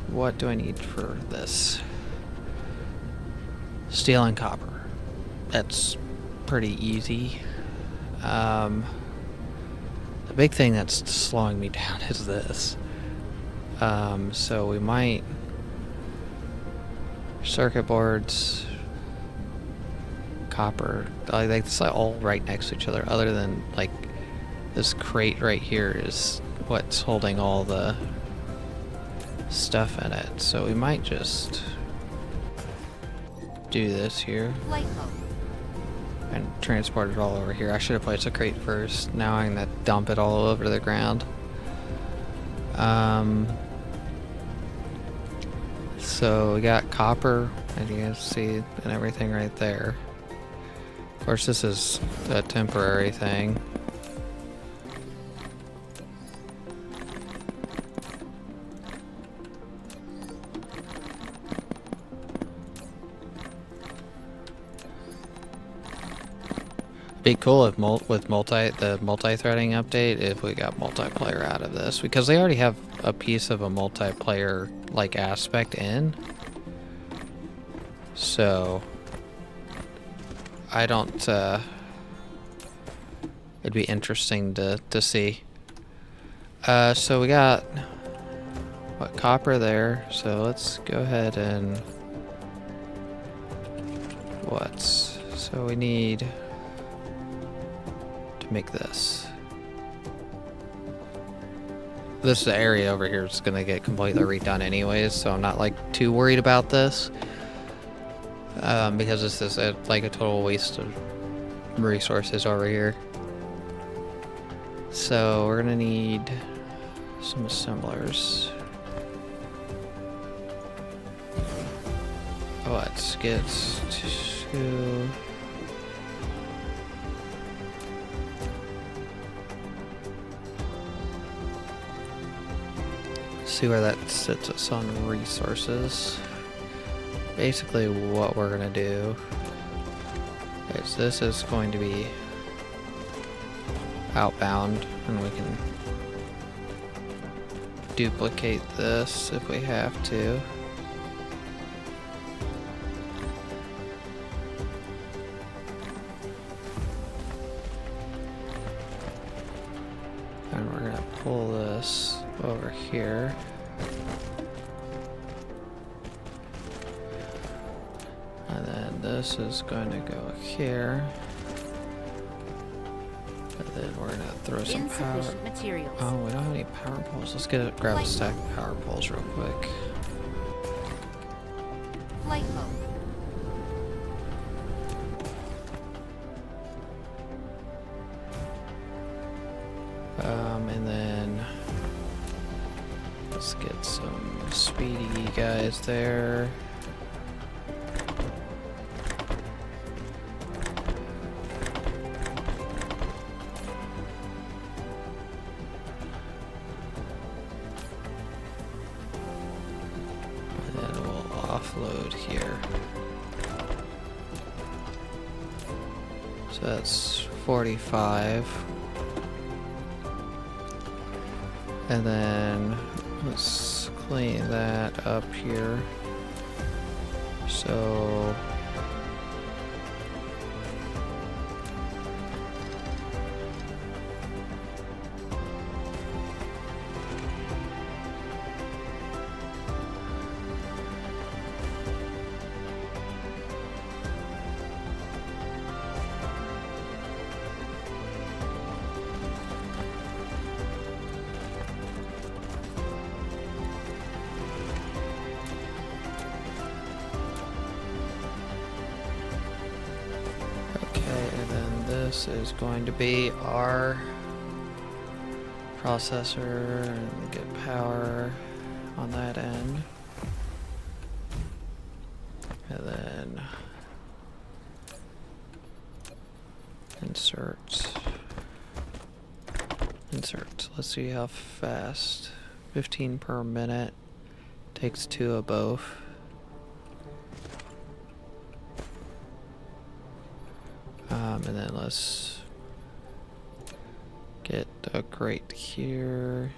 what do I need for this? Steel and copper. That's pretty easy. The big thing that's slowing me down is this. So we might... Circuit boards... Copper... Like, it's like all right next to each other, other than, like, this crate right here is what's holding all the stuff in it. So we might just do this here. Flight mode. And transport it all over here. I should have placed a crate first. Now I'm gonna dump it all over the ground. So we got copper, as you guys see, and everything right there. Of course, this is a temporary thing. Be cool if the multi-threading update if we got multiplayer out of this, because they already have a piece of a multiplayer like aspect in. So I don't it'd be interesting to see. So we got what, copper there, so let's go ahead and so we need to make this. This area over here is gonna get completely redone anyways, so I'm not like too worried about this, because this is like a total waste of resources over here. So we're gonna need some assemblers. Let's get to... see where that sits us on resources. Basically what we're gonna do is this is going to be outbound, and we can duplicate this if we have to. And we're gonna pull this over here. And then this is going to go here. And then we're gonna throw some power. Insufficient materials. Oh, we don't have any power poles. Let's grab a stack of power poles real quick. Flight mode. And then let's get some speedy guys there. And then we'll offload here. So that's 45. And then let's clean that up here. So this is going to be our processor, and get power on that end. And then insert. Let's see how fast. 15 per minute. Takes 2 of both. And then let's get a grate here.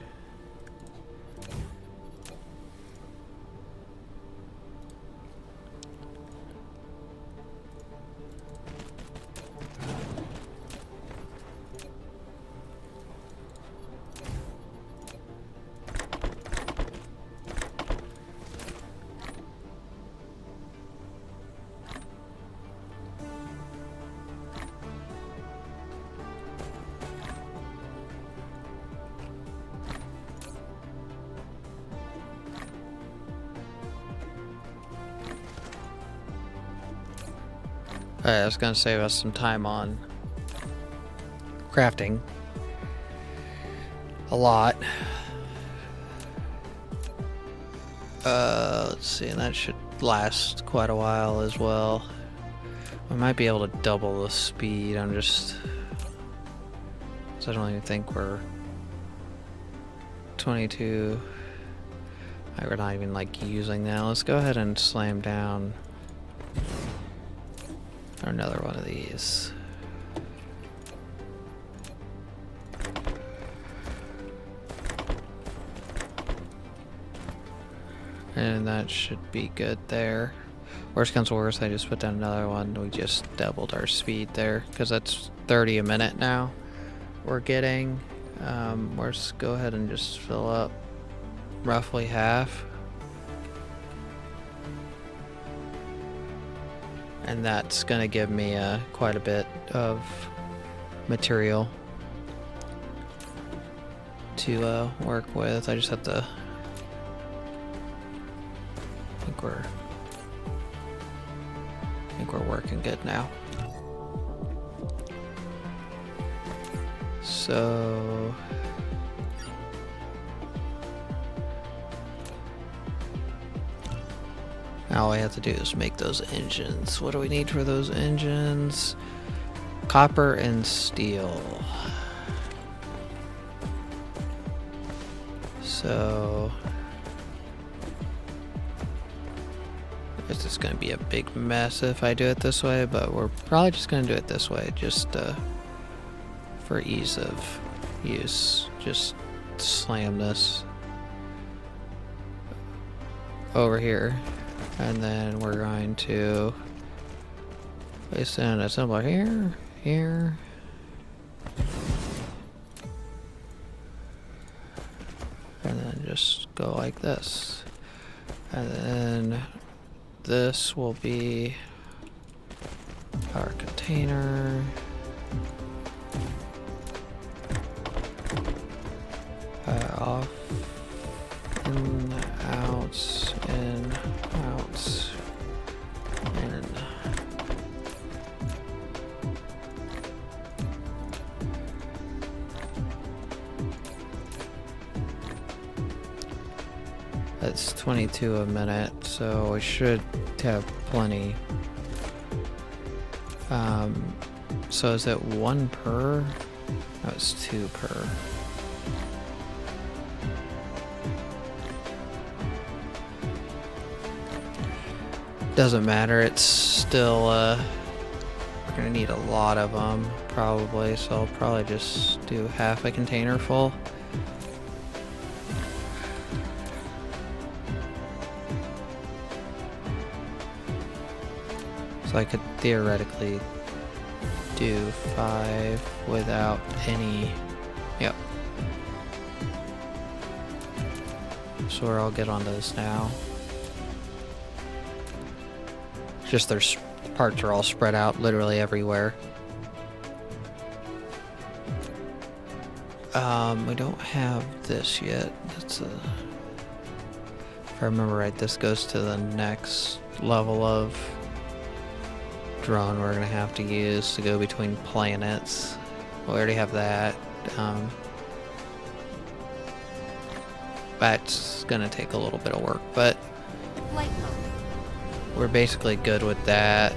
It's gonna save us some time on crafting. A lot. Let's see, and that should last quite a while as well. We might be able to double the speed. I don't even think we're 22. We're not even like using that. Let's go ahead and slam down another one of these. And that should be good there. Worst comes to worst, I just put down another one. We just doubled our speed there because that's 30 a minute now. We're getting. Let's go ahead and just fill up roughly half. And that's going to give me quite a bit of material to work with. I just have to. I think we're working good now. So now all I have to do is make those engines. What do we need for those engines? Copper and steel. So it's just going to be a big mess if I do it this way, but we're probably just going to do it this way, just for ease of use. Just slam this over here, and then we're going to place in a symbol here, here, and then just go like this, and then this will be our container. Off, in, out, in, out, in. That's 22 a minute, so we should have plenty. So is it 1 per? No, it's 2 per. Doesn't matter, it's still, we're gonna need a lot of them, probably, so I'll probably just do half a container full. So I could theoretically do 5 without any, yep. So we're all good on those now. Just their parts are all spread out literally everywhere. We don't have this yet. That's if I remember right, this goes to the next level of drone we're gonna have to use to go between planets. We already have that. That's gonna take a little bit of work, but we're basically good with that.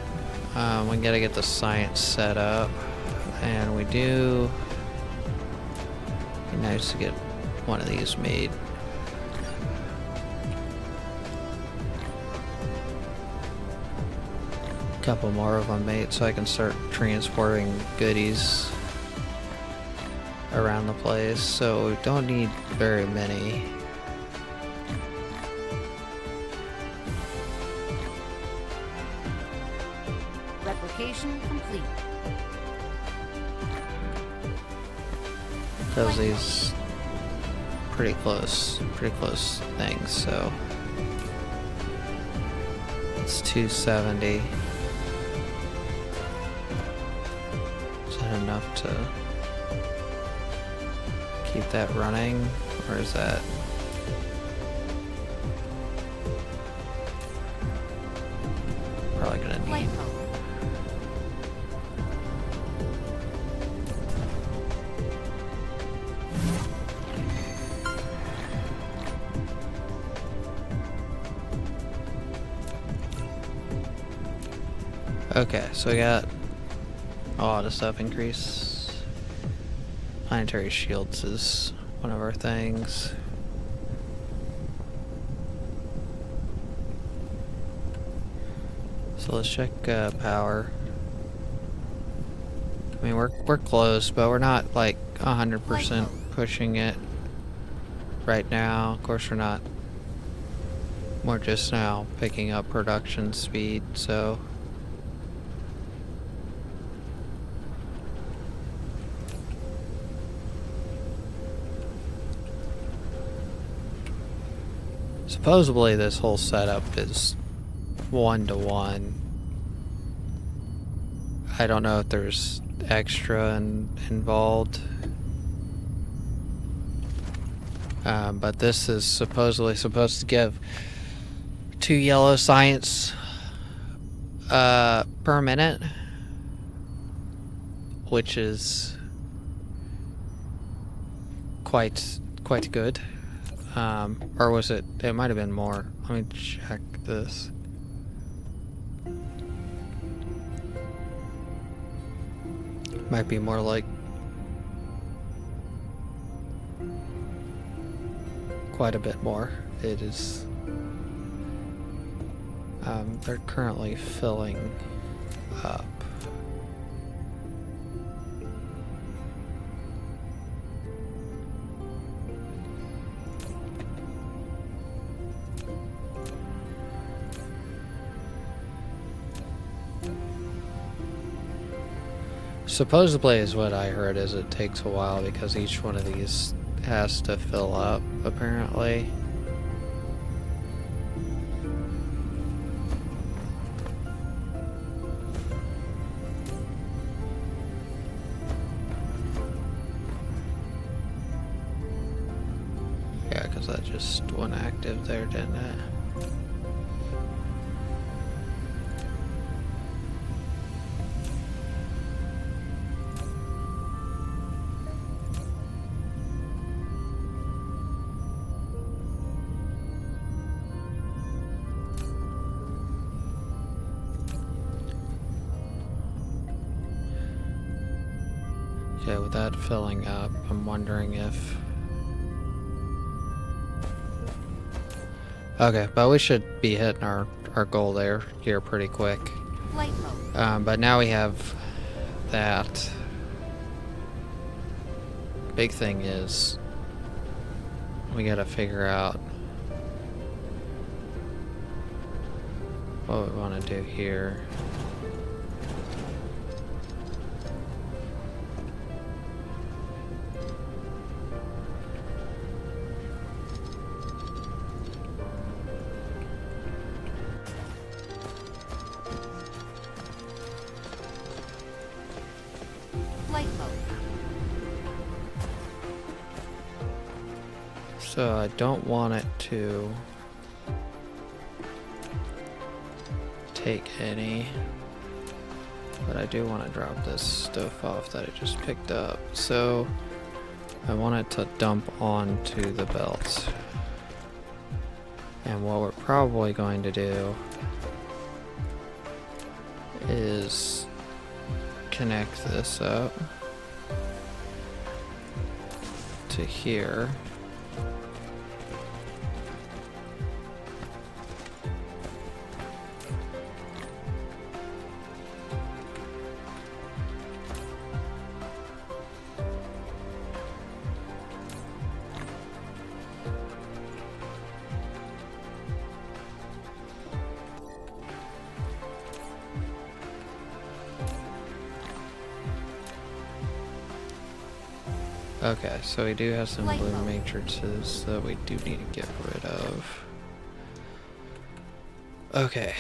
We gotta get the science set up, and we do. Be nice to get one of these made. A couple more of them made so I can start transporting goodies around the place. So we don't need very many. Replication complete. Because these pretty close things, so it's 270. Is that enough to keep that running, or is that probably gonna need? Okay, so we got a lot of stuff increase. Planetary shields is one of our things. So let's check power. I mean, we're close, but we're not like 100% pushing it right now. Of course, we're not. We're just now picking up production speed, so. Supposedly this whole setup is 1-to-1. I don't know if there's extra involved. But this is supposedly supposed to give 2 yellow science per minute, which is quite good. Or was it? It might have been more. Let me check this. Might be more like quite a bit more. It is. They're currently filling up. Supposedly is what I heard is it takes a while because each one of these has to fill up, apparently. Yeah, because that just went active there, didn't it? Okay, with that filling up, I'm wondering if... Okay, but we should be hitting our goal there here pretty quick. Flight mode. But now we have that. Big thing is we gotta figure out what we want to do here. Flight mode. So I don't want it to take any, but I do want to drop this stuff off that I just picked up. So I want it to dump onto the belt. And what we're probably going to do is connect this up to here. Okay, so we do have some blue matrices that we do need to get rid of. Okay.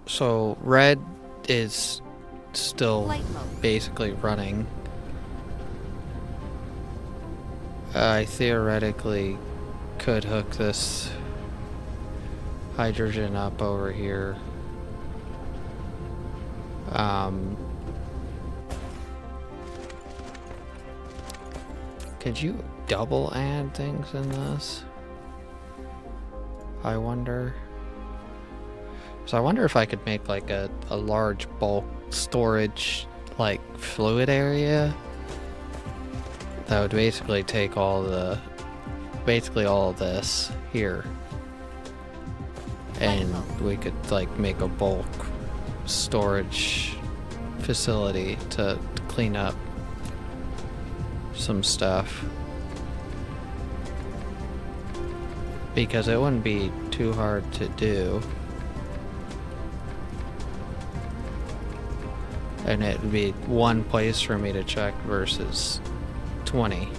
So red is still basically running. I theoretically could hook this hydrogen up over here. Could you double add things in this? I wonder. So I wonder if I could make like a large bulk storage like fluid area that would basically take all of this here, and we could like make a bulk storage facility to clean up some stuff, because it wouldn't be too hard to do. And it would be one place for me to check versus 20.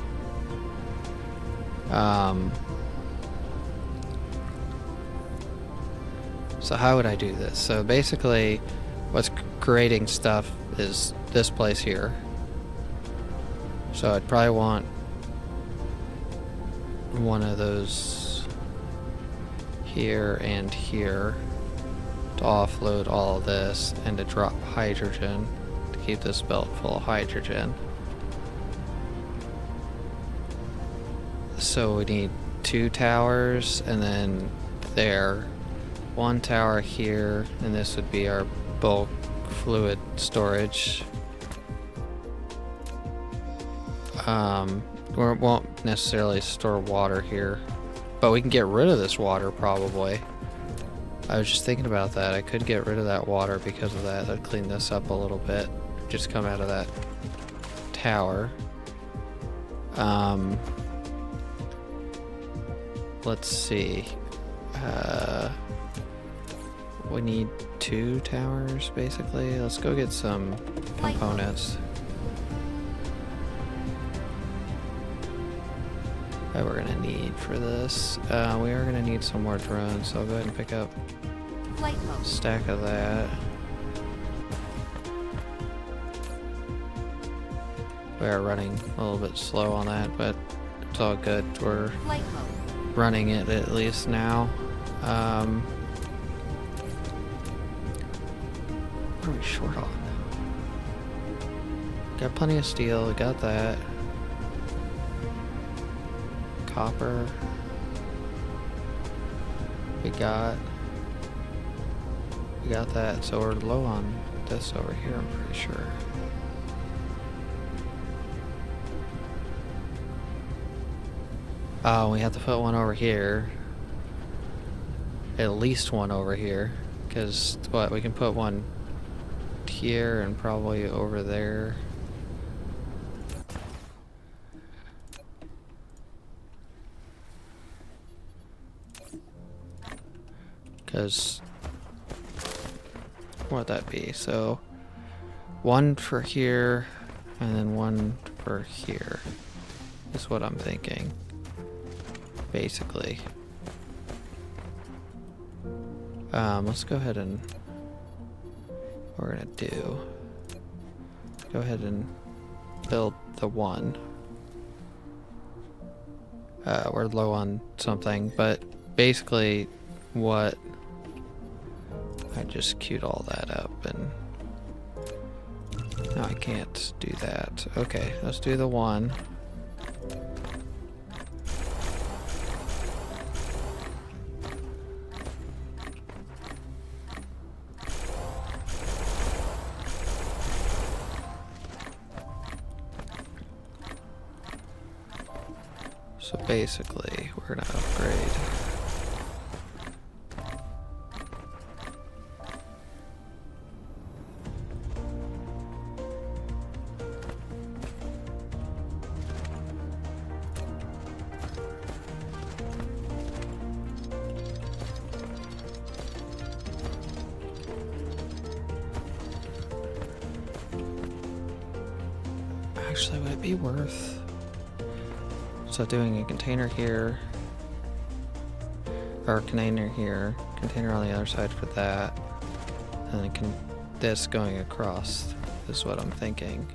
So how would I do this? So basically, what's creating stuff is this place here. So I'd probably want one of those here and here to offload all of this and to drop hydrogen to keep this belt full of hydrogen. So we need 2 towers, and then there, 1 tower here, and this would be our bulk fluid storage. We won't necessarily store water here, but we can get rid of this water probably. I was just thinking about that. I could get rid of that water because of that. I'd clean this up a little bit. Just come out of that tower. Let's see. We need 2 towers basically. Let's go get some components. That we're gonna need for this. We are gonna need some more drones, so I'll go ahead and pick up a stack of that. We are running a little bit slow on that, but it's all good. We're running it at least now. What are we short on? Got plenty of steel, we got that. Copper. We got that, so we're low on this over here, I'm pretty sure. Oh, we have to put one over here. At least one over here. Because, what, we can put one here and probably over there. Because, what would that be? So, one for here, and then one for here, is what I'm thinking. Basically. Let's go ahead and what we're gonna do. Go ahead and build the one. We're low on something, but basically what I just queued all that up, and no, I can't do that. Okay, let's do the one. So basically, we're gonna upgrade. Actually, would it be worth... So doing a container here, or container here, container on the other side for that, and then this going across is what I'm thinking.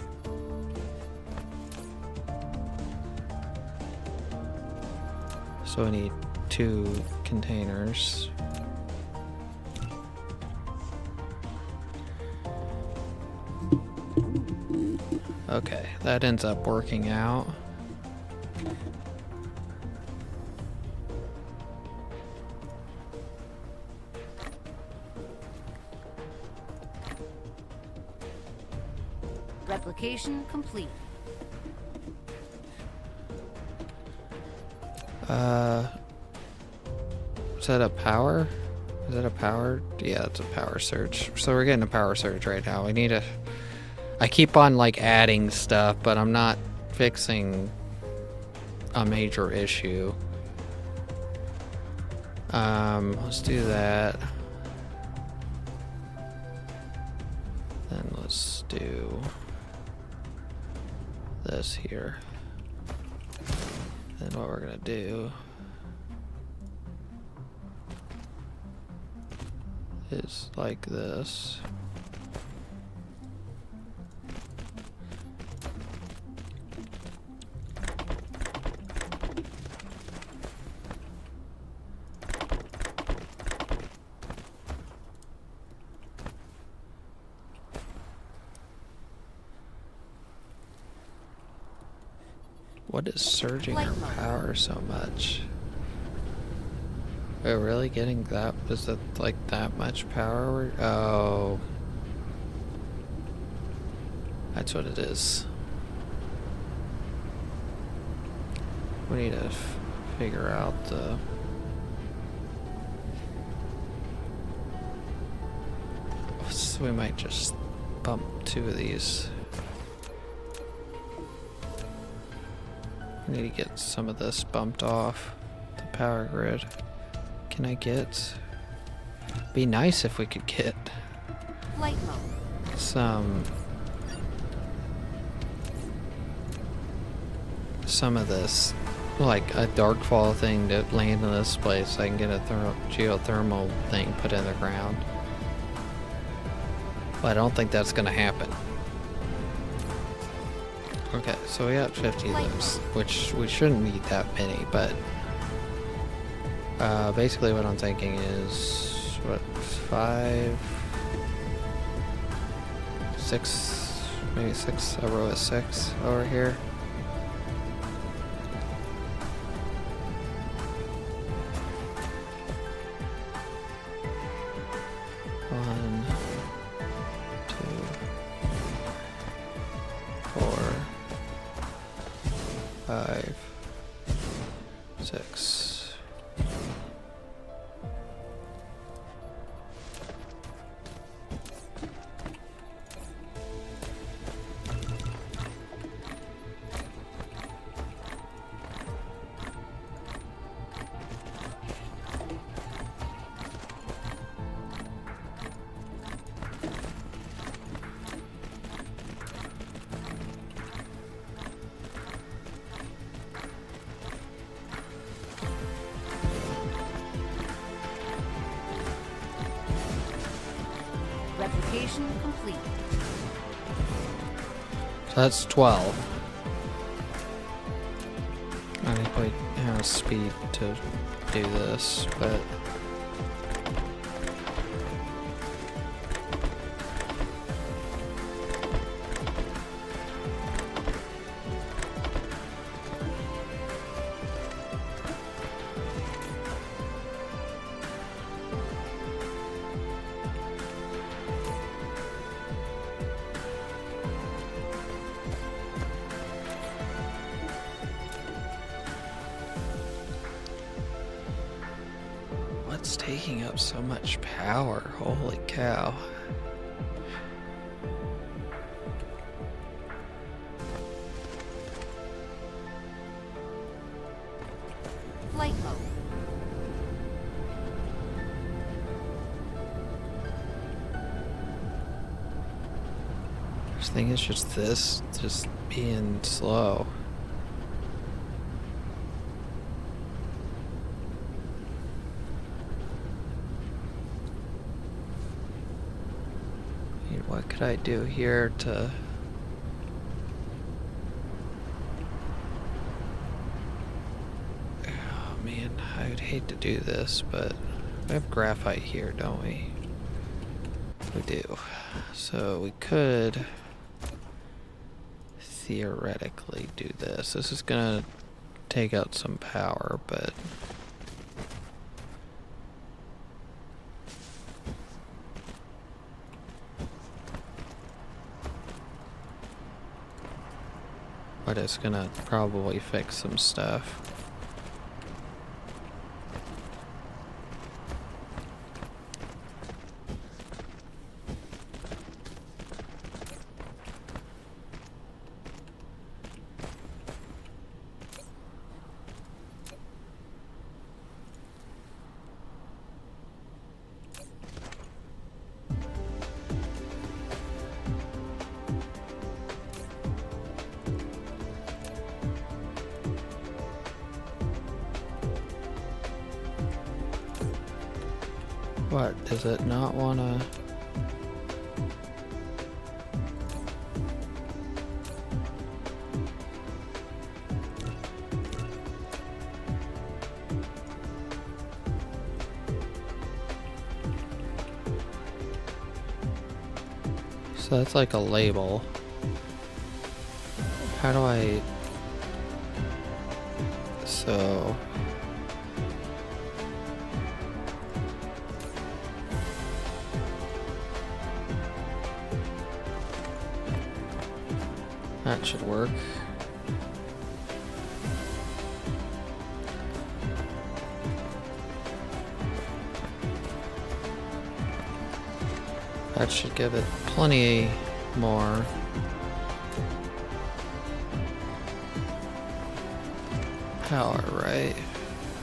So we need 2 containers. Okay, that ends up working out. Replication complete. Is that a power? Is that a power? Yeah, it's a power surge. So we're getting a power surge right now. We need a... I keep on like adding stuff, but I'm not fixing a major issue. Let's do that. Then let's do this here. Then what we're gonna do is like this. What is surging our power so much? We're really getting that? Is it like that much power? Oh. That's what it is. We need to figure out the... So we might just bump 2 of these. I need to get some of this bumped off the power grid. Can I get... Be nice if we could get Flight mode. some of this, like a darkfall thing to land in this place so I can get a geothermal thing put in the ground. But I don't think that's gonna happen. Okay, so we got 50 of those, which we shouldn't need that many, but basically what I'm thinking is, what, 5, 6, maybe 6, a row of 6 over here. One, 2, 4, 5, 6. Replication complete. So that's 12. I need quite have speed to do this, but what's taking up so much power? Holy cow. Flight mode. This thing is just this, just being slow. What could I do here to... Oh man, I would hate to do this, but we have graphite here, don't we? We do. So we could theoretically do this. This is gonna take out some power, but... but it's gonna probably fix some stuff. What, does it not wanna? So that's like a label. How do I? So. That should work. That should give it plenty more. Power, right?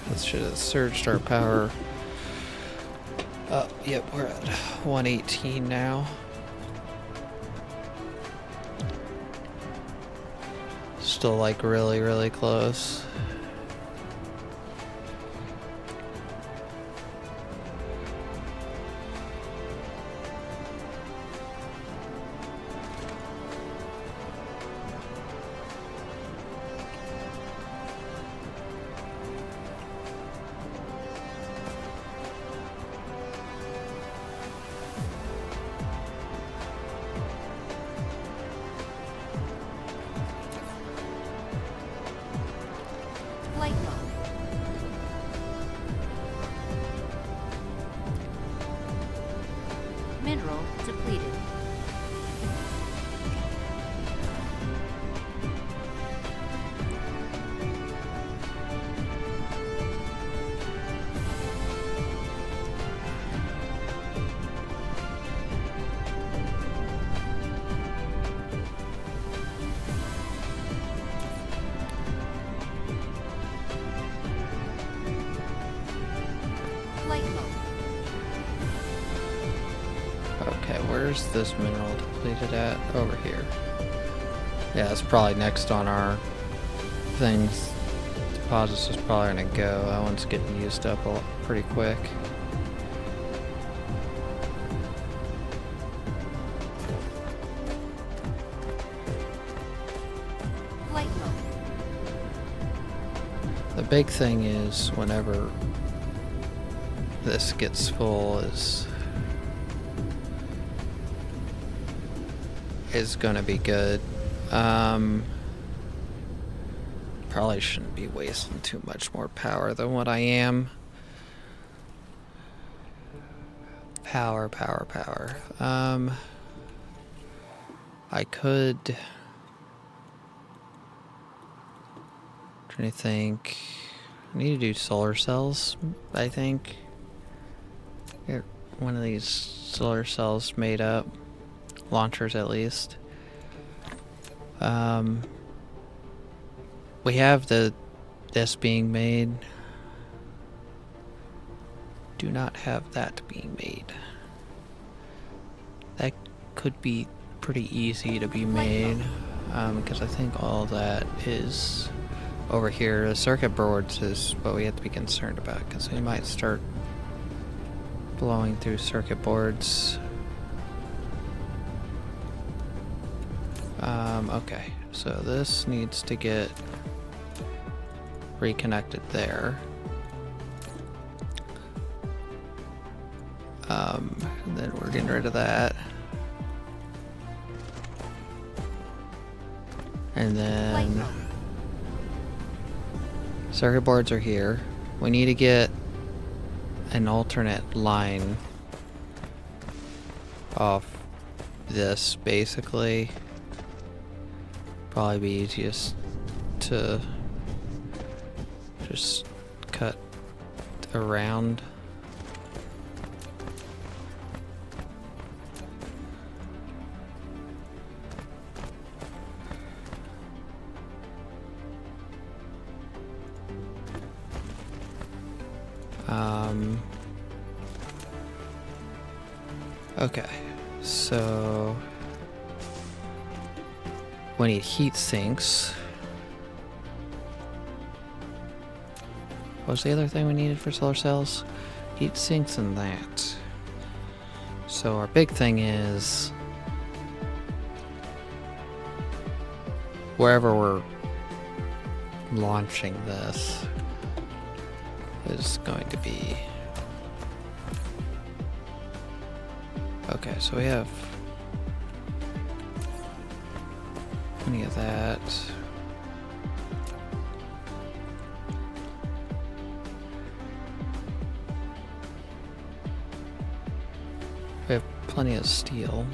That should have surged our power. Yep, we're at 118 now. Still like really, really close. Flight mode. Mineral depleted. Flight mode. Okay, where's this mineral depleted at? Over here. Yeah, it's probably next on our things. Deposits is probably gonna go. That one's getting used up pretty quick. Flight mode. The big thing is whenever this gets full is gonna be good. Probably shouldn't be wasting too much more power than what I am. Power. I could. Trying to think. I need to do solar cells, I think. Get one of these solar cells made up. Launchers at least. We have this being made. Do not have that being made. That could be pretty easy to be made, because I think all that is over here. The circuit boards is what we have to be concerned about, because we might start blowing through circuit boards. Okay, so this needs to get reconnected there. And then we're getting rid of that. And then circuit boards are here. We need to get an alternate line off this, basically. Probably be easiest to just cut around. Okay, so we need heat sinks. What was the other thing we needed for solar cells? Heat sinks and that. So our big thing is wherever we're launching this is going to be. Okay, so we have plenty of that. We have plenty of steel.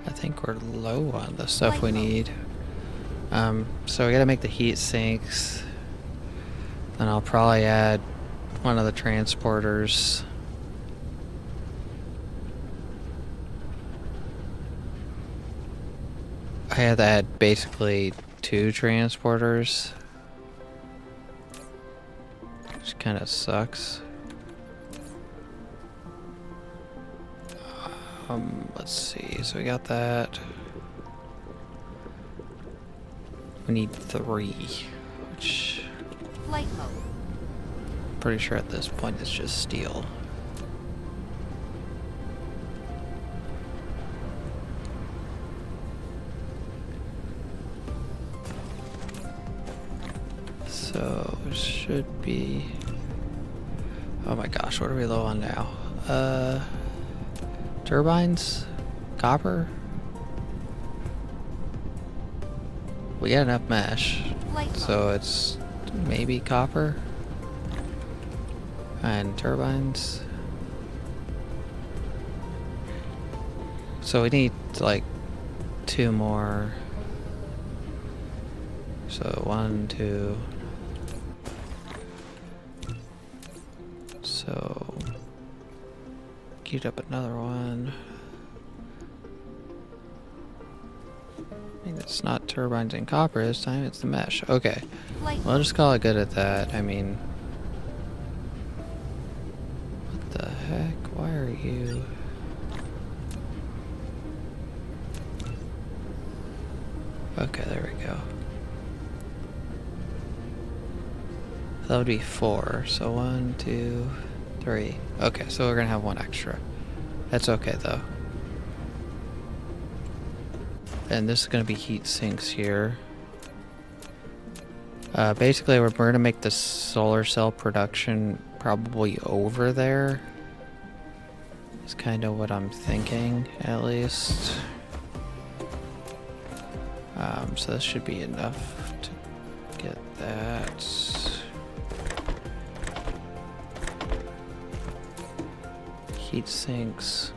I think we're low on the stuff we need. So we gotta make the heat sinks. Then I'll probably add one of the transporters. I had to add basically 2 transporters, which kind of sucks. Let's see, so we got that. We need 3, which Flight mode. pretty sure at this point it's just steel. So it should be. Oh my gosh, what are we low on now? Turbines? Copper? We got enough mesh, so it's maybe copper and turbines. So we need like 2 more. So 1, 2. So queued up another one. I think it's not turbines and copper this time, it's the mesh. Okay. We'll just call it good at that. I mean, what the heck? Why are you? Okay, there we go. That would be 4. So 1, 2, 3. Okay, so we're gonna have 1 extra. That's okay though. And this is going to be heat sinks here. Basically, we're going to make the solar cell production probably over there. It's kind of what I'm thinking, at least. So this should be enough to get that. Heat sinks.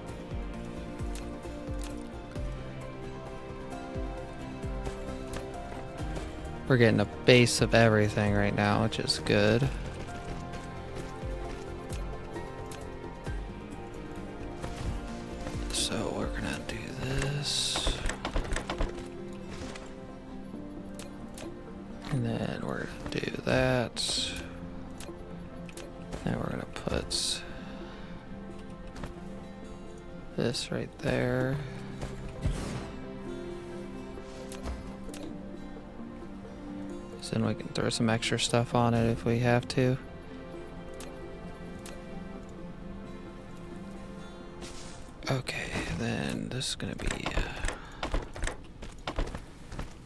We're getting a base of everything right now, which is good. So we're gonna do this. And then we're gonna do that. Then we're gonna put this right there. So then we can throw some extra stuff on it if we have to. Okay, then this is gonna be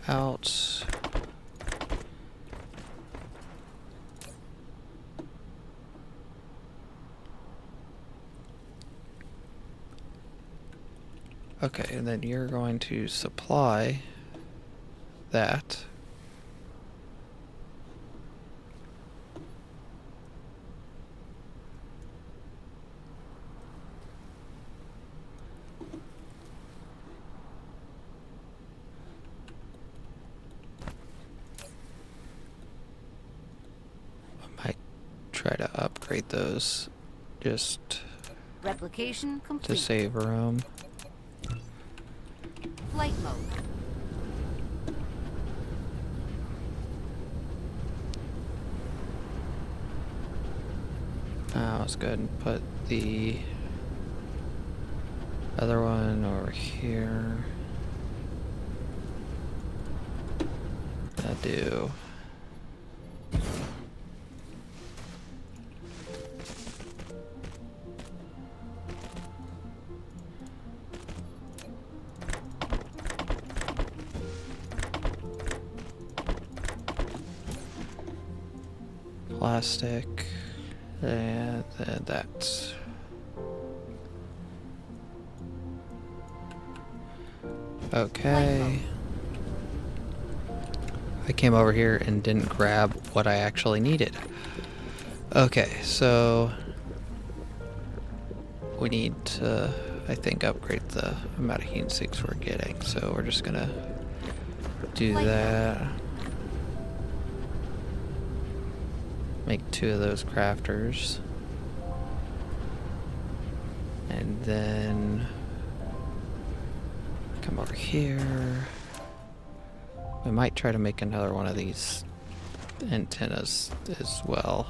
out. Okay, and then you're going to supply that. to upgrade those just Replication to complete. save room. Flight mode. Let's go ahead and put the other one over here. I do. Plastic, and then that. Okay. I came over here and didn't grab what I actually needed. Okay, so we need to, I think, upgrade the amount of heat sinks we're getting. So we're just gonna do that. Make 2 of those crafters. And then come over here. We might try to make another one of these antennas as well.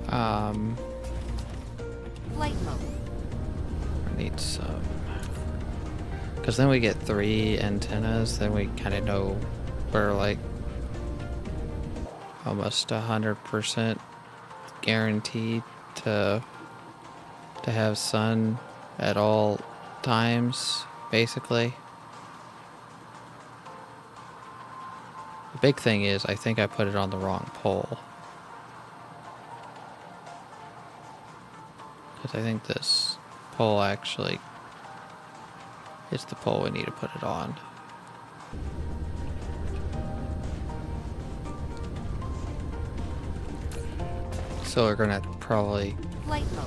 Flight mode. I need some, because then we get 3 antennas. Then we kind of know we're like almost 100% guaranteed to have sun at all times, basically. The big thing is, I think I put it on the wrong pole. Because I think this pole actually is the pole we need to put it on. So we're gonna probably Flight mode.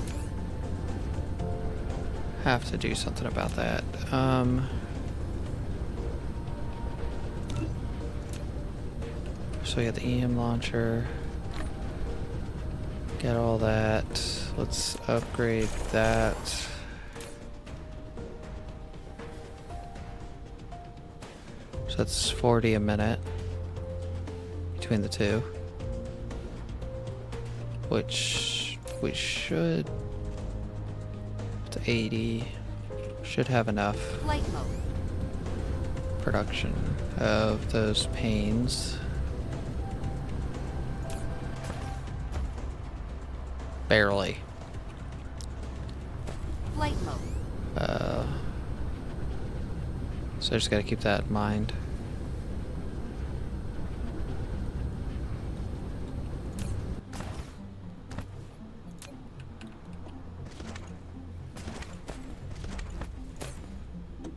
have to do something about that. So we got the EM launcher. Get all that. Let's upgrade that. So that's 40 a minute between the two. Which we should, it's 80, should have enough Flight mode. production of those panes. Barely. Flight mode. So I just gotta keep that in mind.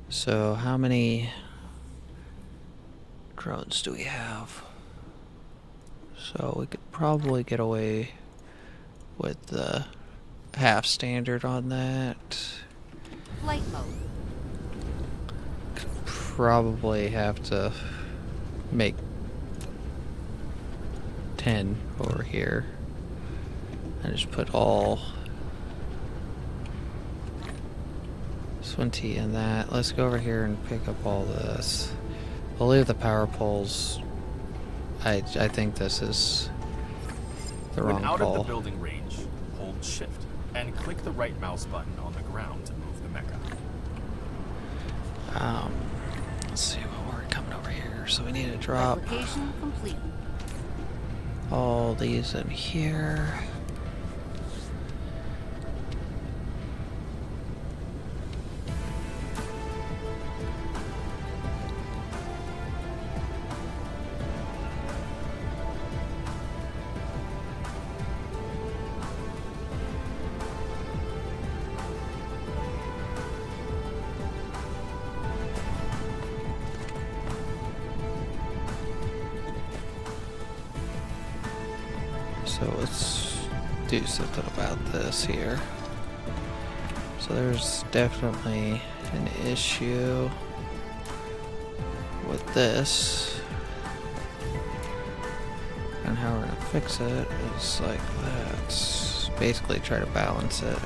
So how many drones do we have? So we could probably get away with the half standard on that. Flight mode. Could probably have to make 10 over here and just put all 20 in that. Let's go over here and pick up all this. We'll leave the power poles. I think this is the wrong When out call. of the building range, hold shift and click the right mouse button on the ground to move the mecha. Let's see what we're coming over here. So we need to drop Replication complete. all these in here. So let's do something about this here. So there's definitely an issue with this. And how we're gonna fix it is like that. Basically try to balance it.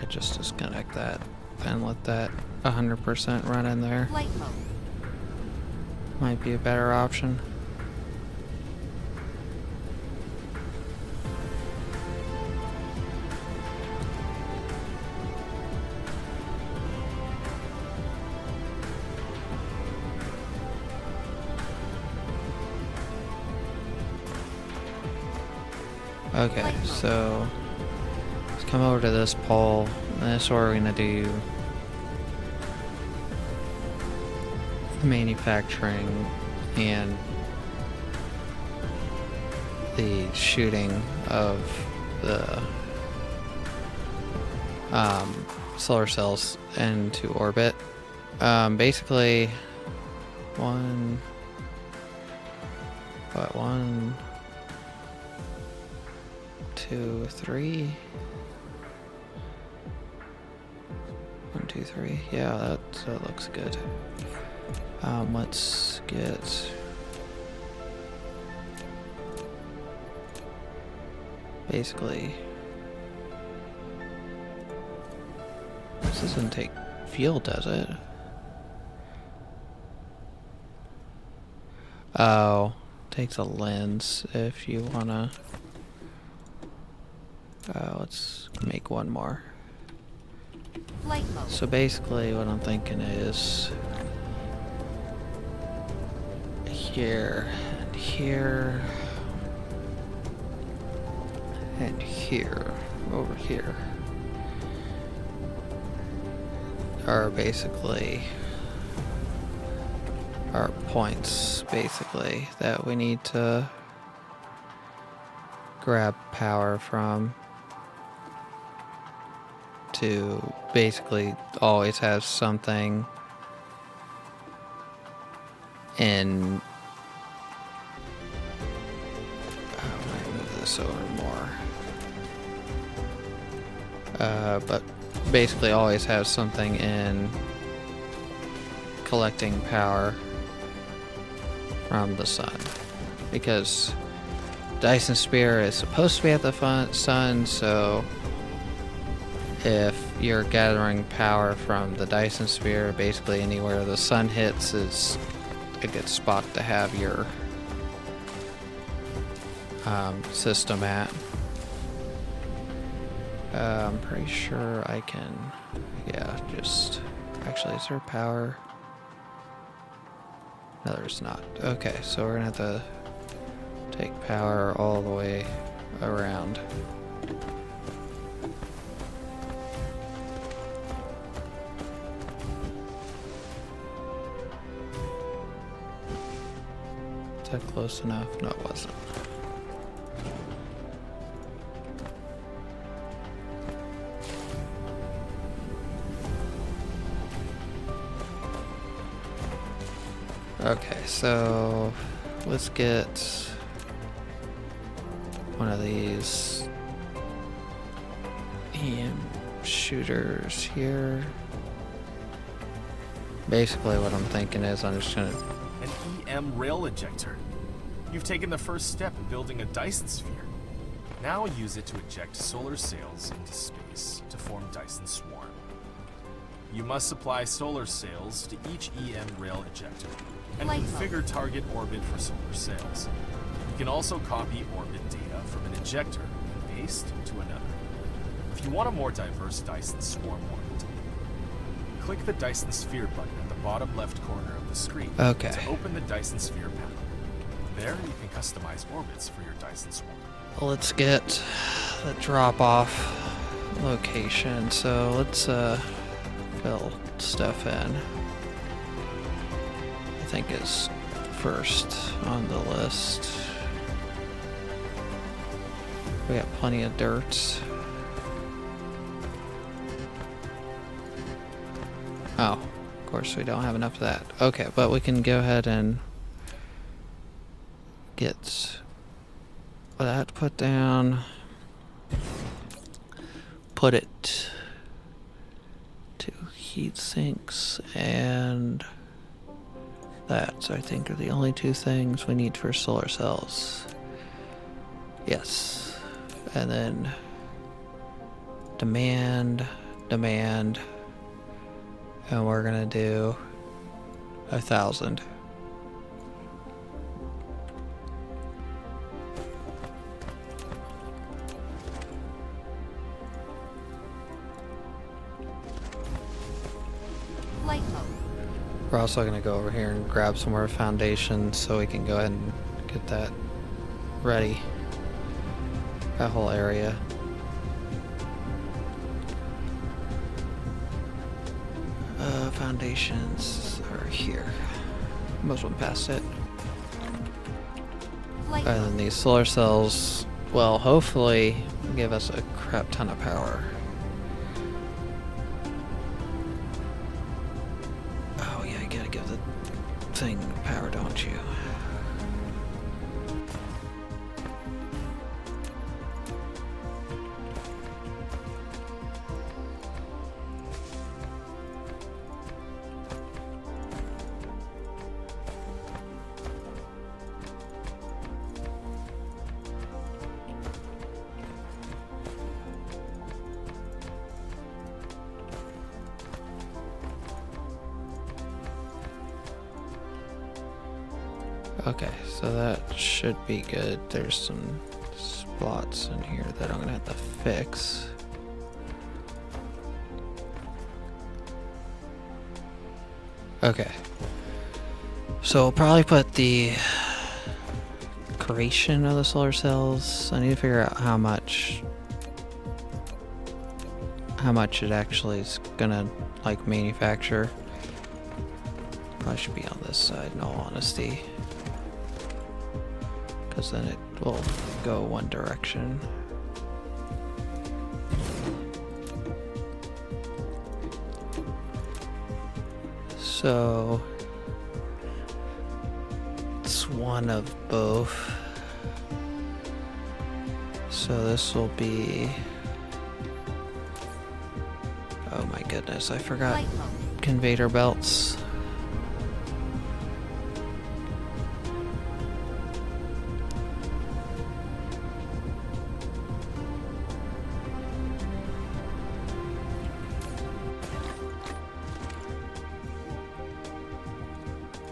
Just disconnect that and let that 100% run in there. Flight mode. Might be a better option. Okay, so let's come over to this pole. That's where we're gonna do the manufacturing and the shooting of the solar cells into orbit. Basically, one, 2, 3. 1, 2, 3. Yeah, that looks good. Let's get basically. This doesn't take fuel, does it? Oh, takes a lens if you wanna. Let's make one more. Flight mode. So basically what I'm thinking is here and here and here, over here are basically our points basically that we need to grab power from to basically always have something in. I'm gonna move this over more. But basically always have something in collecting power from the sun, because Dyson Sphere is supposed to be at the sun, so if you're gathering power from the Dyson Sphere, basically anywhere the sun hits is a good spot to have your system at. I'm pretty sure I can, yeah, just, actually, is there power? No, there's not. Okay, so we're gonna have to take power all the way around. Is that close enough? No, it wasn't. Okay, so let's get one of these EM shooters here. Basically what I'm thinking is I'm just gonna... An EM rail ejector. You've taken the first step in building a Dyson Sphere. Now use it to eject solar sails into space to form Dyson Swarm. You must supply solar sails to each EM rail ejector and configure target orbit for solar sails. You can also copy orbit data from an ejector and paste to another. If you want a more diverse Dyson Swarm orbit, click the Dyson Sphere button at the bottom left corner of the screen to open the Dyson Sphere panel. There you can customize orbits for your Dyson Swarm. Let's get the drop-off location. So let's fill stuff in. I think is first on the list. We got plenty of dirt. Oh, of course we don't have enough of that. Okay, but we can go ahead and get that put down. Put it to heat sinks and that, I think, are the only two things we need for solar cells. Yes. And then demand, and we're gonna do 1,000. Flight mode. We're also gonna go over here and grab some more foundations so we can go ahead and get that ready. That whole area. Foundations are here. Most went past it. Flight And then mode. these solar cells will hopefully give us a crap ton of power. Oh yeah, you gotta give the thing power, don't you? Okay, so that should be good. There's some spots in here that I'm gonna have to fix. Okay. So we'll probably put the creation of the solar cells. I need to figure out how much it actually is gonna like manufacture. Probably should be on this side in all honesty. Because then it will go one direction. So it's one of both. So this will be, oh my goodness, I forgot Flight mode. conveyor belts.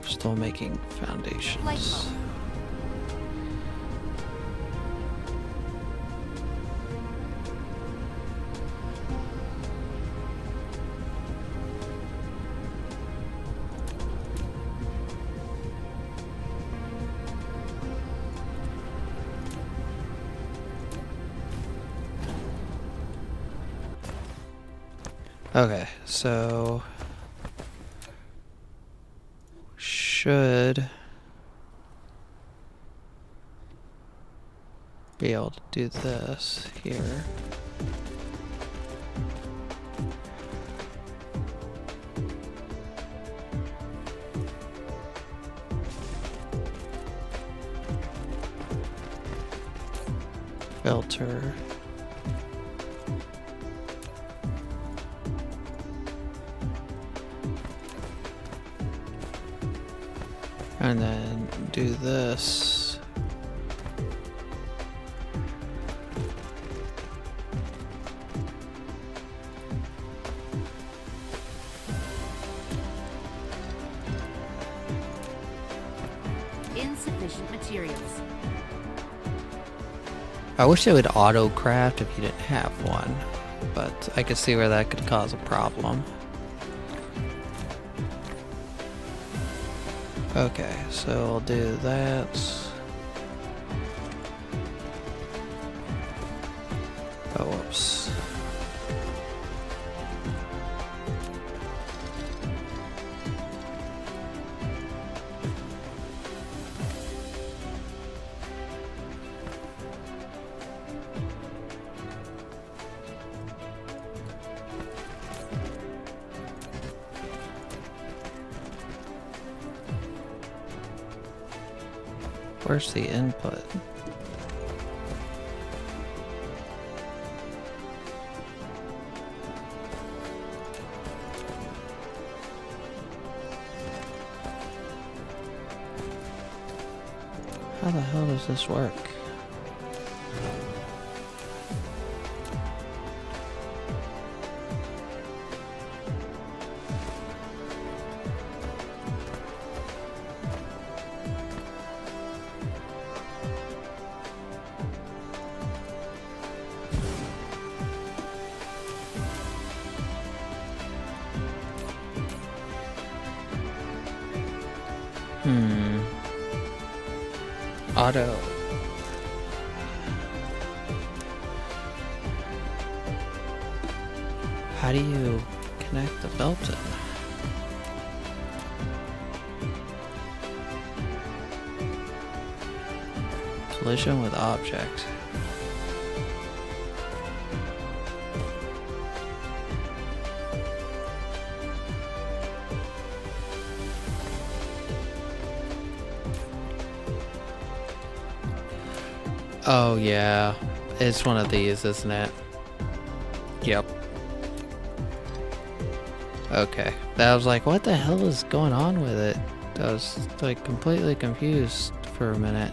Still making foundations. Flight mode. Okay, so should be able to do this here. Filter. And then do this. Insufficient materials. I wish they would auto craft if you didn't have one, but I could see where that could cause a problem. Okay, so we'll do that. Oh, whoops. Where's the input? How the hell does this work? Auto. How do you connect the belt in? Collision with object. Oh yeah, it's one of these, isn't it? Yep. Okay. I was like, what the hell is going on with it? I was like completely confused for a minute.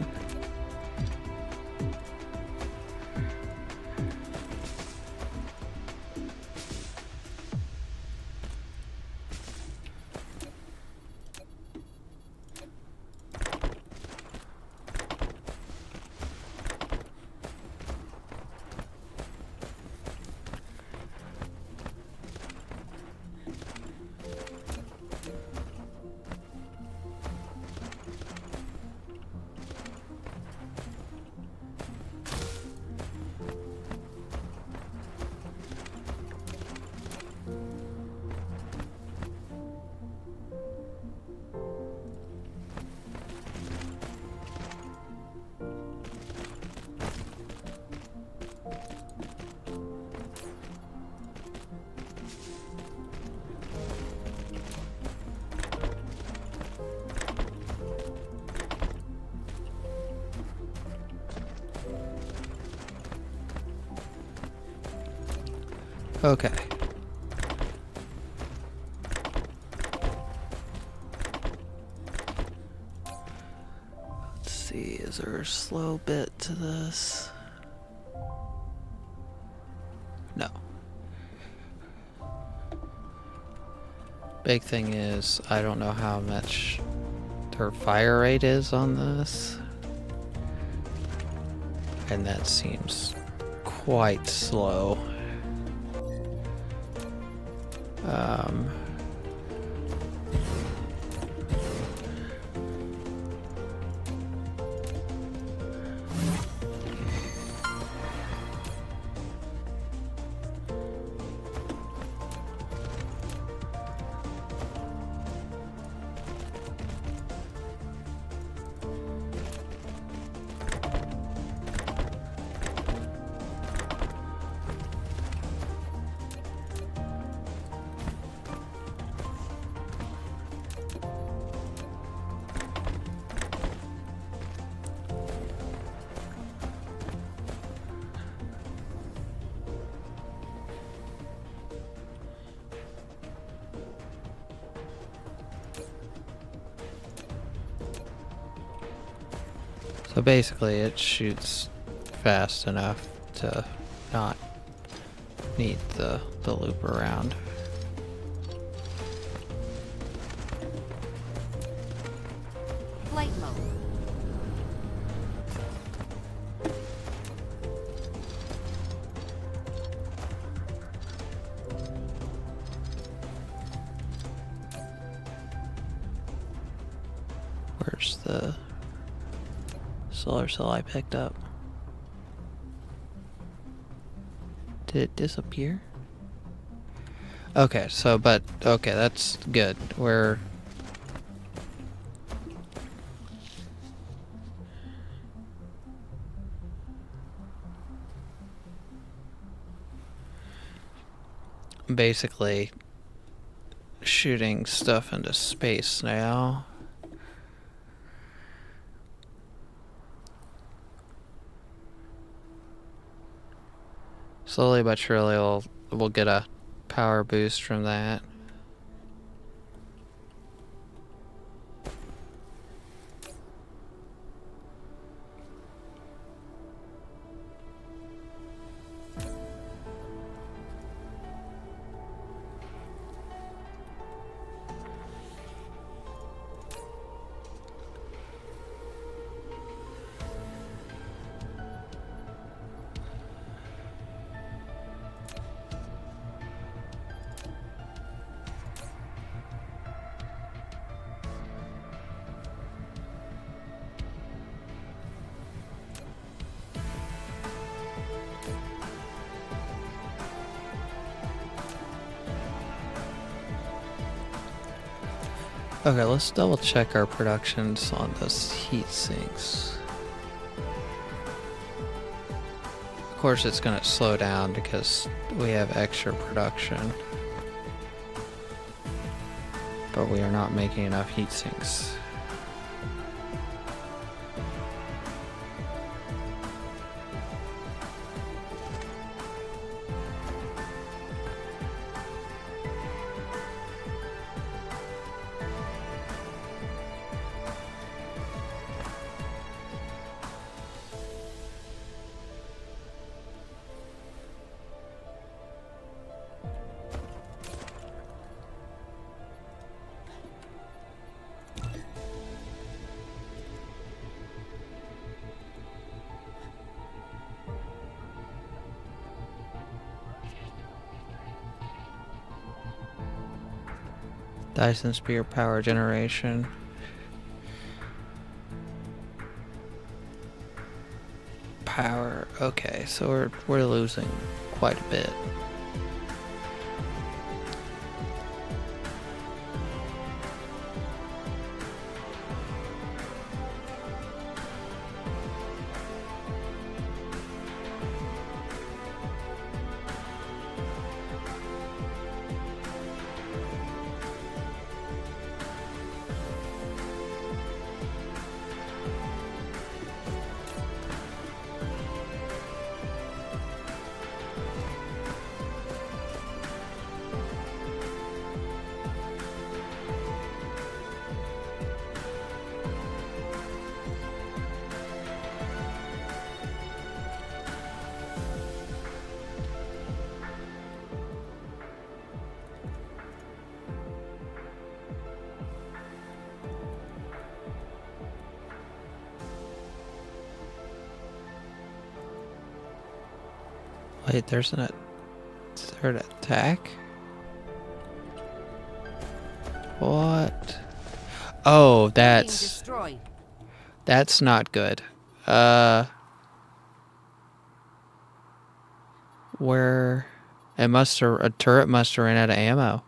Okay. Let's see, is there a slow bit to this? No. Big thing is, I don't know how much her fire rate is on this. And that seems quite slow. So basically it shoots fast enough to not need the loop around. Flight mode. Where's the solar cell I picked up? Did it disappear? Okay, so, but, okay, that's good. We're... basically shooting stuff into space now. slowly but surely we'll get a power boost from that. Okay, let's double check our productions on this heat sinks. Of course it's gonna slow down because we have extra production. But we are not making enough heat sinks. Dyson spear power generation. Power. Okay, so we're losing quite a bit. Wait, there's a third attack? What? Oh, that's not good. Where a turret must have ran out of ammo.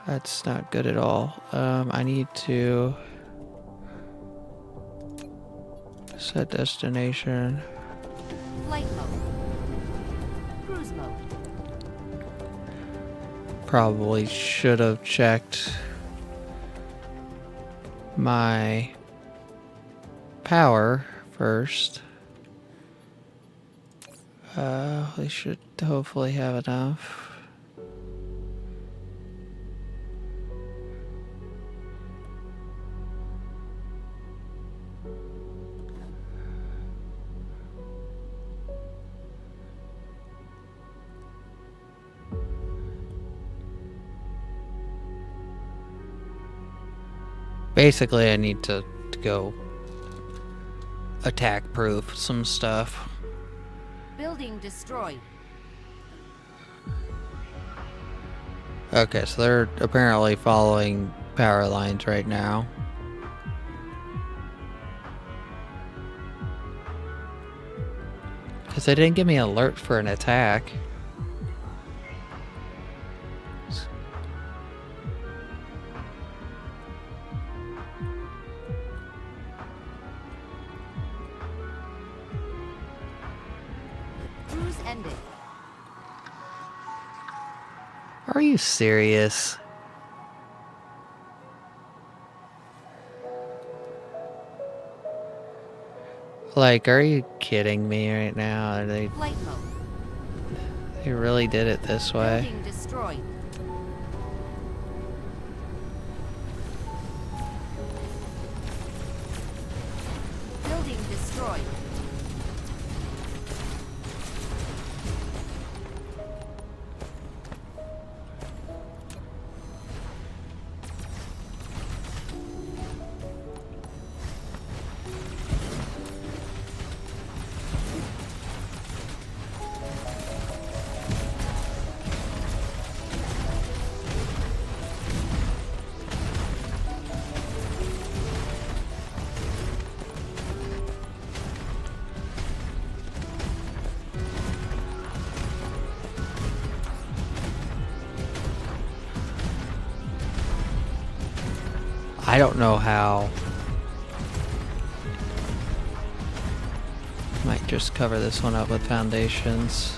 That's not good at all. I need to set destination. Flight mode. Cruise mode. Probably should have checked my power first. We should hopefully have enough. Basically, I need to go attack proof some stuff. Building destroyed. Okay, so they're apparently following power lines right now. Because they didn't give me an alert for an attack. Cruise ended. Are you serious? Like, are you kidding me right now? Flight mode. They really did it this way. Building destroyed. Building destroyed. I don't know how. Might just cover this one up with foundations.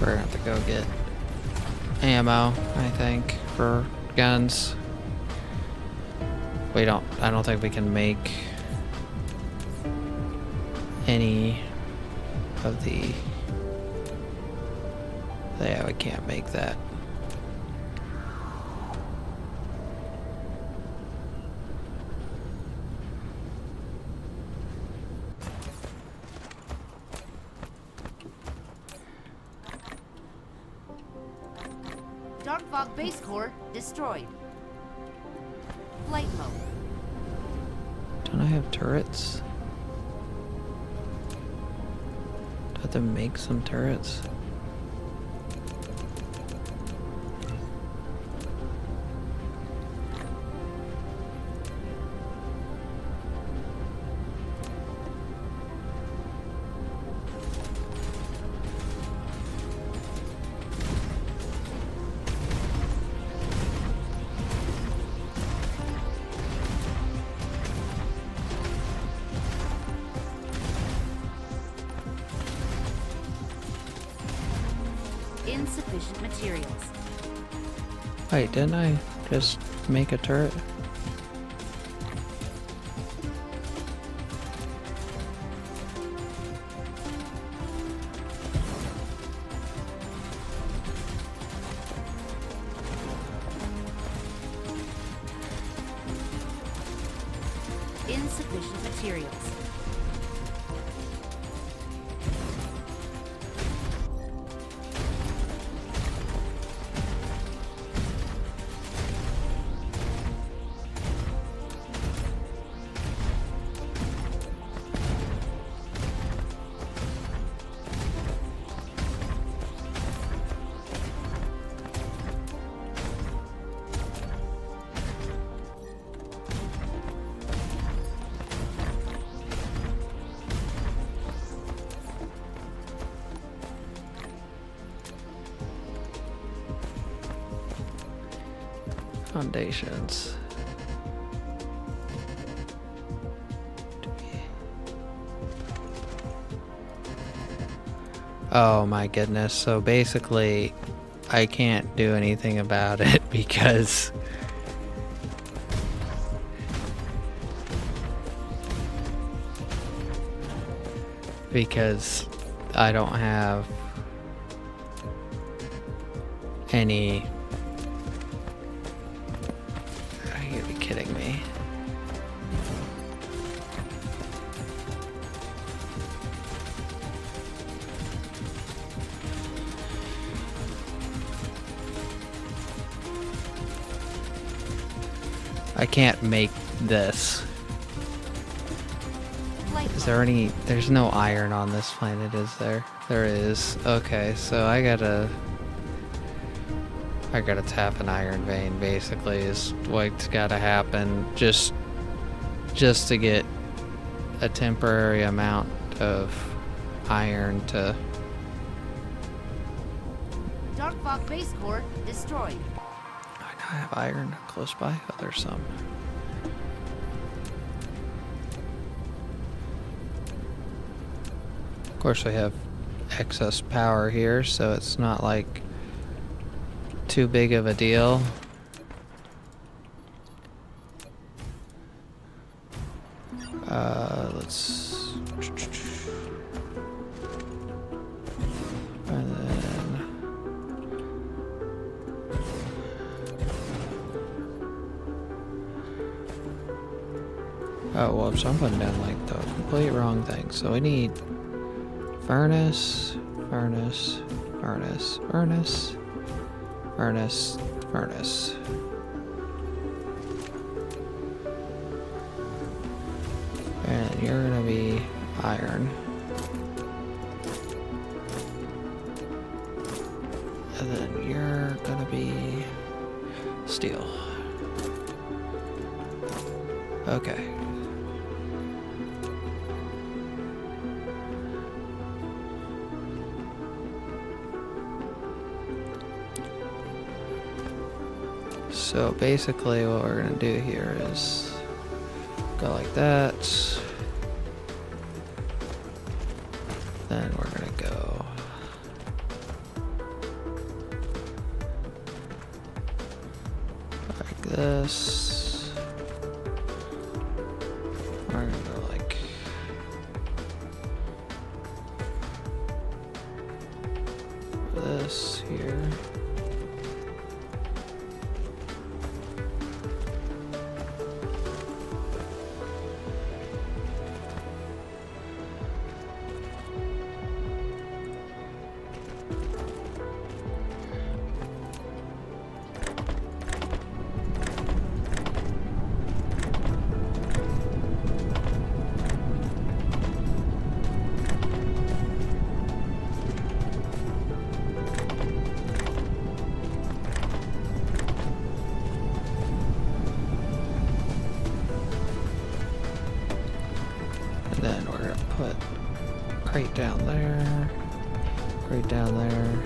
We're gonna have to go get ammo, I think, for guns. I don't think we can make any of the... Yeah, we can't make that. Dark Fog base core destroyed. Flight mode. Don't I have turrets? Do I have to make some turrets? Insufficient materials. Wait, didn't I just make a turret? Insufficient materials. Foundations. Oh my goodness. So basically, I can't do anything about it because I don't have any... Are you be kidding me? I can't make this. Is there any... There's no iron on this planet, is there? There is. Okay, so I gotta tap an iron vein, basically, is what's gotta happen, just to get a temporary amount of iron to... Dark Fog base core destroyed. I know I have iron close by. Oh, there's some. Of course, we have excess power here, so it's not like too big of a deal. Let's... And then... Oh, whoops, I'm putting down like the complete wrong thing. So we need furnace, furnace, furnace, furnace, furnace, furnace. And you're gonna be iron. And then you're gonna be steel. Okay. So basically what we're gonna do here is go like that. Then we're gonna go like this. We're gonna go like this here. Then we're gonna put crate down there, crate down there.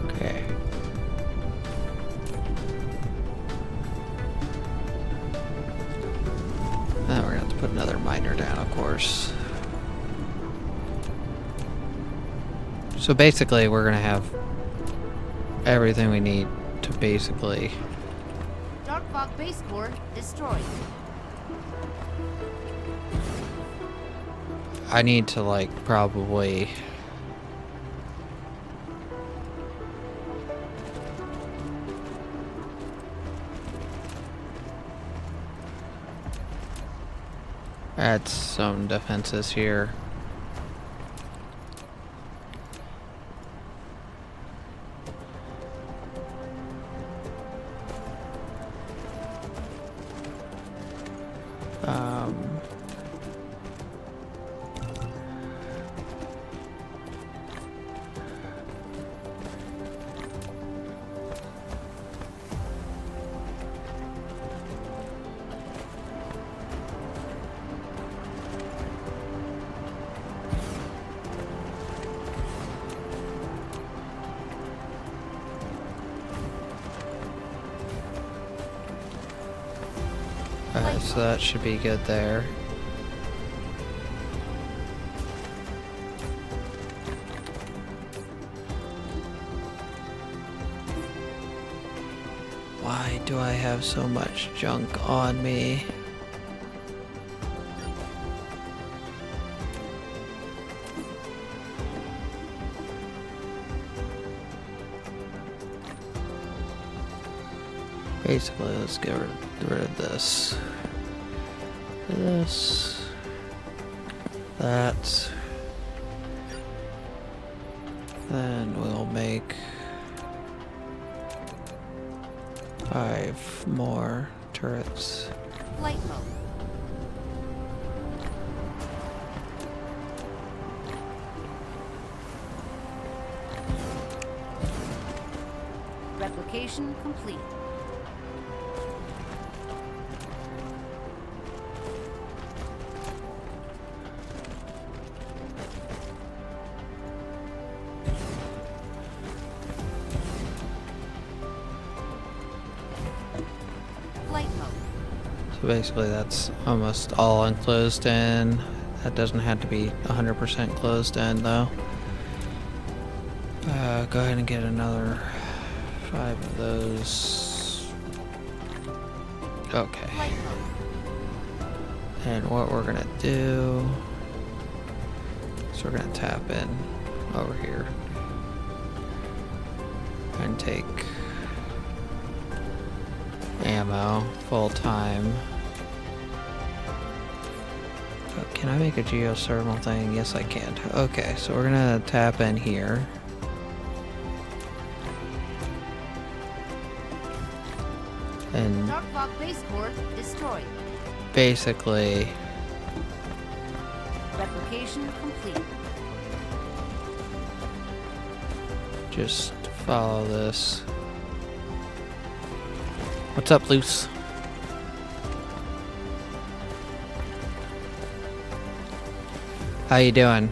Okay. Now we're gonna have to put another miner down, of course. So basically, we're gonna have everything we need to basically... Dark Fog base core destroyed. I need to, like, probably... add some defenses here. Alright, so that should be good there. Why do I have so much junk on me? Basically, let's get rid of this. This. That. Then we'll make 5 more turrets. Flight mode. Replication complete. Flight mode. So basically that's almost all enclosed in. That doesn't have to be 100% closed in though. Go ahead and get another 5 of those. Okay. Flight mode. And what we're gonna do is we're gonna tap in over here and take ammo full time. Oh, can I make a geothermal thing? Yes, I can. Okay, so we're gonna tap in here. And Dark fog base core destroyed. basically, Replication complete. just follow this. What's up, Luce? How you doing?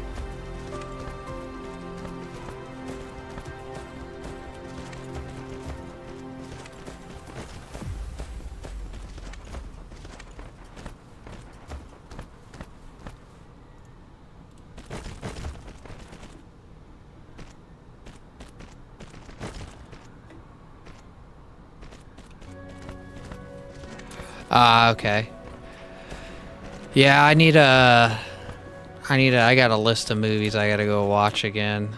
Ah, okay. Yeah, I got a list of movies I gotta go watch again.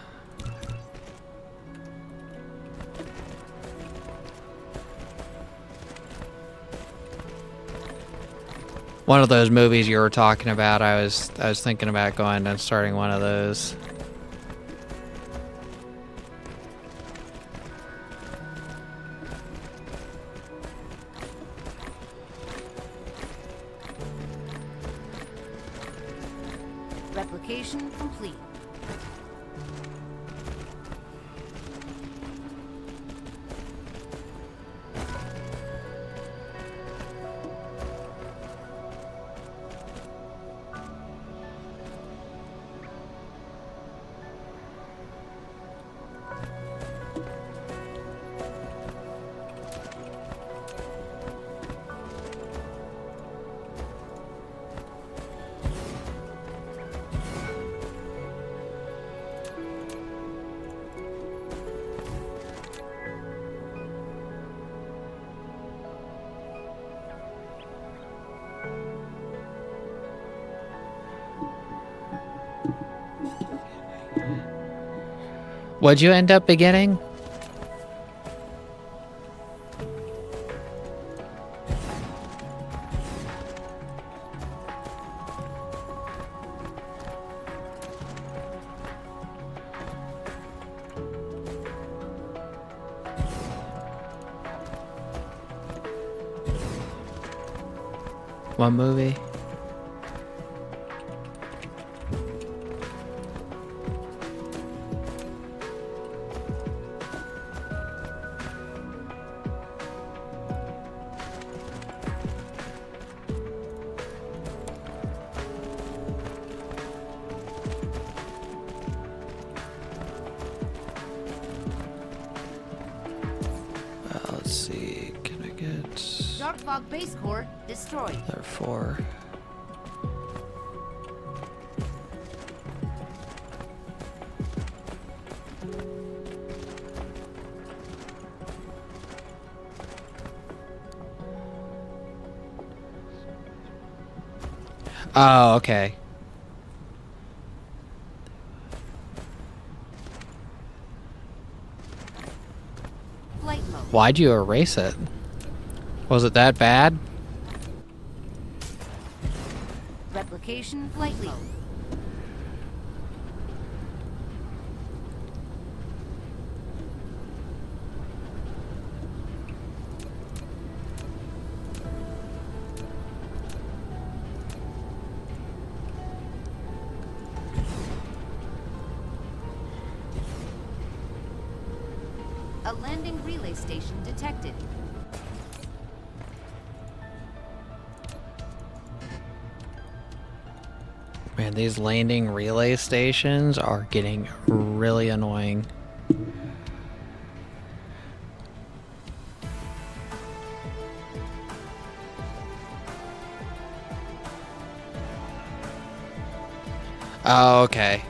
One of those movies you were talking about, I was thinking about going and starting one of those. Replication complete. What'd you end up beginning? What movie? Let's see. Can I get Dark fog base core destroyed. there are 4? Oh, okay. Flight mode. Why'd you erase it? Was it that bad? Replication flight mode. A landing relay station detected. Man, these landing relay stations are getting really annoying. Oh, okay.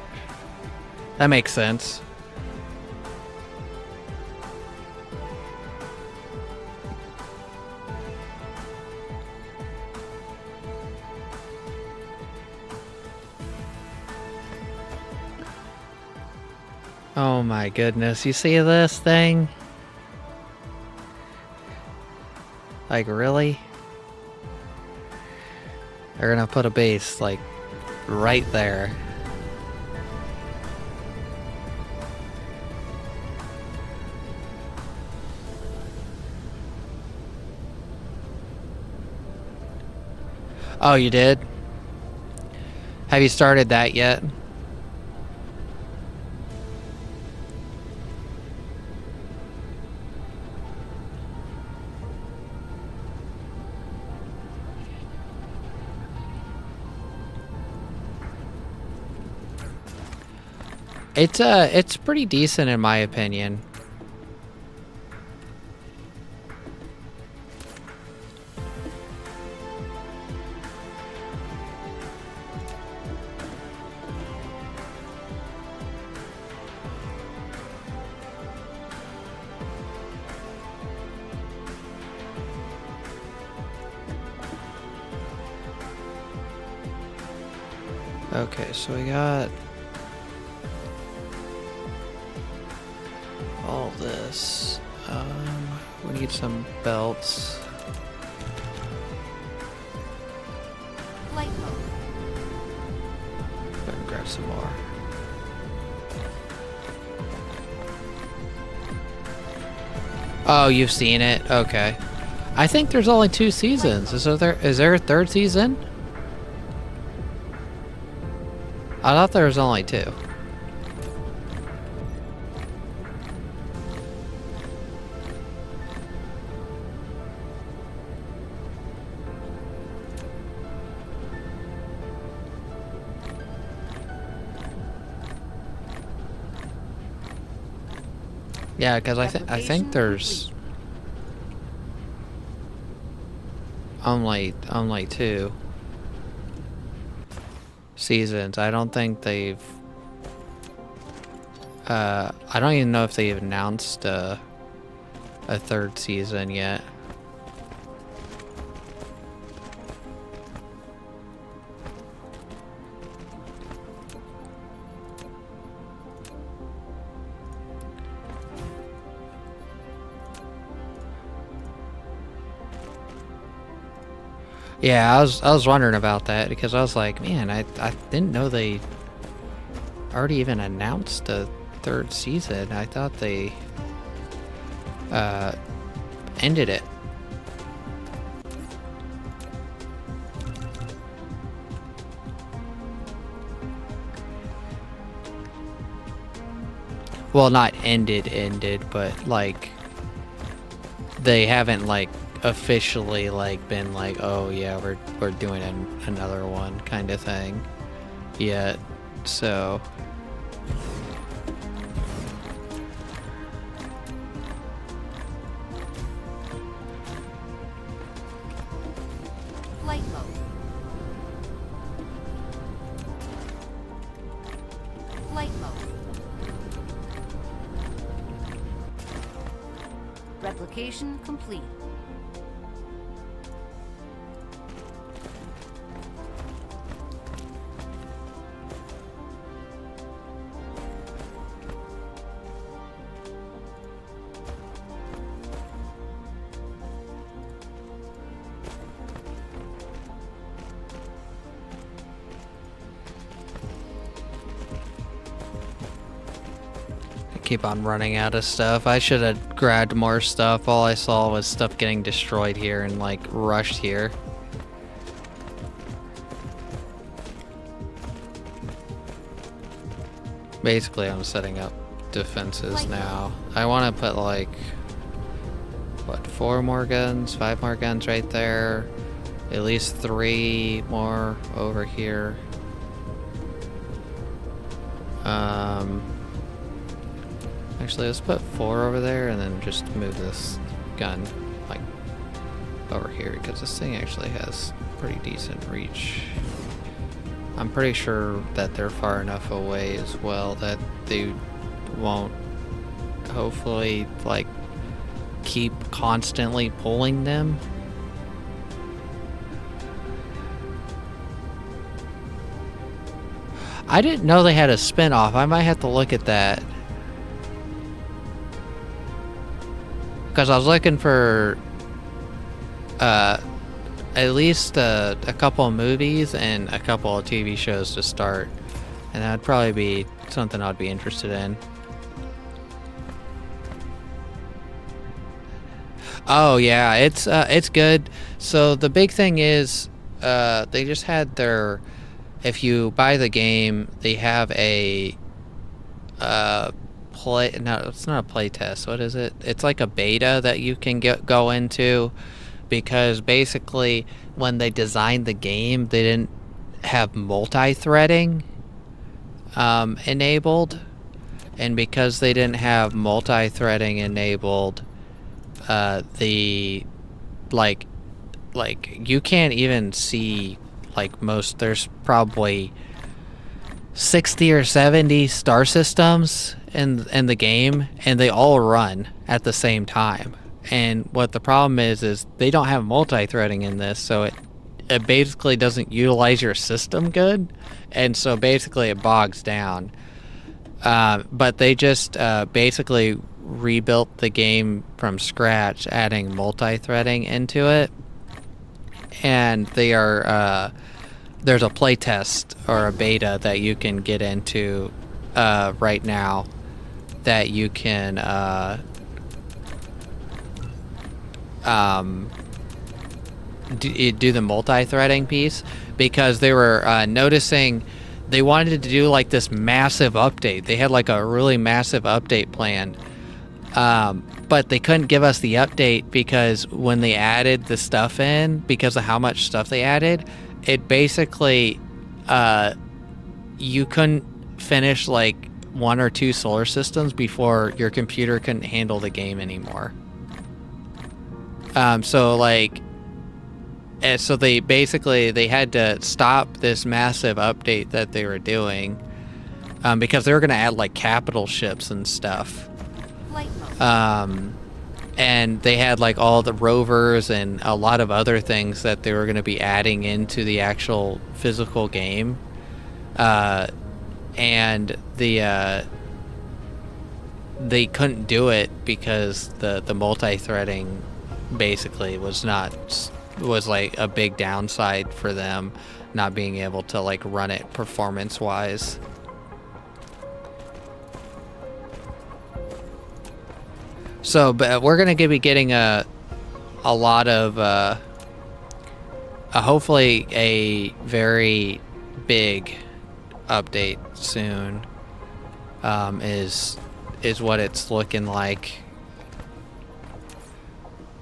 That makes sense. Oh my goodness, you see this thing? Like, really? They're gonna put a base, like, right there. Oh, you did? Have you started that yet? It's pretty decent in my opinion. Okay, so we got all this. We need some belts. Flight mode. Go and grab some more. Oh, you've seen it? Okay. I think there's only 2 seasons. Is there a 3rd season? I thought there was only 2. Yeah, because I think there's only 2 seasons. I don't think they've I don't even know if they've announced a 3rd season yet. Yeah, I was wondering about that because I was like, man, I didn't know they already even announced a 3rd season. I thought they ended it. Well, not ended, but like they haven't like officially like been like, oh yeah, we're doing another one kind of thing yet. So Flight mode. Flight mode. Replication complete. keep on running out of stuff. I should have grabbed more stuff. All I saw was stuff getting destroyed here and like rushed here. Basically, I'm setting up defenses now. I want to put like, what, 4 more guns, 5 more guns right there. At least 3 more over here. Actually, let's put 4 over there and then just move this gun like over here because this thing actually has pretty decent reach. I'm pretty sure that they're far enough away as well that they won't hopefully like keep constantly pulling them. I didn't know they had a spin-off. I might have to look at that. Because I was looking for at least a couple of movies and a couple of TV shows to start. And that'd probably be something I'd be interested in. Oh yeah, it's good. So the big thing is they just had their, if you buy the game, they have a play, no, it's not a play test. What is it? It's like a beta that you can go into, because basically when they designed the game, they didn't have multi-threading enabled, and because they didn't have multi-threading enabled, the like you can't even see like most. There's probably 60 or 70 star systems in the game, and they all run at the same time. And what the problem is they don't have multi-threading in this, so it basically doesn't utilize your system good, and so basically it bogs down. But they just basically rebuilt the game from scratch, adding multi-threading into it, and they are there's a playtest or a beta that you can get into right now that you can do the multi-threading piece, because they were noticing they wanted to do like this massive update. They had like a really massive update planned, but they couldn't give us the update because when they added the stuff in, because of how much stuff they added, it basically you couldn't finish like 1 or 2 solar systems before your computer couldn't handle the game anymore. So they basically they had to stop this massive update that they were doing because they were going to add like capital ships and stuff. And they had like all the rovers and a lot of other things that they were going to be adding into the actual physical game. And they couldn't do it because the multi-threading basically was like a big downside for them, not being able to like run it performance wise. So, but we're gonna be getting a lot of hopefully a very big update soon. Is what it's looking like.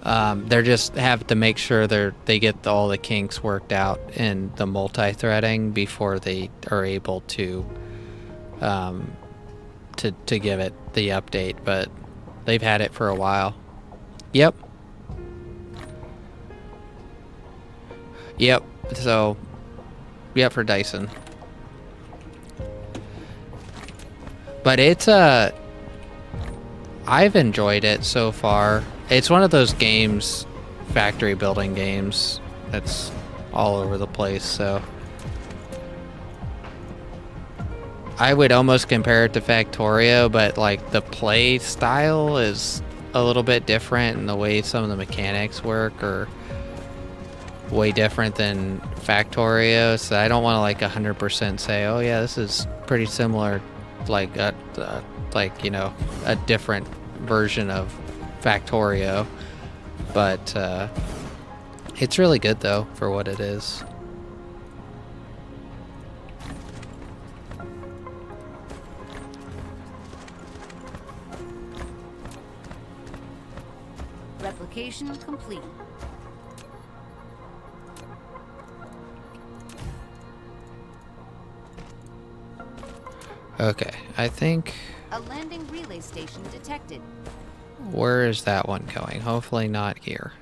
They just have to make sure they get all the kinks worked out in the multi-threading before they are able to give it the update, but they've had it for a while. Yep. So, yep, for Dyson. But it's I've enjoyed it so far. It's one of those games, factory building games, that's all over the place, so I would almost compare it to Factorio, but like the play style is a little bit different, and the way some of the mechanics work are way different than Factorio, so I don't want to like 100% say, oh yeah, this is pretty similar, like you know, a different version of Factorio, but it's really good though for what it is. Identification complete. Okay, I think... A landing relay station detected. Where is that one going? Hopefully not here.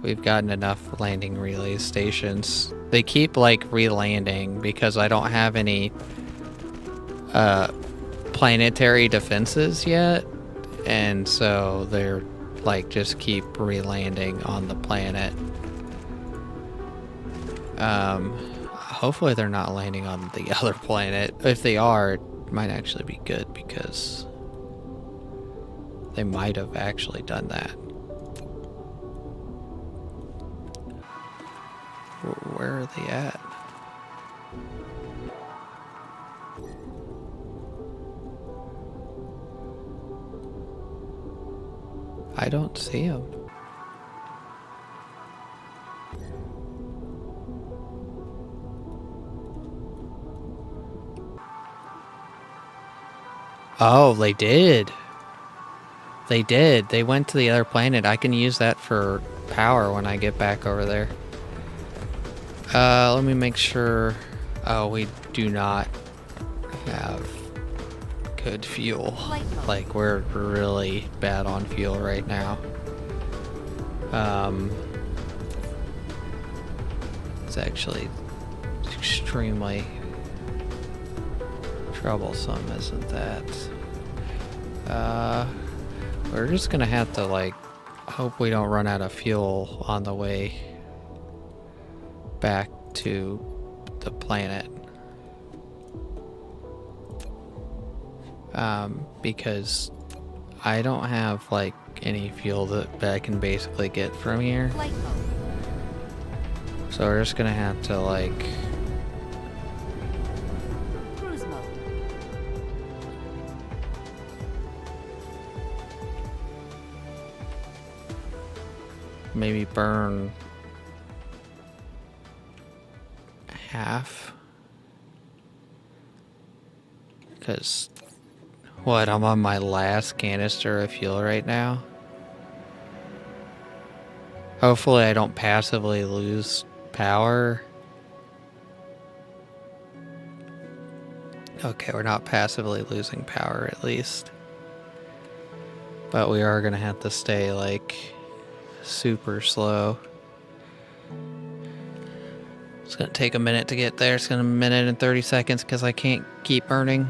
We've gotten enough landing relay stations. They keep, like, re-landing because I don't have any planetary defenses yet. And so they're, like, just keep re-landing on the planet. Hopefully they're not landing on the other planet. If they are, it might actually be good because they might have actually done that. Where are they at? I don't see them. Oh, they did. They did. They went to the other planet. I can use that for power when I get back over there. Let me make sure. Oh, we do not have good fuel. Like, we're really bad on fuel right now. It's actually extremely troublesome, isn't that? We're just gonna have to, like, hope we don't run out of fuel on the way back to the planet. Because I don't have, like, any fuel that I can basically get from here. Flight mode. So we're just gonna have to, like... Cruise mode. maybe burn half. Because, what, I'm on my last canister of fuel right now. Hopefully I don't passively lose power. Okay, we're not passively losing power at least. But we are gonna have to stay like super slow. It's gonna take a minute to get there. It's gonna be a minute and 30 seconds because I can't keep burning.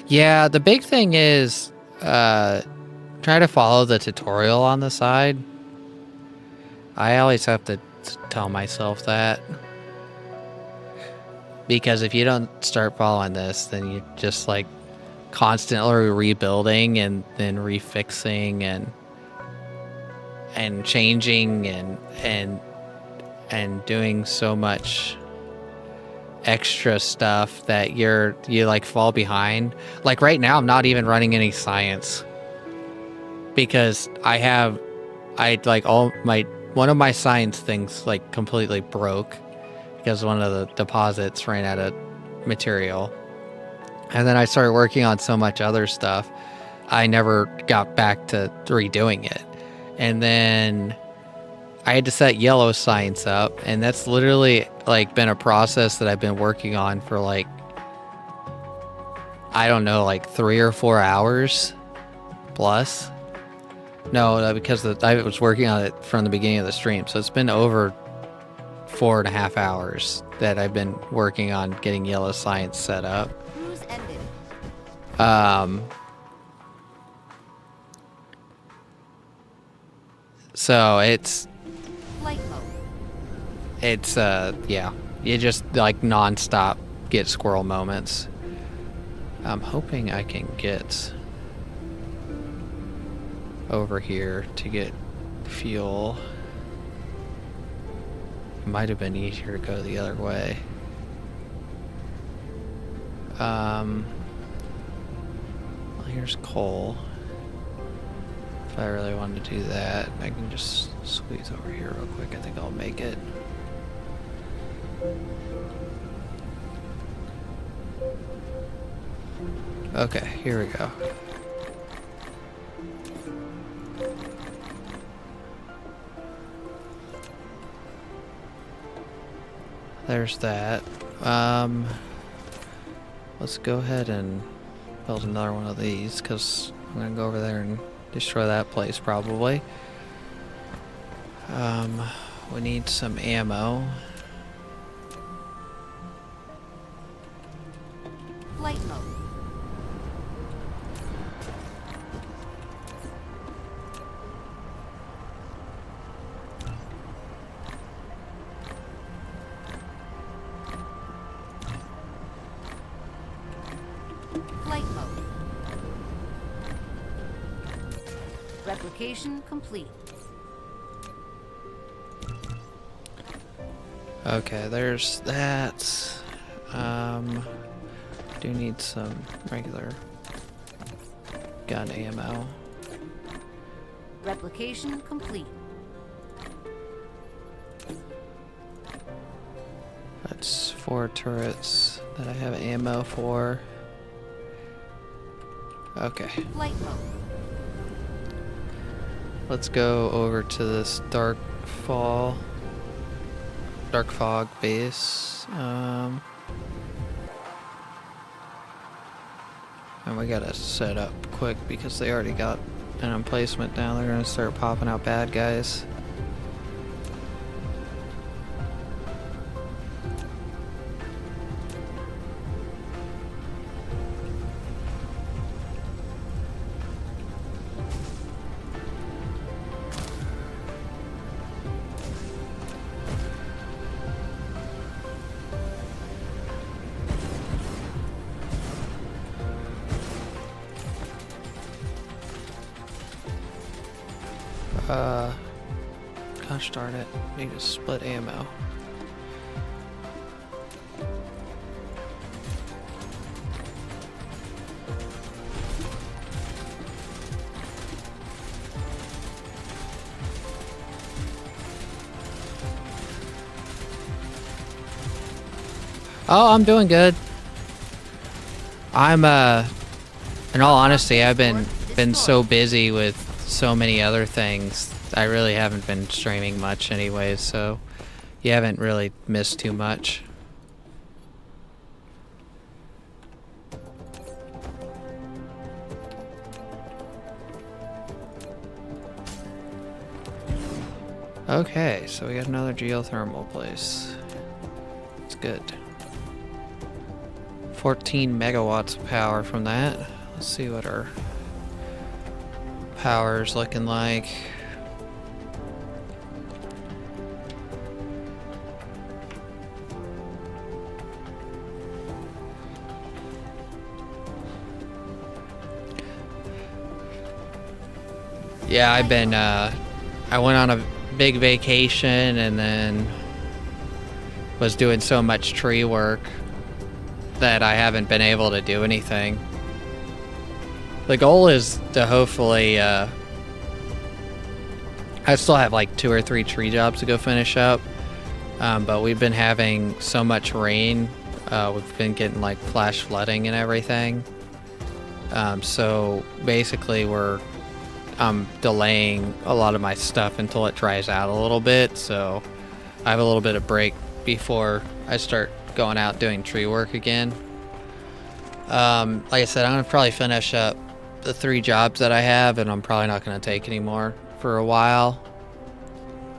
Yeah, the big thing is try to follow the tutorial on the side. I always have to tell myself that. Because if you don't start following this, then you're just like constantly rebuilding and then refixing and changing and doing so much extra stuff that you like fall behind. Like right now I'm not even running any science because one of my science things like completely broke because one of the deposits ran out of material. And then I started working on so much other stuff, I never got back to redoing it. And then I had to set yellow science up, and that's literally like been a process that I've been working on for like, I don't know, like 3 or 4 hours plus. No, because I was working on it from the beginning of the stream, so it's been over 4.5 hours that I've been working on getting yellow science set up. Cruise ended. So it's Flight mode. yeah, you just like non-stop get squirrel moments. I'm hoping I can get over here to get fuel. It might have been easier to go the other way. Well, here's coal. If I really wanted to do that, I can just squeeze over here real quick. I think I'll make it. Okay, here we go. There's that. Let's go ahead and build another one of these, because I'm gonna go over there and destroy that place probably. We need some ammo. Flight mode. Flight mode. Replication complete. Okay, there's that. Do need some regular gun ammo. Replication complete. That's 4 turrets that I have ammo for. Okay, Flight mode. let's go over to this dark fog base. And we gotta set up quick because they already got an emplacement down. They're gonna start popping out bad guys. Gosh darn it. Need to split ammo. Oh, I'm doing good. I'm in all honesty, I've been so busy with so many other things. I really haven't been streaming much anyways, so you haven't really missed too much. Okay, so we got another geothermal place. It's good. 14 megawatts of power from that. Let's see what our power's looking like. Yeah, I've been, I went on a big vacation and then was doing so much tree work that I haven't been able to do anything. The goal is to hopefully, I still have like 2 or 3 tree jobs to go finish up, but we've been having so much rain, we've been getting like flash flooding and everything. So basically I'm delaying a lot of my stuff until it dries out a little bit, so I have a little bit of break before I start going out doing tree work again. Like I said, I'm gonna probably finish up the 3 jobs that I have, and I'm probably not gonna take any more for a while.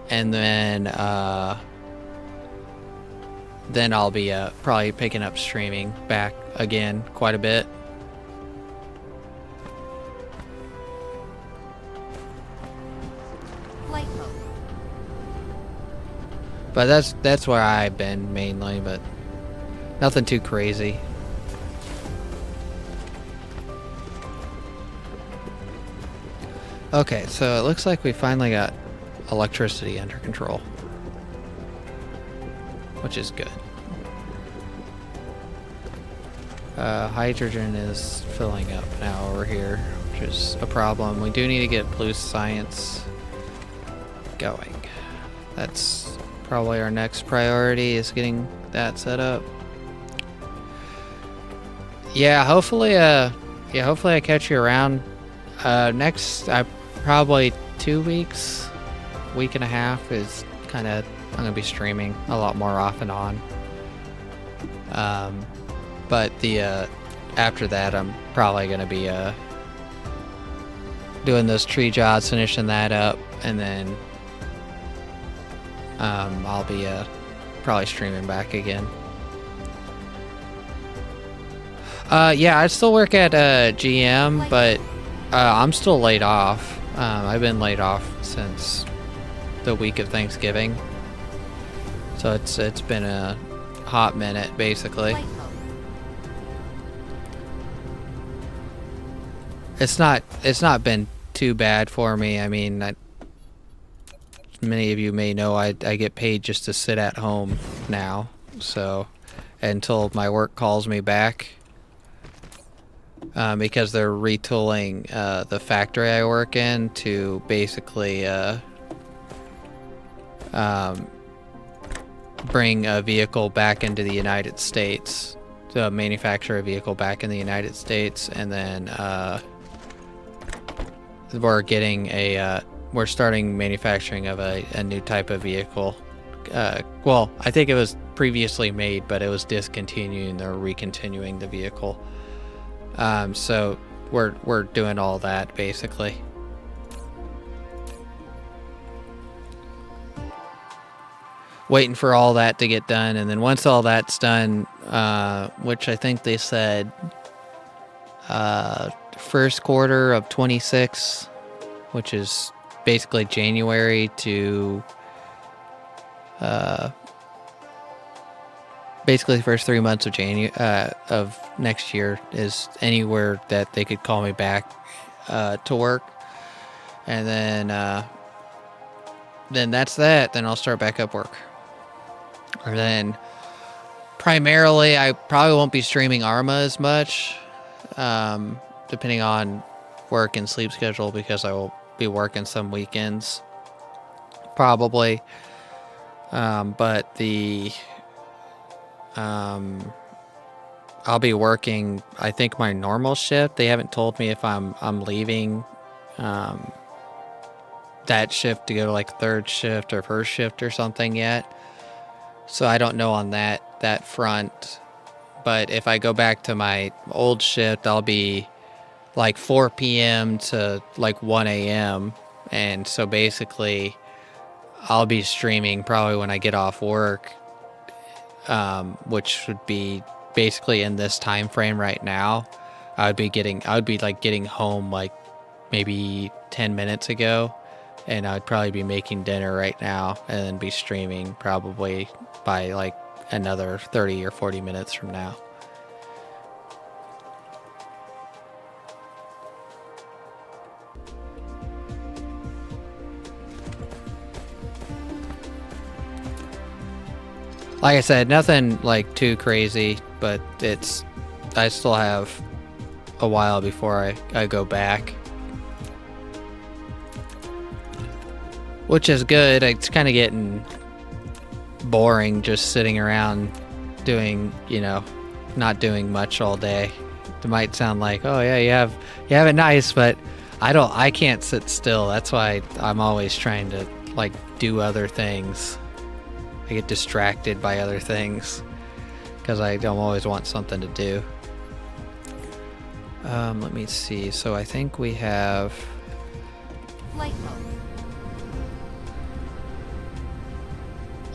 And then I'll be probably picking up streaming back again quite a bit. Flight mode. But that's where I've been mainly, but nothing too crazy. Okay, so it looks like we finally got electricity under control, which is good. Hydrogen is filling up now over here, which is a problem. We do need to get blue science going. That's probably our next priority, is getting that set up. Yeah, hopefully yeah, hopefully I catch you around. Next, probably 2 weeks, week and a half is kind of, I'm gonna be streaming a lot more off and on. But the after that, I'm probably gonna be doing those tree jobs, finishing that up, and then I'll be probably streaming back again. Yeah, I still work at GM, but I'm still laid off. I've been laid off since the week of Thanksgiving, so it's been a hot minute, basically. It's not been too bad for me. I mean, many of you may know I get paid just to sit at home now, so until my work calls me back, because they're retooling the factory I work in to basically bring a vehicle back into the United States, to manufacture a vehicle back in the United States, and then we're starting manufacturing of a new type of vehicle. Well, I think it was previously made, but it was discontinued, and they're recontinuing the vehicle. So we're doing all that, basically. Waiting for all that to get done, and then once all that's done, which I think they said first quarter of 26, which is basically January to basically the first 3 months of of next year is anywhere that they could call me back to work, and then that's that. Then I'll start back up work. And then primarily I probably won't be streaming Arma as much, depending on work and sleep schedule, because I will be working some weekends probably. But I'll be working, I think, my normal shift. They haven't told me if I'm leaving that shift to go to like third shift or first shift or something yet. So I don't know on that front. But if I go back to my old shift, I'll be like 4 p.m. to like 1 a.m. And so basically I'll be streaming probably when I get off work, which would be basically in this time frame right now. I would be getting home like maybe 10 minutes ago, and I'd probably be making dinner right now and then be streaming probably by like another 30 or 40 minutes from now. Like I said, nothing like too crazy, but I still have a while before I go back, which is good. It's kind of getting boring just sitting around doing, not doing much all day. It might sound like, oh yeah, you have it nice, but I can't sit still. That's why I'm always trying to like do other things. I get distracted by other things because I don't always want something to do. Let me see. So I think we have Flight mode.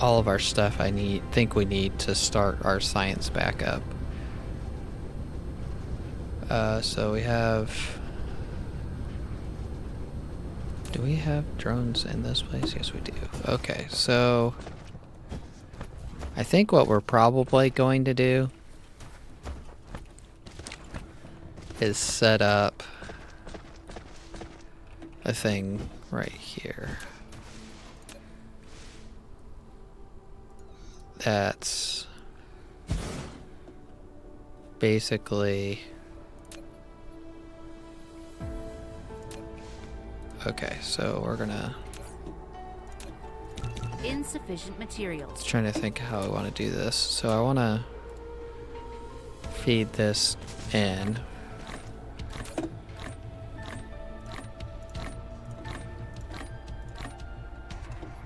all of our stuff think we need to start our science back up. So we have... Do we have drones in this place? Yes, we do. Okay, so I think what we're probably going to do is set up a thing right here. That's basically... Okay, so we're gonna... Insufficient materials. Trying to think how I want to do this. So I want to feed this in.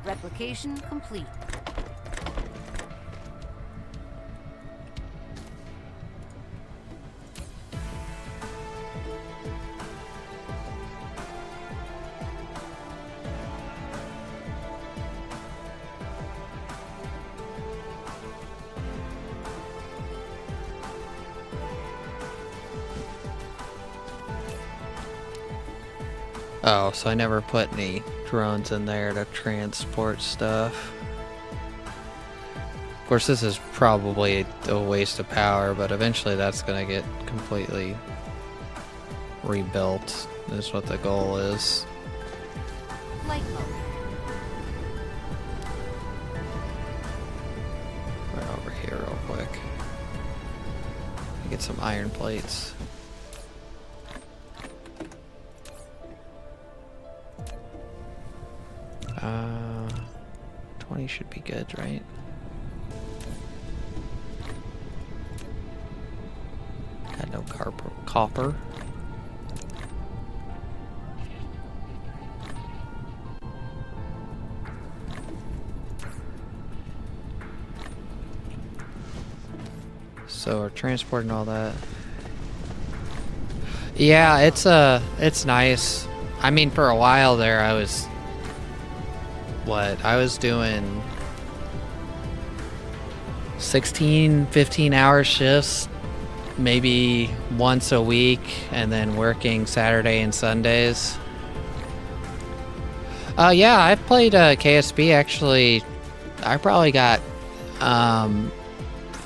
Replication complete. Oh, so I never put any drones in there to transport stuff. Of course, this is probably a waste of power, but eventually that's gonna get completely rebuilt, is what the goal is. Flight mode. Right over here real quick. Get some iron plates. 20 should be good, right? Got no copper. So we're transporting all that. Yeah, it's nice. I mean, for a while there, I was doing 16, 15-hour shifts, maybe once a week, and then working Saturday and Sundays. Yeah, I've played KSP actually. I probably got 400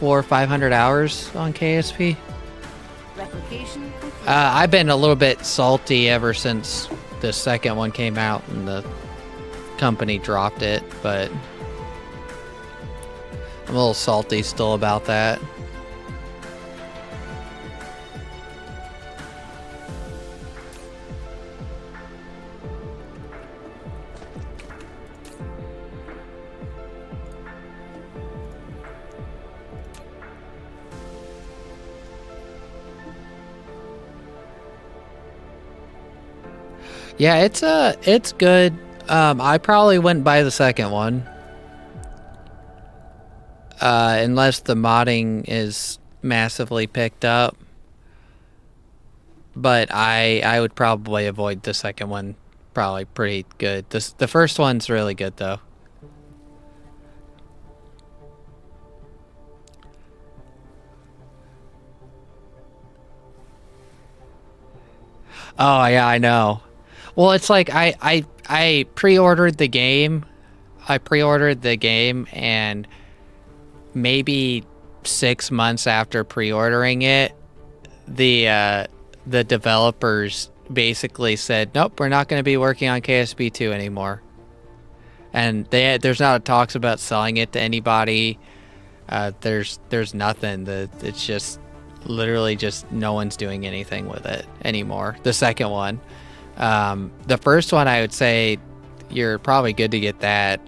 or 500 hours on KSP. Replication complete. I've been a little bit salty ever since the second one came out and the company dropped it, but I'm a little salty still about that. Yeah, it's good. I probably wouldn't buy the second one. Unless the modding is massively picked up. But I would probably avoid the second one. Probably pretty good. The first one's really good though. Oh yeah, I know. Well, it's like I pre-ordered the game. I pre-ordered the game, and maybe 6 months after pre-ordering it, the developers basically said, "Nope, we're not going to be working on KSP 2 anymore." And there's not talks about selling it to anybody. There's nothing. It's just literally just no one's doing anything with it anymore. The second one. The first one, I would say you're probably good to get that.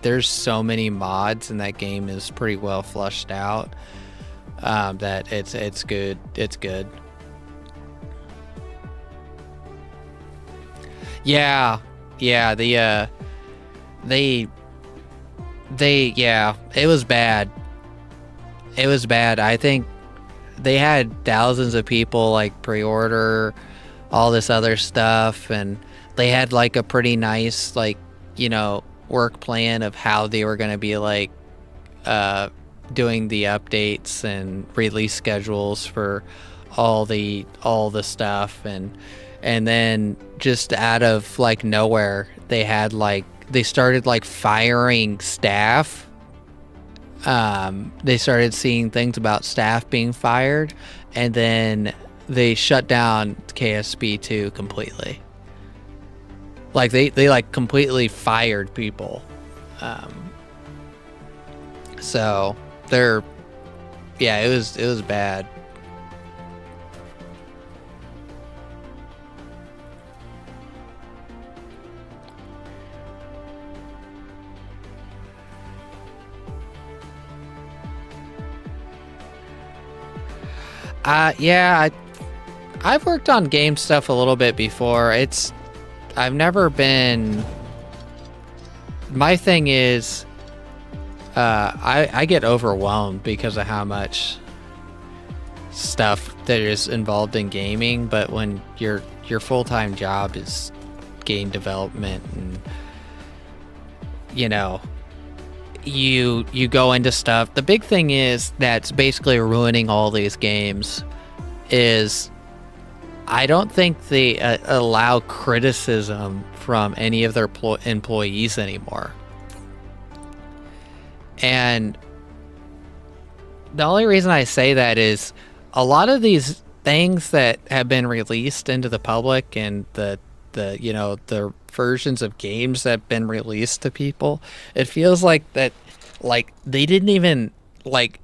There's so many mods and that game is pretty well flushed out, that it's good. It's good. Yeah, it was bad. It was bad. I think they had thousands of people like pre-order all this other stuff, and they had like a pretty nice work plan of how they were going to be like doing the updates and release schedules for all the stuff, and then just out of like nowhere they started like firing staff. They started seeing things about staff being fired, and then they shut down KSP 2 completely. Like they like completely fired people. So it was bad. I've worked on game stuff a little bit before. I've never been my thing is, I get overwhelmed because of how much stuff that is involved in gaming. But when your full-time job is game development, and you know, you go into stuff. The big thing is that's basically ruining all these games is I don't think they allow criticism from any of their employees anymore. And the only reason I say that is a lot of these things that have been released into the public and the versions of games that have been released to people, it feels like that, like they didn't even like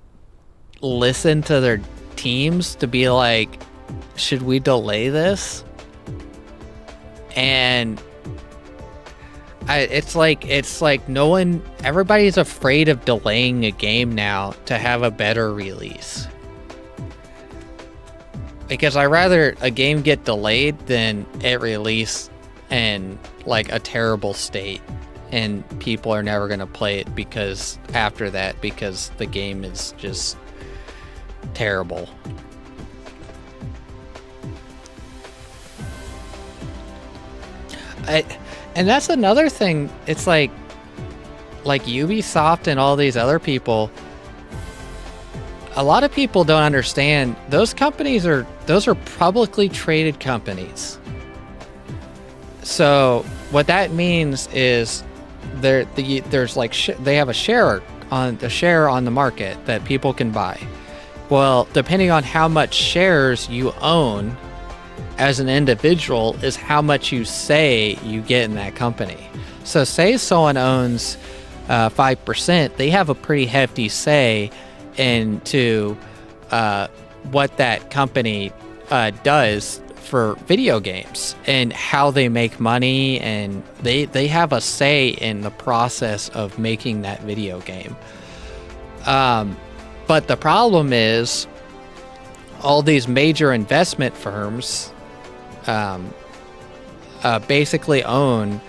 listen to their teams to be like, should we delay this? And it's like no one, everybody's afraid of delaying a game now to have a better release. Because I rather a game get delayed than it release in like a terrible state and people are never going to play it because after that, because the game is just terrible. And that's another thing. It's like Ubisoft and all these other people, a lot of people don't understand those are publicly traded companies. So what that means is there's like they have a share on the market that people can buy. Well, depending on how much shares you own as an individual is how much you say you get in that company. So say someone owns 5%, they have a pretty hefty say into what that company does for video games and how they make money, and they have a say in the process of making that video game. But the problem is all these major investment firms basically own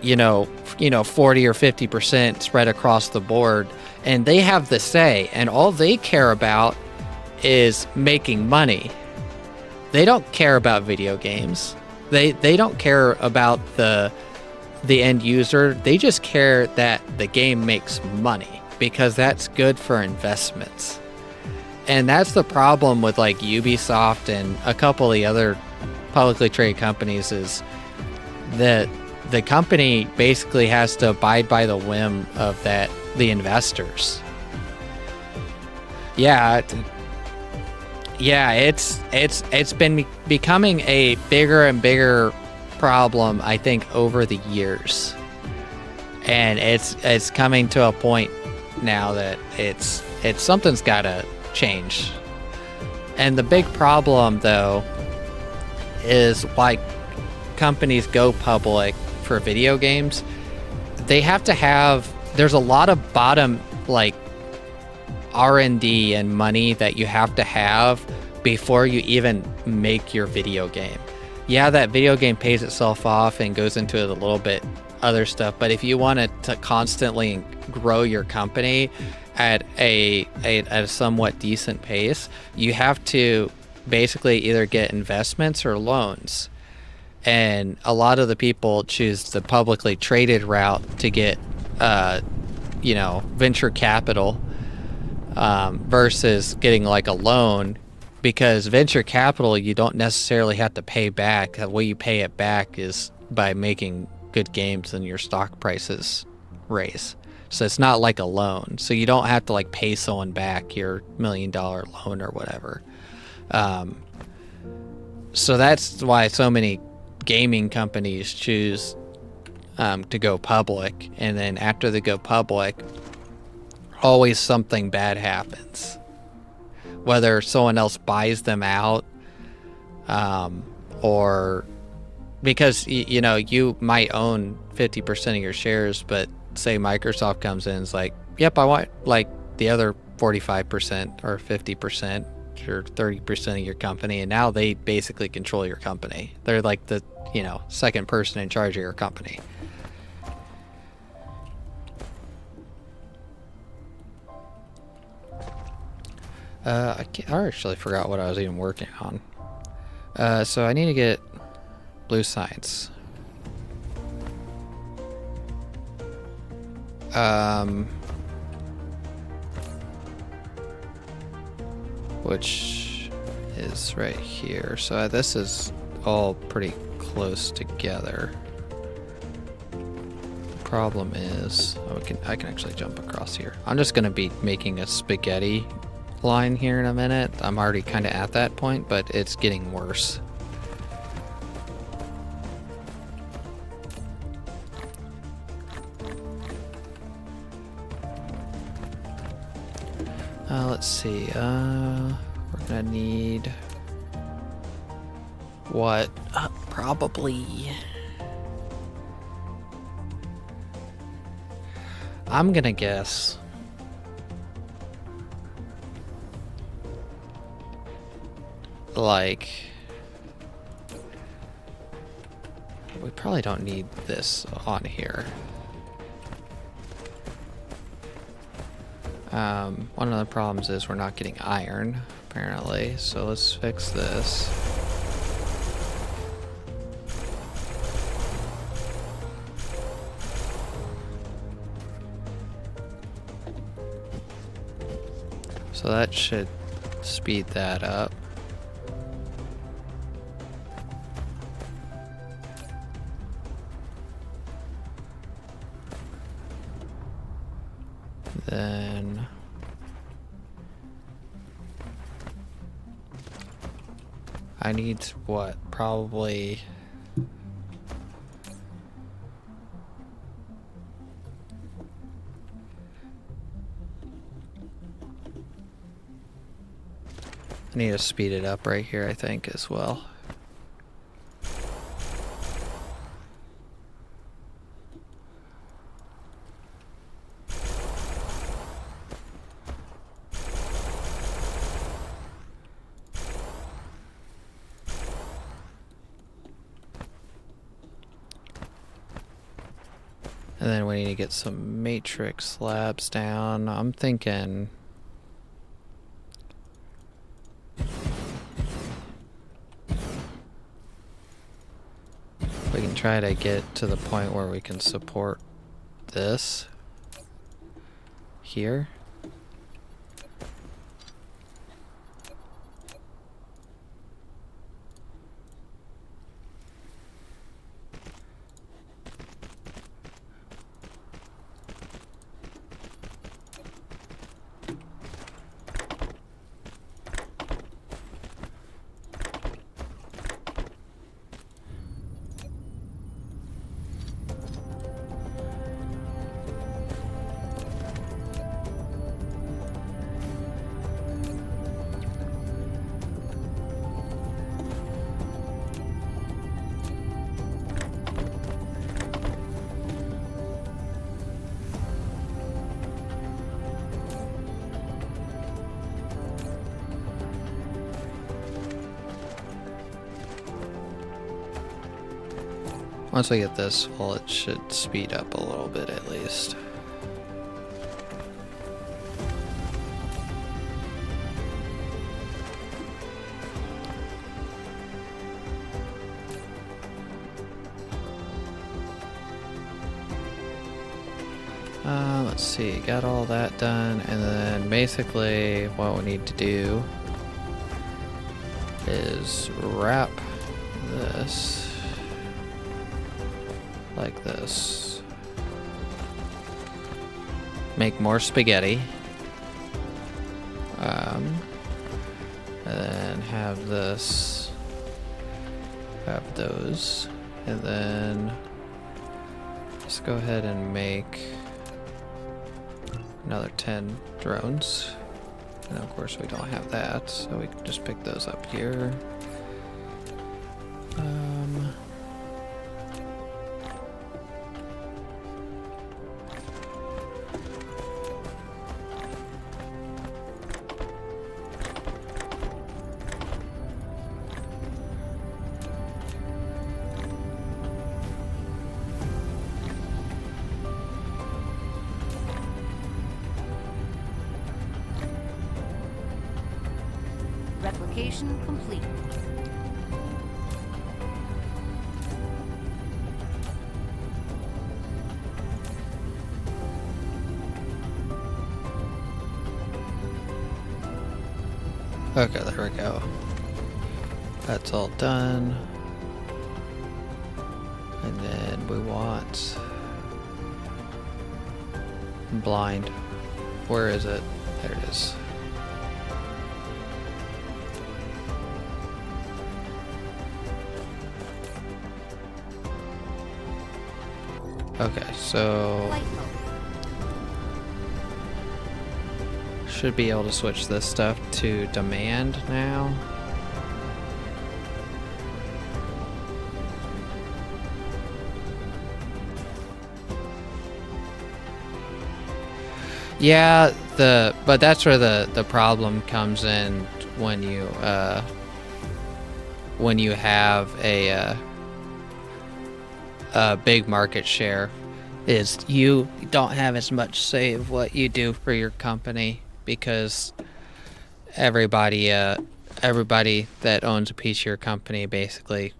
40 or 50% spread across the board, and they have the say, and all they care about is making money. They don't care about video games. They don't care about the end user. They just care that the game makes money because that's good for investments. And that's the problem with like Ubisoft and a couple of the other publicly traded companies is that the company basically has to abide by the whim of the investors. It's been becoming a bigger and bigger problem, I think, over the years, and it's coming to a point now that it's something's got to change. And the big problem, though, is why companies go public for video games. They have to have. There's a lot of bottom like R&D and money that you have to have before you even make your video game. Yeah, that video game pays itself off and goes into it a little bit other stuff, but if you want to constantly grow your company at a somewhat decent pace, you have to basically either get investments or loans. And a lot of the people choose the publicly traded route to get venture capital versus getting like a loan, because venture capital you don't necessarily have to pay back. The way you pay it back is by making good games and your stock prices raise. So it's not like a loan. So you don't have to like pay someone back your $1 million loan or whatever. So that's why so many gaming companies choose to go public, and then after they go public, always something bad happens. Whether someone else buys them out, or because you might own 50% of your shares, but say Microsoft comes in and is like, yep, I want like the other 45% or 50% or 30% of your company, and now they basically control your company. They're like the second person in charge of your company. I actually forgot what I was even working on. So I need to get blue science. Which is right here. So this is all pretty close together. The problem is, I can actually jump across here. I'm just gonna be making a spaghetti line here in a minute. I'm already kind of at that point, but it's getting worse. Let's see. We're gonna need what? Probably. I'm gonna guess. Like, we probably don't need this on here. One of the problems is we're not getting iron, apparently, so let's fix this. So that should speed that up. Then I need what? Probably I need to speed it up right here, I think, as well. And then we need to get some matrix slabs down. I'm thinking we can try to get to the point where we can support this here. Once we get this full, it should speed up a little bit at least. Let's see, got all that done, and then basically what we need to do is wrap this like this. Make more spaghetti. And then have this, have those, and then let's go ahead and make another 10 drones. And of course we don't have that, so we can just pick those up here. Verification complete. Okay, there we go. That's all done. And then we want blind. Where is it? There it is. Okay, so Flight mode. should be able to switch this stuff to demand now. Yeah, but that's where the problem comes in when you have a big market share, is you don't have as much say of what you do for your company, because everybody that owns a piece of your company basically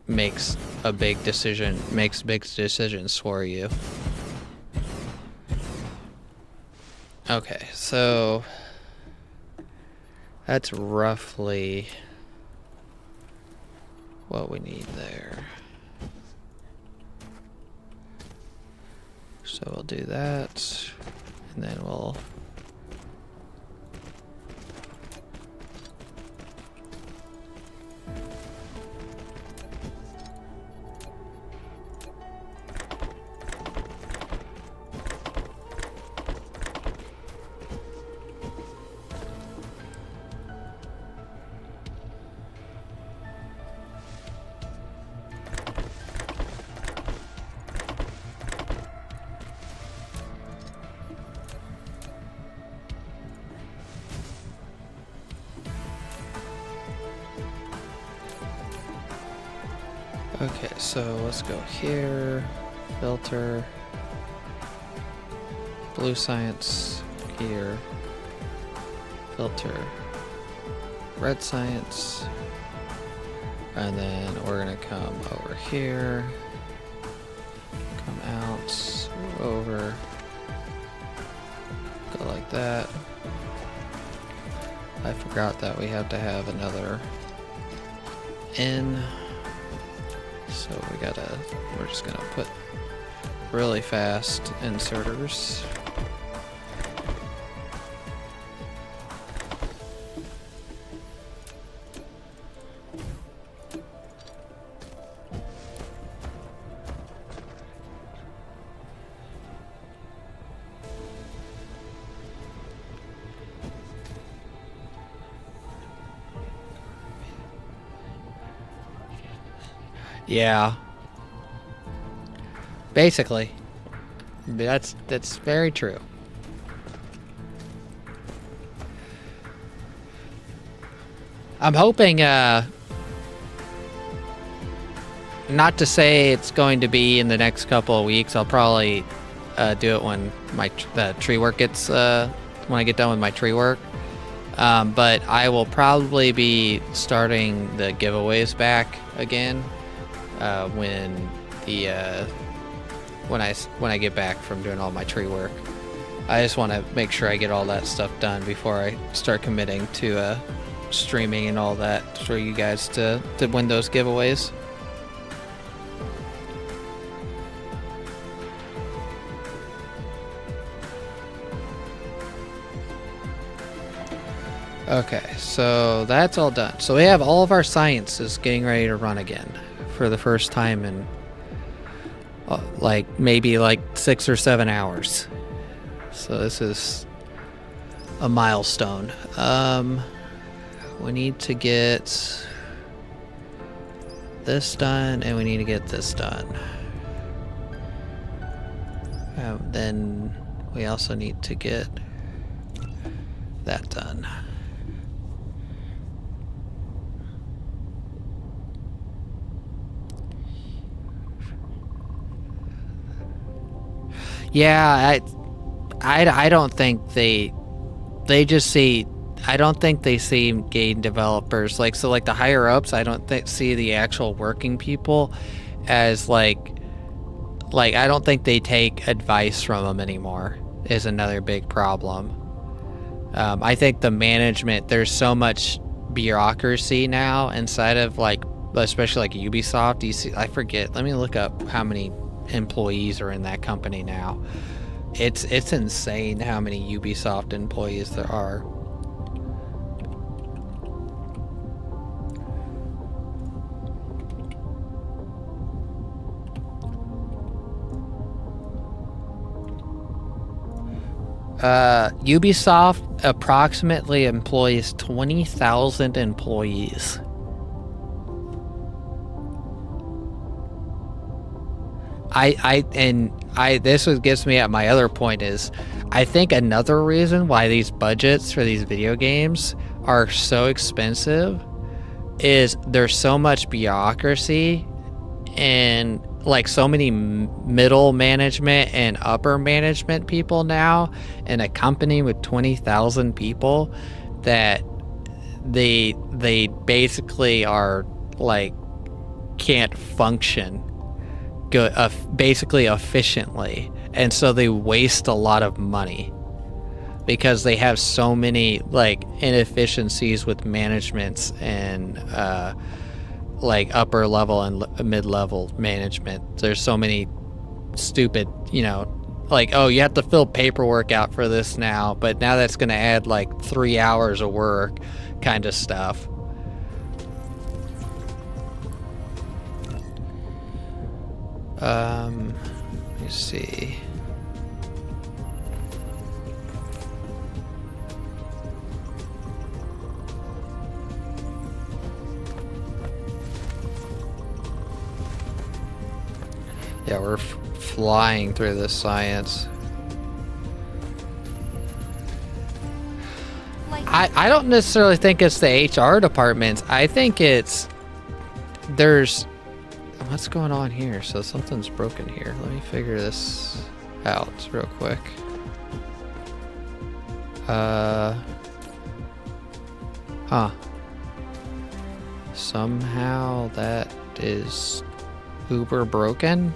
makes big decisions for you. Okay, so that's roughly what we need there. So we'll do that, and then we'll okay, so let's go here, filter, blue science here, filter, red science, and then we're gonna come over here, come out, over, go like that. I forgot that we have to have another N. So we're just gonna put really fast inserters. Yeah. Basically. That's very true. I'm hoping not to say it's going to be in the next couple of weeks. I'll probably do it when the tree work gets when I get done with my tree work. But I will probably be starting the giveaways back again when I get back from doing all my tree work. I just want to make sure I get all that stuff done before I start committing to streaming and all that for you guys to win those giveaways. Okay, so that's all done. So we have all of our sciences getting ready to run again for the first time in maybe 6 or 7 hours. So this is a milestone. We need to get this done, and we need to get this done. Then we also need to get that done. Yeah, I don't think they just see I don't think they see game developers like the higher ups. I don't see the actual working people as like I don't think they take advice from them anymore. Is another big problem. I think the management, there's so much bureaucracy now inside of like, especially like Ubisoft. You see, I forget. Let me look up how many employees are in that company now. It's insane how many Ubisoft employees there are. Ubisoft approximately employs 20,000 employees. This gets me at my other point is, I think another reason why these budgets for these video games are so expensive is there's so much bureaucracy and like so many middle management and upper management people now in a company with 20,000 people that they basically are like can't function good basically efficiently, and so they waste a lot of money because they have so many like inefficiencies with managements and like upper level and mid-level management. There's so many stupid, like, oh, you have to fill paperwork out for this now, but now that's going to add like 3 hours of work kind of stuff. Let me see. Yeah, we're flying through this science. I don't necessarily think it's the HR departments. I think there's what's going on here? So something's broken here. Let me figure this out real quick. Somehow that is uber broken.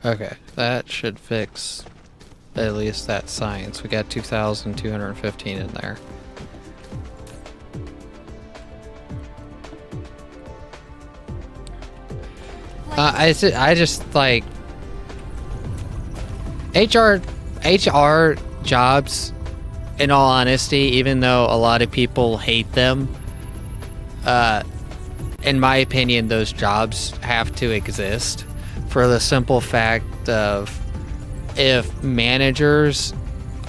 Okay, that should fix at least that science. We got 2,215 in there. I just like HR jobs, in all honesty, even though a lot of people hate them, in my opinion, those jobs have to exist. For the simple fact of, if managers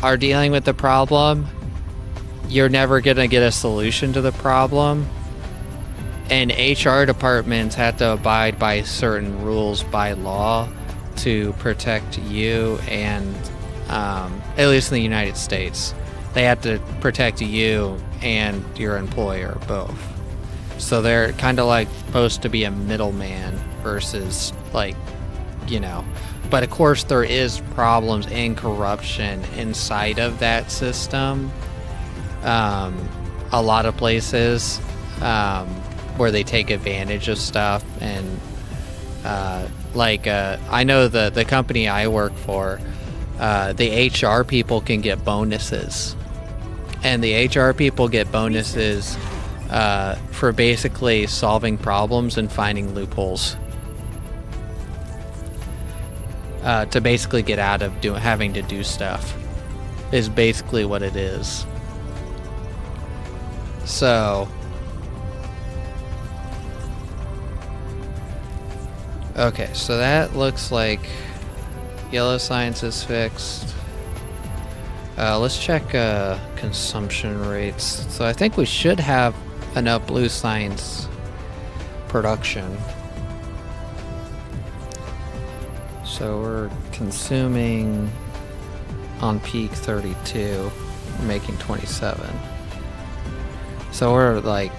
are dealing with the problem, you're never going to get a solution to the problem. And HR departments have to abide by certain rules by law to protect you and, at least in the United States, they have to protect you and your employer both. So they're kind of like supposed to be a middleman versus like, but of course there is problems and corruption inside of that system. A lot of places where they take advantage of stuff, and I know the company I work for, the HR people can get bonuses, and the HR people get bonuses for basically solving problems and finding loopholes. To basically get out of having to do stuff is basically what it is. So, okay, so that looks like Yellow science is fixed. Let's check consumption rates. So I think we should have enough blue science production. So we're consuming on peak 32, we're making 27. So we're like,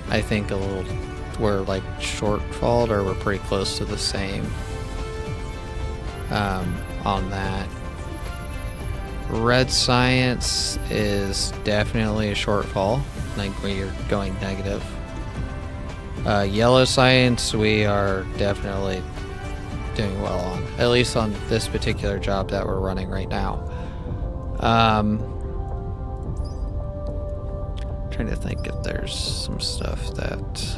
I think we're like shortfalled, or we're pretty close to the same on that. Red science is definitely a shortfall, like when you're going negative. Yellow science, we are definitely doing well on, at least on this particular job that we're running right now. Trying to think if there's some stuff that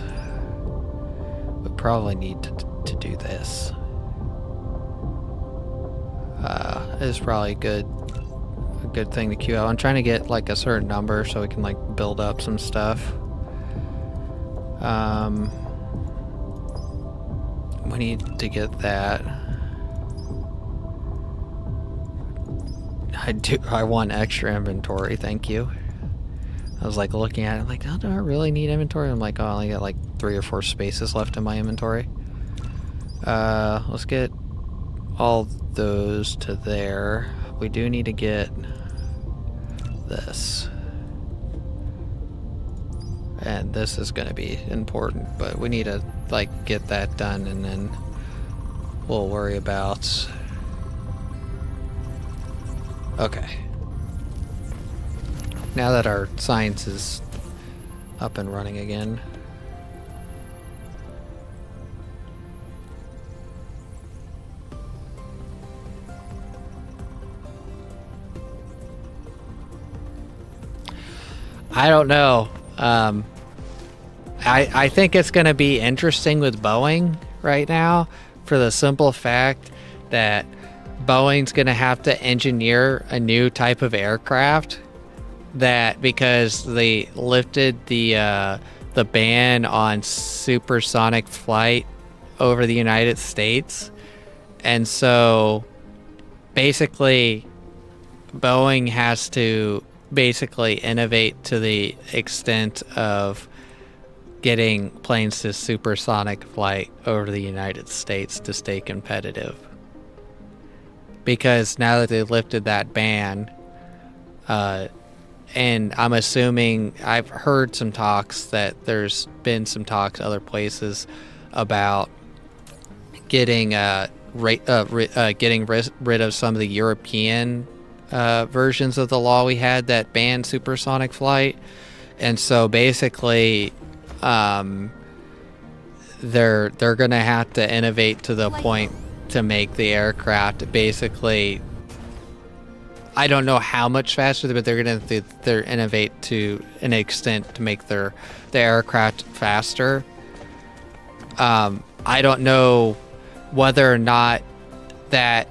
we probably need to do this. It's probably a good thing to queue out. I'm trying to get like a certain number so we can like build up some stuff. We need to get that. I want extra inventory, thank you. I was like looking at it, I'm like, oh, do I really need inventory? I'm like, oh, I only got like 3 or 4 spaces left in my inventory. Let's get all those to there. We do need to get this. And this is going to be important, but we need to like get that done, and then we'll worry about... Okay. Now that our science is up and running again. I don't know. I think it's going to be interesting with Boeing right now, for the simple fact that Boeing's going to have to engineer a new type of aircraft, that because they lifted the ban on supersonic flight over the United States, and so basically Boeing has to basically innovate to the extent of getting planes to supersonic flight over the United States to stay competitive. Because now that they've lifted that ban, and I'm assuming, I've heard some talks that there's been some talks other places about getting rid of some of the European versions of the law we had that banned supersonic flight. And so basically they're gonna have to innovate to the point to make the aircraft basically, I don't know how much faster, but they're gonna innovate to an extent to make the aircraft faster. I don't know whether or not that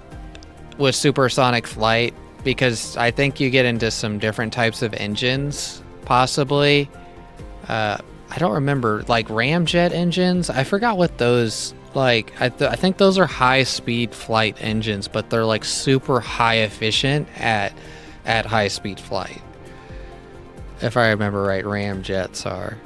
with supersonic flight, because I think you get into some different types of engines, possibly. I don't remember, like ramjet engines. I forgot what those, like, I think those are high-speed flight engines, but they're like super high efficient at high-speed flight. If I remember right, ramjets are.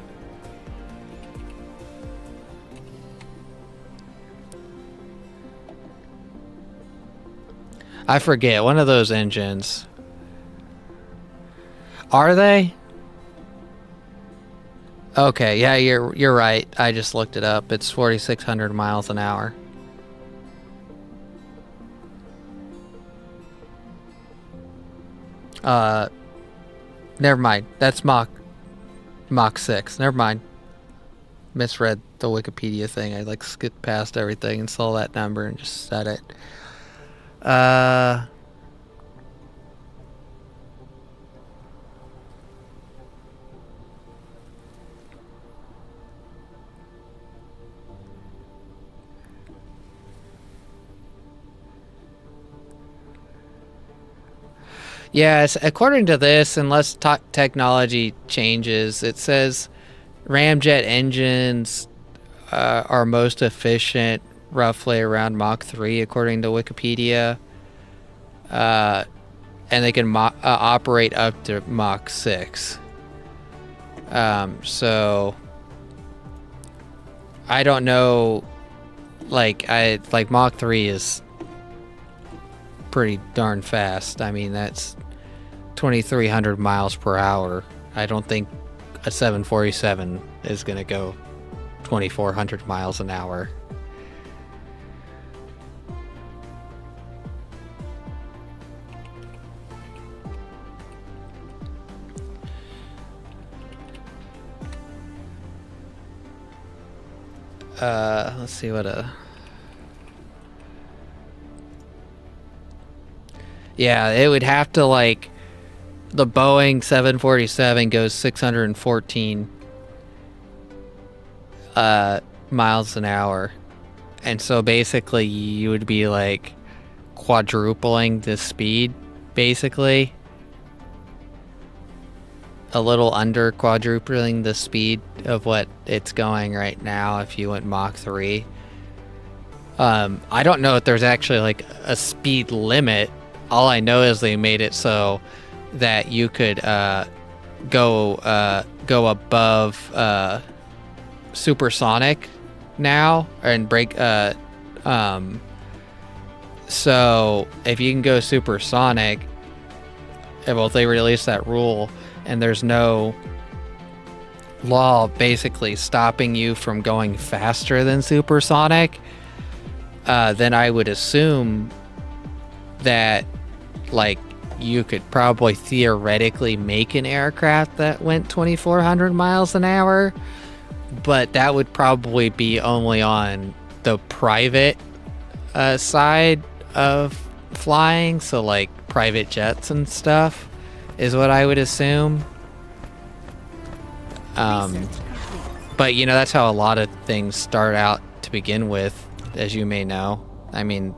I forget, one of those engines. Are they? Okay, yeah, you're right. I just looked it up. It's 4,600 miles an hour. Never mind. That's Mach 6. Never mind. Misread the Wikipedia thing. I like skipped past everything and saw that number and just said it. Yes, according to this, unless technology changes, it says ramjet engines are most efficient roughly around Mach 3, according to Wikipedia. and they can operate up to Mach 6. So I don't know, like Mach 3 is pretty darn fast. I mean, that's 2,300 miles per hour. I don't think a 747 is going to go 2,400 miles an hour. Let's see what yeah, it would have to, like, the Boeing 747 goes 614 miles an hour. And so basically you would be like quadrupling the speed, basically. A little under quadrupling the speed of what it's going right now if you went Mach 3. I don't know if there's actually like a speed limit. All I know is they made it so that you could go above supersonic now and break. So if you can go supersonic, well, they released that rule, and there's no law basically stopping you from going faster than supersonic, then I would assume that, like, you could probably theoretically make an aircraft that went 2,400 miles an hour, but that would probably be only on the private side of flying, so like private jets and stuff is what I would assume. But you know, that's how a lot of things start out to begin with, as you may know. I mean,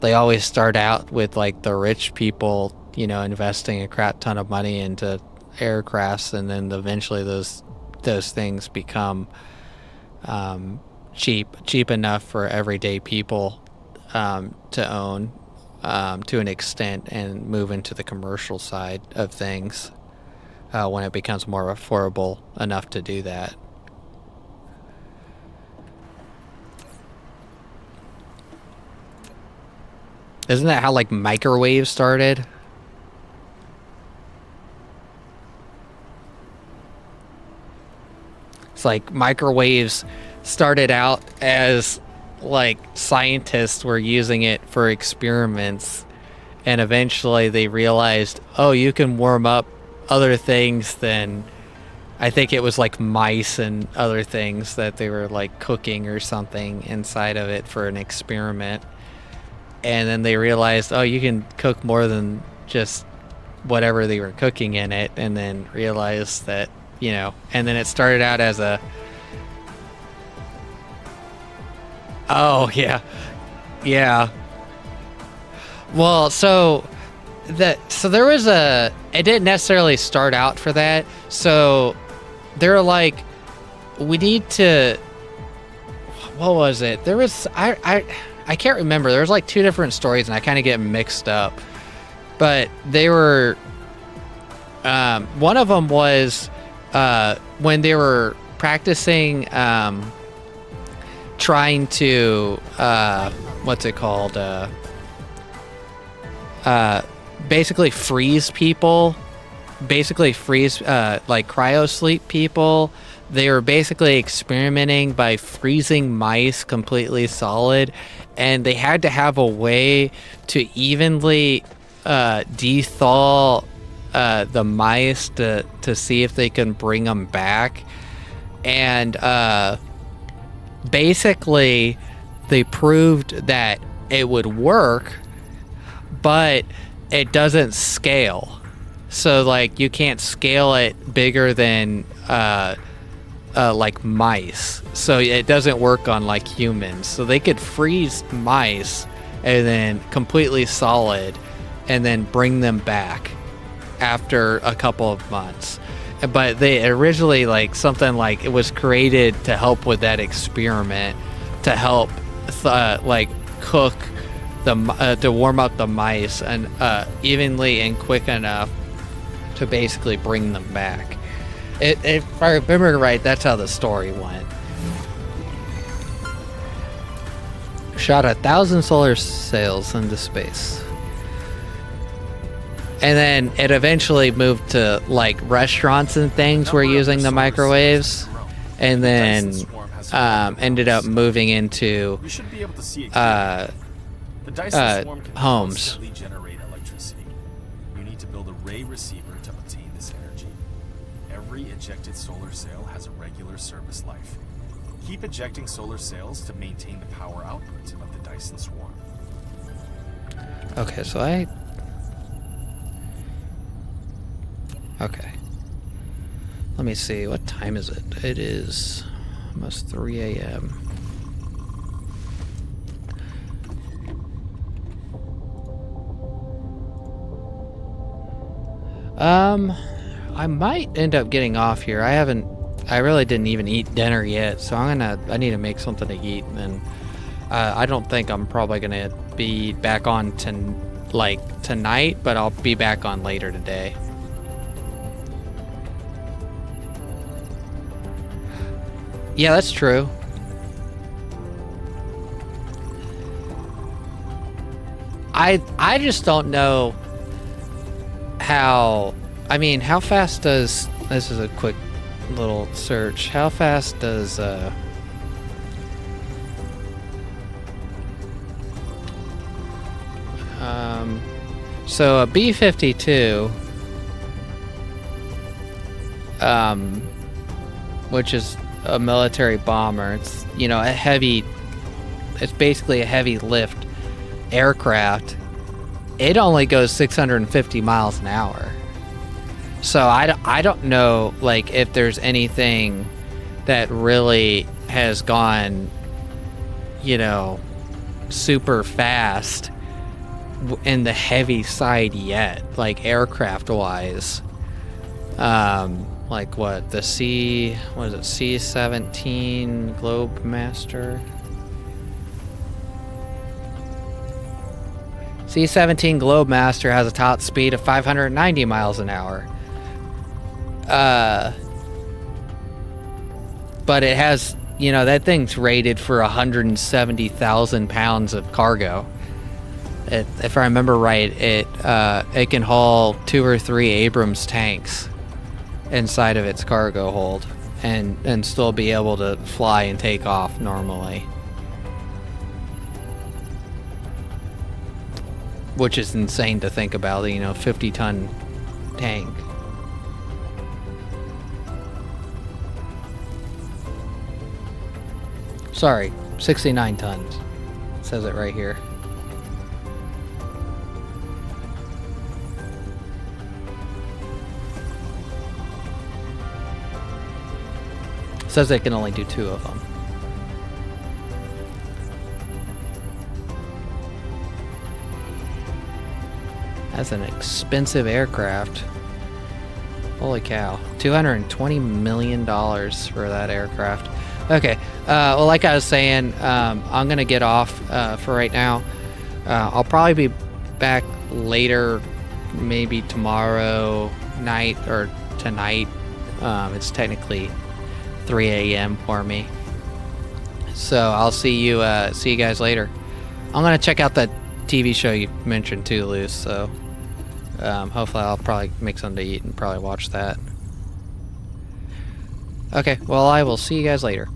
they always start out with like the rich people, you know, investing a crap ton of money into aircrafts, and then eventually those things become cheap enough for everyday people to own to an extent, and move into the commercial side of things when it becomes more affordable enough to do that. Isn't that how like microwaves started? It's like microwaves started out as like scientists were using it for experiments, and eventually they realized, oh, you can warm up other things than, I think it was like mice and other things that they were like cooking or something inside of it for an experiment. And then they realized, oh, you can cook more than just whatever they were cooking in it, and then realized that, you know, and then it started out as a, oh, yeah. Yeah. Well, so there was it didn't necessarily start out for that. So they're like, we need to, what was it? There was, I can't remember. There was like two different stories, and I kind of get mixed up. But they were, one of them was when they were practicing trying to, what's it called? Basically freeze people. Basically freeze, like cryosleep people. They were basically experimenting by freezing mice completely solid, and they had to have a way to evenly dethaw the mice to see if they can bring them back. And basically they proved that it would work, but it doesn't scale. So like you can't scale it bigger than like mice, so it doesn't work on like humans. So they could freeze mice and then completely solid and then bring them back after a couple of months. But they originally, like, something like it was created to help with that experiment, to help like cook to warm up the mice and evenly and quick enough to basically bring them back. If I remember right, that's how the story went. Shot 1,000 solar sails into space. And then it eventually moved to like restaurants and things were using the microwaves, and then ended up moving into You should be able to see it clearly. The Dyson swarm can homes. constantly generate electricity. You need to build a ray receiver to obtain this energy. Every ejected solar sail has a regular service life. Keep ejecting solar sails to maintain the power output of the Dyson swarm. Okay, so okay. Let me see, what time is it? It is almost 3 a.m. I might end up getting off here. I really didn't even eat dinner yet, so I need to make something to eat, and then I don't think I'm probably gonna be back on tonight, but I'll be back on later today. Yeah, that's true. I just don't know how fast does, this is a quick little search, how fast does so a B-52 which is a military bomber, it's it's basically a heavy lift aircraft. It only goes 650 miles an hour. So I don't know, like, if there's anything that really has gone, super fast in the heavy side yet, like aircraft wise. Like what, the C-17 Globemaster? C-17 Globemaster has a top speed of 590 miles an hour. But it has, that thing's rated for 170,000 pounds of cargo. If I remember right, it can haul 2 or 3 Abrams tanks inside of its cargo hold and still be able to fly and take off normally. Which is insane to think about, 50-ton tank. Sorry, 69 tons. It says it right here. It says they can only do 2 of them. That's an expensive aircraft. Holy cow. $220 million for that aircraft. Okay, well, like I was saying, I'm going to get off for right now. I'll probably be back later, maybe tomorrow night or tonight. It's technically 3 a.m. for me. So I'll see you guys later. I'm going to check out that TV show you mentioned too, Luce, so hopefully I'll probably make something to eat and probably watch that. Okay, well, I will see you guys later.